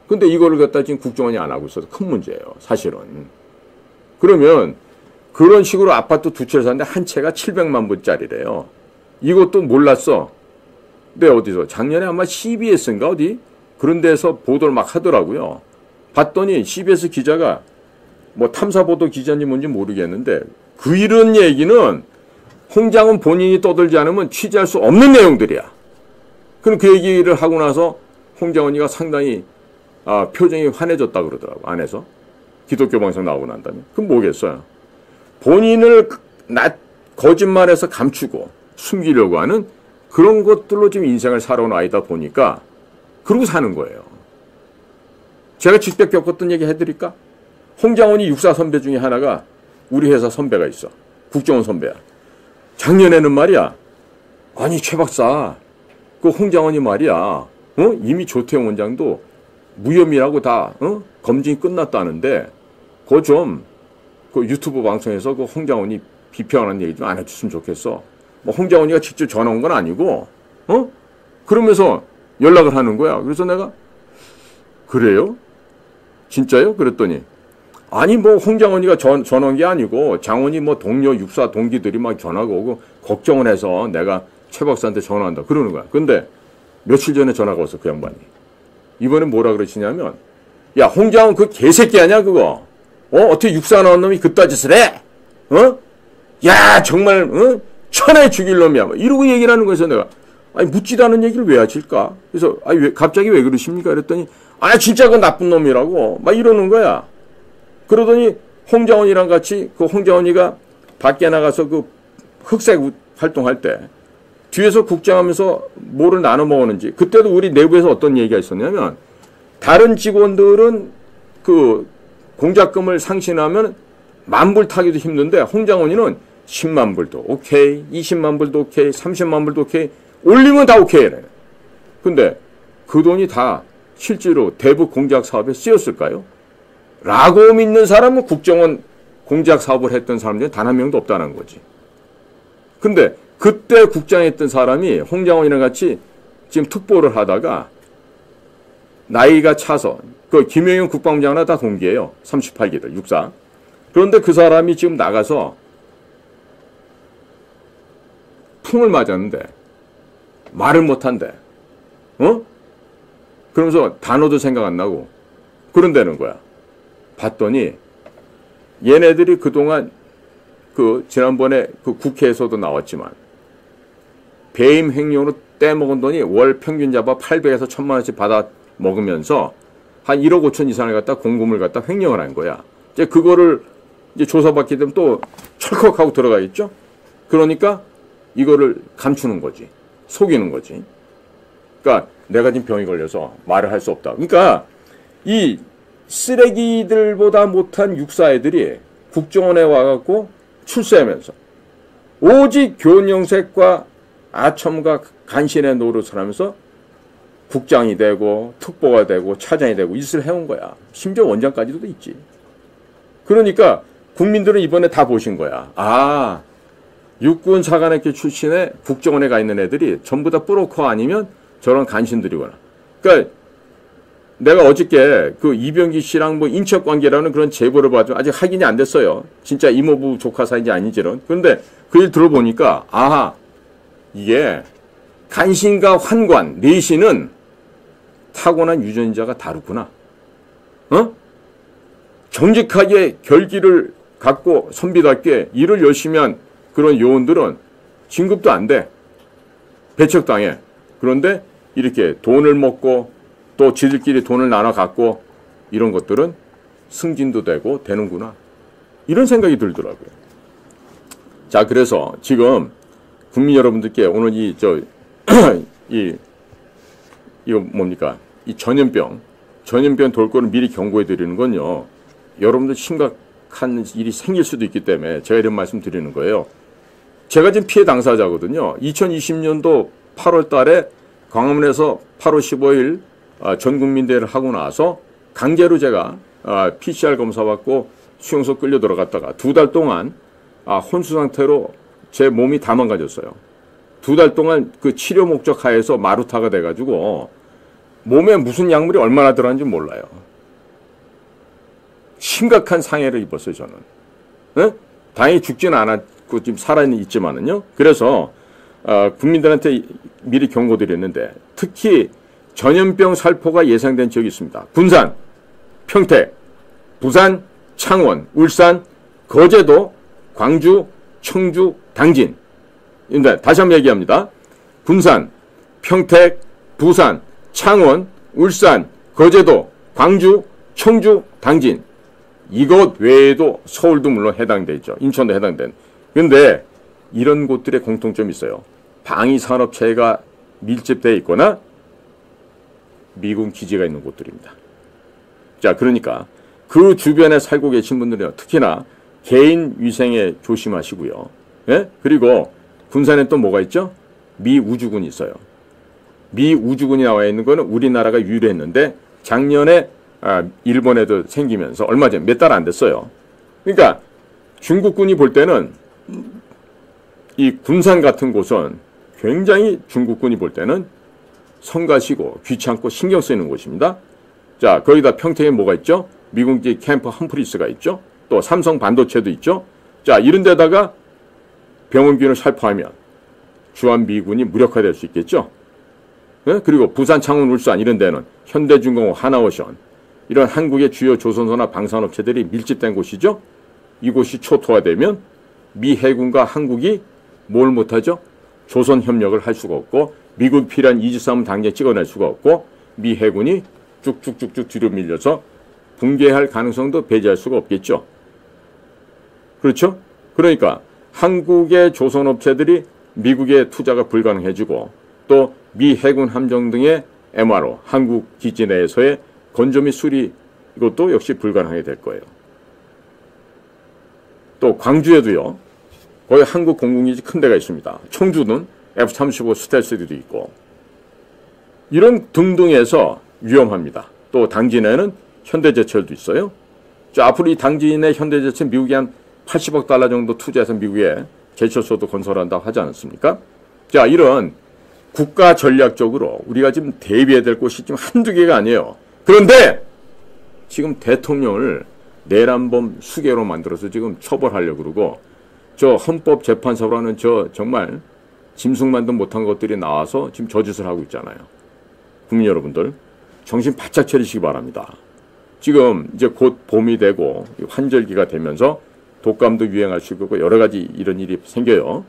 근데 이거를 갖다 지금 국정원이 안 하고 있어서 큰 문제예요. 사실은. 그러면 그런 식으로 아파트 두 채를 샀는데 한 채가 700만 불짜리래요. 이것도 몰랐어. 근데 어디서 작년에 아마 CBS인가 어디 그런 데서 보도를 막 하더라고요. 봤더니 CBS 기자가 탐사보도 기자인지 뭔지 모르겠는데 이런 얘기는 홍장은 본인이 떠들지 않으면 취재할 수 없는 내용들이야. 그럼 그 얘기를 하고 나서 홍장원이가 상당히 표정이 환해졌다 그러더라고. 안에서. 기독교 방송 나오고 난 다음에. 그럼 뭐겠어요? 본인을 거짓말해서 감추고 숨기려고 하는 그런 것들로 지금 인생을 살아온 아이다 보니까 그러고 사는 거예요. 제가 직접 겪었던 얘기 해드릴까? 홍장원이 육사 선배 중에 하나가 우리 회사 선배가 있어. 국정원 선배야. 작년에는 말이야. 아니 최 박사 그 홍장원이 말이야. 이미 조태영 원장도 무혐의라고 다 검증이 끝났다는데 그거 좀 그 유튜브 방송에서 그 홍장원이 비평하는 얘기 좀 안 해줬으면 좋겠어. 홍장원이가 직접 전화 온 건 아니고 그러면서 연락을 하는 거야. 그래서 내가 그래요? 진짜요? 그랬더니 아니 홍장원이가 전화 온 게 아니고 장원이 동료 육사 동기들이 막 전화가 오고 걱정을 해서 내가 최 박사한테 전화한다 그러는 거야. 근데 며칠 전에 전화가 왔어 그 양반이. 이번에 뭐라 그러시냐면 야 홍장원 그 개새끼 아니야 그거. 어떻게 육사 나온 놈이 그따 짓을 해? 야 정말 천하에 죽일 놈이야. 이러고 얘기를 하는 거에서 내가 아니 묻지도 않은 얘기를 왜 하실까? 그래서 갑자기 왜 그러십니까? 그랬더니 진짜 그 나쁜 놈이라고 막 이러는 거야. 그러더니 홍장원이랑 같이 그 홍장원이가 밖에 나가서 그 흑색 활동할 때 뒤에서 국장하면서 뭐를 나눠 먹었는지 그때도 우리 내부에서 어떤 얘기가 있었냐면 다른 직원들은 그 공작금을 상신하면 10,000불 타기도 힘든데 홍장원이는 10만 불도 오케이, 20만 불도 오케이, 30만 불도 오케이, 올리면 다 오케이래. 근데 그 돈이 다 실제로 대북 공작 사업에 쓰였을까요? 라고 믿는 사람은 국정원 공작 사업을 했던 사람 중에 단 한 명도 없다는 거지. 근데 그때 국장했던 사람이 홍장원이랑 같이 지금 특보를 하다가 나이가 차서 그 김영현 국방부 장관 다 동기예요. 38기들 육사. 그런데 그 사람이 지금 나가서 풍을 맞았는데 말을 못한대. 그러면서 단어도 생각 안 나고 그런다는 거야. 봤더니 얘네들이 그동안 그 지난번에 그 국회에서도 나왔지만 배임 횡령으로 떼먹은 돈이 월 평균 잡아 800에서 1000만 원씩 받아 먹으면서 한 1억 5천 이상을 갖다 공금을 갖다 횡령을 한 거야. 이제 그거를 이제 조사받게 되면 또 철컥하고 들어가겠죠? 그러니까 이거를 감추는 거지. 속이는 거지. 그러니까 내가 지금 병이 걸려서 말을 할 수 없다. 그러니까 이 쓰레기들보다 못한 육사 애들이 국정원에 와갖고 출세하면서 오직 교훈영색과 아첨과 간신의 노릇을 하면서 국장이 되고 특보가 되고 차장이 되고 이것을 해온 거야. 심지어 원장까지도 있지. 그러니까 국민들은 이번에 다 보신 거야. 아, 육군 사관학교 출신의 국정원에 가 있는 애들이 전부 다 브로커 아니면 저런 간신들이구나. 그러니까 내가 어저께 그 이병기 씨랑 뭐 인척 관계라는 그런 제보를 받았지만 아직 확인이 안 됐어요. 진짜 이모부 조카 사이인지 아닌지는. 그런데 그 일 들어보니까 아하, 이게 간신과 환관, 내신은 타고난 유전자가 다르구나. 정직하게 결기를 갖고 선비답게 일을 열심히 한 그런 요원들은 진급도 안 돼. 배척당해. 그런데 이렇게 돈을 먹고 또 지들끼리 돈을 나눠 갖고 이런 것들은 승진도 되고 되는구나. 이런 생각이 들더라고요. 자, 그래서 지금 국민 여러분들께 오늘 이거 뭡니까? 이 전염병 돌 거를 미리 경고해 드리는 건요. 여러분들 심각한 일이 생길 수도 있기 때문에 제가 이런 말씀 드리는 거예요. 제가 지금 피해 당사자거든요. 2020년도 8월 달에 광화문에서 8월 15일 전 국민대회를 하고 나서 강제로 제가 PCR 검사 받고 수용소 끌려 들어갔다가 2달 동안 혼수 상태로 제 몸이 다 망가졌어요. 2달 동안 그 치료 목적 하에서 마루타가 돼가지고 몸에 무슨 약물이 얼마나 들어간지 몰라요. 심각한 상해를 입었어요, 저는. 네? 다행히 죽지는 않았고 지금 살아있지만은요. 그래서 국민들한테 미리 경고드렸는데 특히 전염병 살포가 예상된 지역이 있습니다. 군산, 평택, 부산, 창원, 울산, 거제도, 광주, 청주, 당진. 다시 한번 얘기합니다. 군산, 평택, 부산, 창원, 울산, 거제도, 광주, 청주, 당진. 이것 외에도 서울도 물론 해당되죠. 인천도 해당되는. 그런데 이런 곳들의 공통점이 있어요. 방위산업체가 밀집되어 있거나 미군 기지가 있는 곳들입니다. 자, 그러니까 그 주변에 살고 계신 분들은 특히나 개인 위생에 조심하시고요. 예? 그리고 군산에 또 뭐가 있죠? 미 우주군이 있어요. 미 우주군이 나와 있는 거는 우리나라가 유일했는데 작년에 일본에도 생기면서 얼마 전 몇 달 안 됐어요. 그러니까 중국군이 볼 때는 이 군산 같은 곳은 굉장히 중국군이 볼 때는 성가시고 귀찮고 신경 쓰이는 곳입니다. 자, 거기다 평택에 뭐가 있죠? 미군기 캠프 험프리스가 있죠. 또 삼성 반도체도 있죠. 자, 이런 데다가 병원균을 살포하면 주한미군이 무력화될 수 있겠죠. 네? 그리고 부산, 창원, 울산 이런 데는 현대중공업, 하나오션 이런 한국의 주요 조선소나 방산업체들이 밀집된 곳이죠. 이곳이 초토화되면 미 해군과 한국이 뭘 못하죠? 조선협력을 할 수가 없고 미국 필요한 이지스함 당장 찍어낼 수가 없고 미 해군이 쭉쭉쭉쭉 뒤로 밀려서 붕괴할 가능성도 배제할 수가 없겠죠. 그렇죠? 그러니까 한국의 조선업체들이 미국의 투자가 불가능해지고 또 미 해군 함정 등의 MRO, 한국 기지 내에서의 건조 및 수리 이것도 역시 불가능하게 될 거예요. 또 광주에도요. 거기 한국 공군기지 큰 데가 있습니다. 청주는 F-35 스텔스들도 있고 이런 등등해서 위험합니다. 또 당진에는 현대제철도 있어요. 자, 앞으로 이 당진의 현대제철 미국이 한 80억 달러 정도 투자해서 미국에 제철소도 건설한다고 하지 않았습니까? 자, 이런 국가 전략적으로 우리가 지금 대비해야 될 곳이 지금 한두 개가 아니에요. 그런데 지금 대통령을 내란범 수개로 만들어서 지금 처벌하려고 그러고 저 헌법재판소라는 저 정말 짐승만도 못한 것들이 나와서 지금 저짓을 하고 있잖아요. 국민 여러분들 정신 바짝 차리시기 바랍니다. 지금 이제 곧 봄이 되고 환절기가 되면서 독감도 유행할 수 있고 여러 가지 이런 일이 생겨요.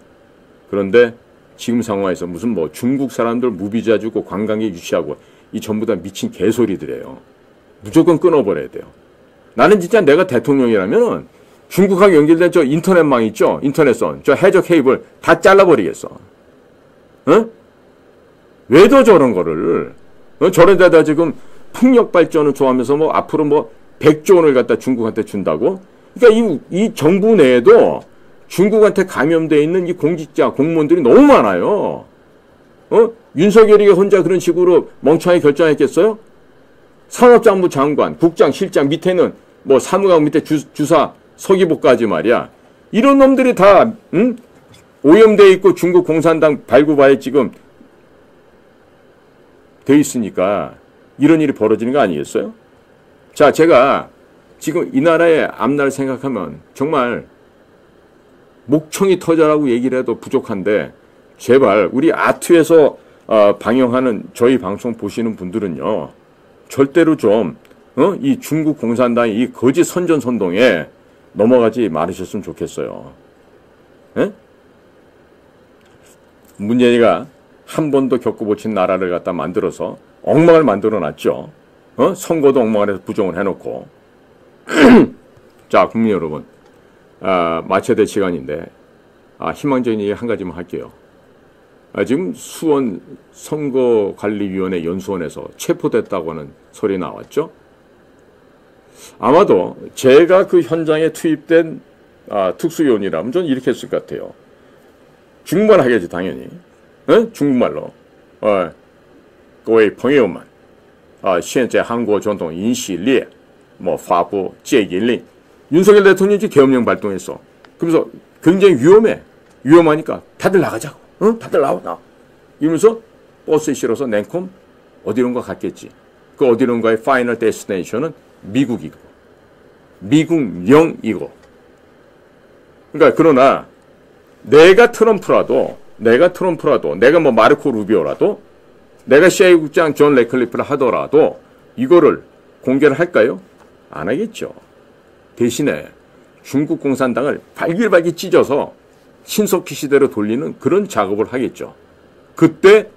그런데 지금 상황에서 무슨 뭐 중국 사람들 무비자 주고 관광객 유치하고 이 전부 다 미친 개소리들이에요. 무조건 끊어버려야 돼요. 나는 진짜 내가 대통령이라면 중국하고 연결된 저 인터넷망 있죠? 인터넷선, 저 해저 케이블 다 잘라버리겠어. 응? 왜 더 저런 거를? 저런 데다 지금 풍력 발전을 좋아하면서 뭐 앞으로 뭐 100조 원을 갖다 중국한테 준다고? 그러니까 이 정부 내에도 중국한테 감염되어 있는 이 공직자, 공무원들이 너무 많아요. 윤석열이 혼자 그런 식으로 멍청하게 결정했겠어요? 산업장부 장관, 국장, 실장 밑에는 뭐 사무관 밑에 주사, 서기복까지 말이야. 이런 놈들이 다 오염되어 있고 중국 공산당 발구바에 지금 돼 있으니까 이런 일이 벌어지는 거 아니겠어요? 자, 제가 지금 이 나라의 앞날 생각하면 정말 목청이 터져라고 얘기를 해도 부족한데 제발 우리 아트에서 방영하는 저희 방송 보시는 분들은요. 절대로 좀 이 중국 공산당의 이 거짓 선전선동에 넘어가지 말으셨으면 좋겠어요. 에? 문재인이가 한 번도 겪어보친 나라를 갖다 만들어서 엉망을 만들어놨죠. 선거도 엉망을 해서 부정을 해놓고. 자, 국민 여러분. 마쳐야 될 시간인데 희망적인 얘기 한 가지만 할게요. 지금 수원 선거관리위원회 연수원에서 체포됐다고 하는 소리 나왔죠. 아마도 제가 그 현장에 투입된 특수요원이라면 저는 이렇게 했을 것 같아요. 중국말 하겠지 당연히. 중국말로 各位朋友们现在韩国总统尹锡悦뭐发布戒严令. 윤석열 대통령이 계엄령 발동했어. 그러면서 굉장히 위험하니까 다들 나가자고. 다들 나와. 이러면서 버스에 실어서 냉콤 어디론가 갔겠지. 그 어디론가의 파이널 데스티네이션은 미국이고 미국령이고. 그러니까 그러나 내가 트럼프라도 내가 뭐 마르코 루비오라도 내가 CIA 국장 존 레클리프를 하더라도 이거를 공개를 할까요? 안 하겠죠. 대신에 중국 공산당을 발길발길 찢어서 신석기 시대로 돌리는 그런 작업을 하겠죠. 그때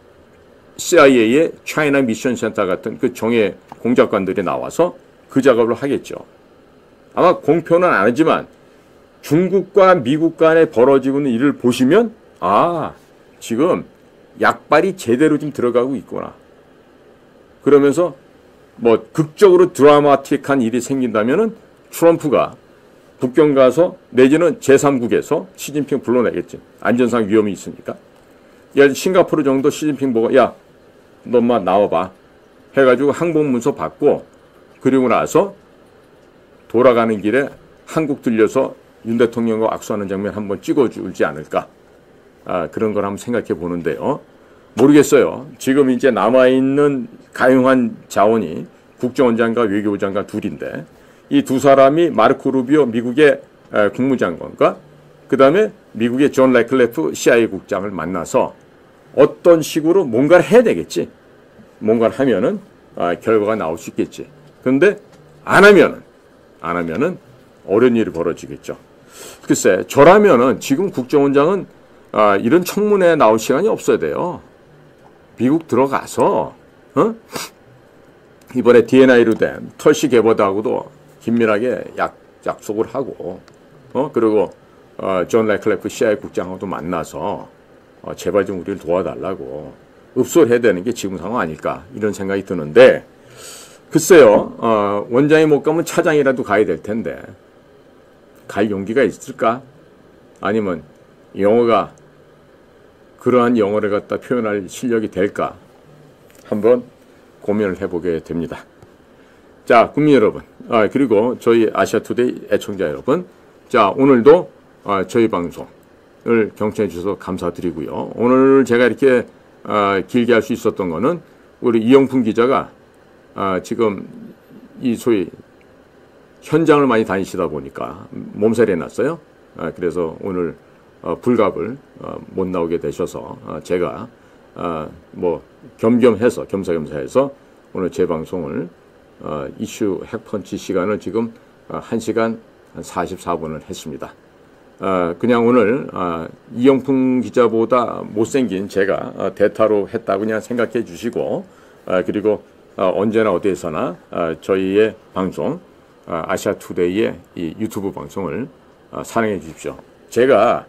CIA의 차이나 미션 센터 같은 그 정예 공작관들이 나와서 그 작업을 하겠죠. 아마 공표는 안 하지만 중국과 미국 간에 벌어지고 있는 일을 보시면 지금 약발이 제대로 좀 들어가고 있구나. 그러면서 뭐 극적으로 드라마틱한 일이 생긴다면은 트럼프가 북경 가서 내지는 제3국에서 시진핑 불러내겠지. 안전상 위험이 있으니까. 싱가포르 정도 시진핑 보고 야, 너 엄마 나와봐. 해가지고 항복문서 받고 그리고 나서 돌아가는 길에 한국 들려서 윤 대통령과 악수하는 장면 한번 찍어주지 않을까. 그런 걸 한번 생각해 보는데요. 모르겠어요. 지금 이제 남아있는 가용한 자원이 국정원장과 외교부장관 둘인데 이 두 사람이 마르코 루비오 미국의 국무장관과 그 다음에 미국의 존 레클리프 CIA 국장을 만나서 어떤 식으로 뭔가를 해야 되겠지. 뭔가를 하면은 결과가 나올 수 있겠지. 그런데 안 하면은 어려운 일이 벌어지겠죠. 글쎄, 저라면은 지금 국정원장은 이런 청문회에 나올 시간이 없어야 돼요. 미국 들어가서 이번에 D&I로 된 털시 게버드하고도 긴밀하게 약속을 하고 그리고 존 레클리프 CIA 국장하고도 만나서 제발 좀 우리를 도와달라고 읍소해야 되는 게 지금 상황 아닐까 이런 생각이 드는데 글쎄요. 원장이 못 가면 차장이라도 가야 될 텐데 갈 용기가 있을까? 아니면 영어가 그러한 영어를 갖다 표현할 실력이 될까? 한번 고민을 해보게 됩니다. 자, 국민 여러분, 그리고 저희 아시아투데이 애청자 여러분, 자, 오늘도 저희 방송을 경청해 주셔서 감사드리고요. 오늘 제가 이렇게 길게 할 수 있었던 거는 우리 이영풍 기자가 지금 이 소위 현장을 많이 다니시다 보니까 몸살이 났어요. 그래서 오늘 불갑을 못 나오게 되셔서 제가 뭐 겸사겸사해서 오늘 제 방송을 이슈 핵펀치 시간을 지금 1시간 44분을 했습니다. 그냥 오늘 이영풍 기자보다 못생긴 제가 대타로 했다고 그냥 생각해 주시고 그리고 언제나 어디에서나 저희의 방송 아시아투데이의 이 유튜브 방송을 사랑해 주십시오. 제가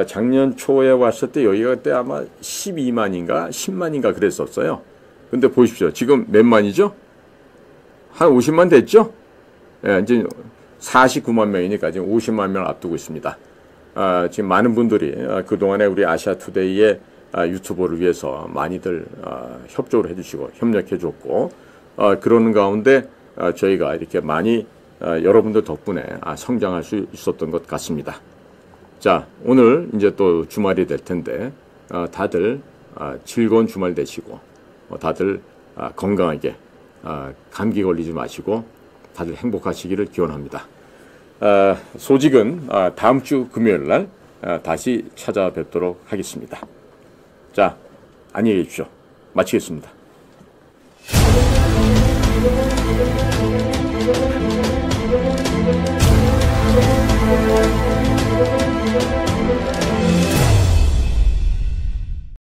작년 초에 왔을 때 여기가 그때 아마 12만인가 10만인가 그랬었어요. 근데 보십시오. 지금 몇 만이죠? 한 50만 됐죠? 예, 이제 49만 명이니까 지금 50만 명을 앞두고 있습니다. 지금 많은 분들이 그동안에 우리 아시아투데이의 유튜버를 위해서 많이들 협조를 해주시고 협력해줬고 그러는 가운데 저희가 이렇게 많이 여러분들 덕분에 성장할 수 있었던 것 같습니다. 자, 오늘 이제 또 주말이 될 텐데 다들 즐거운 주말 되시고 다들 건강하게 감기 걸리지 마시고 다들 행복하시기를 기원합니다. 소식은 다음 주 금요일 날 다시 찾아뵙도록 하겠습니다. 자, 안녕히 계십시오. 마치겠습니다.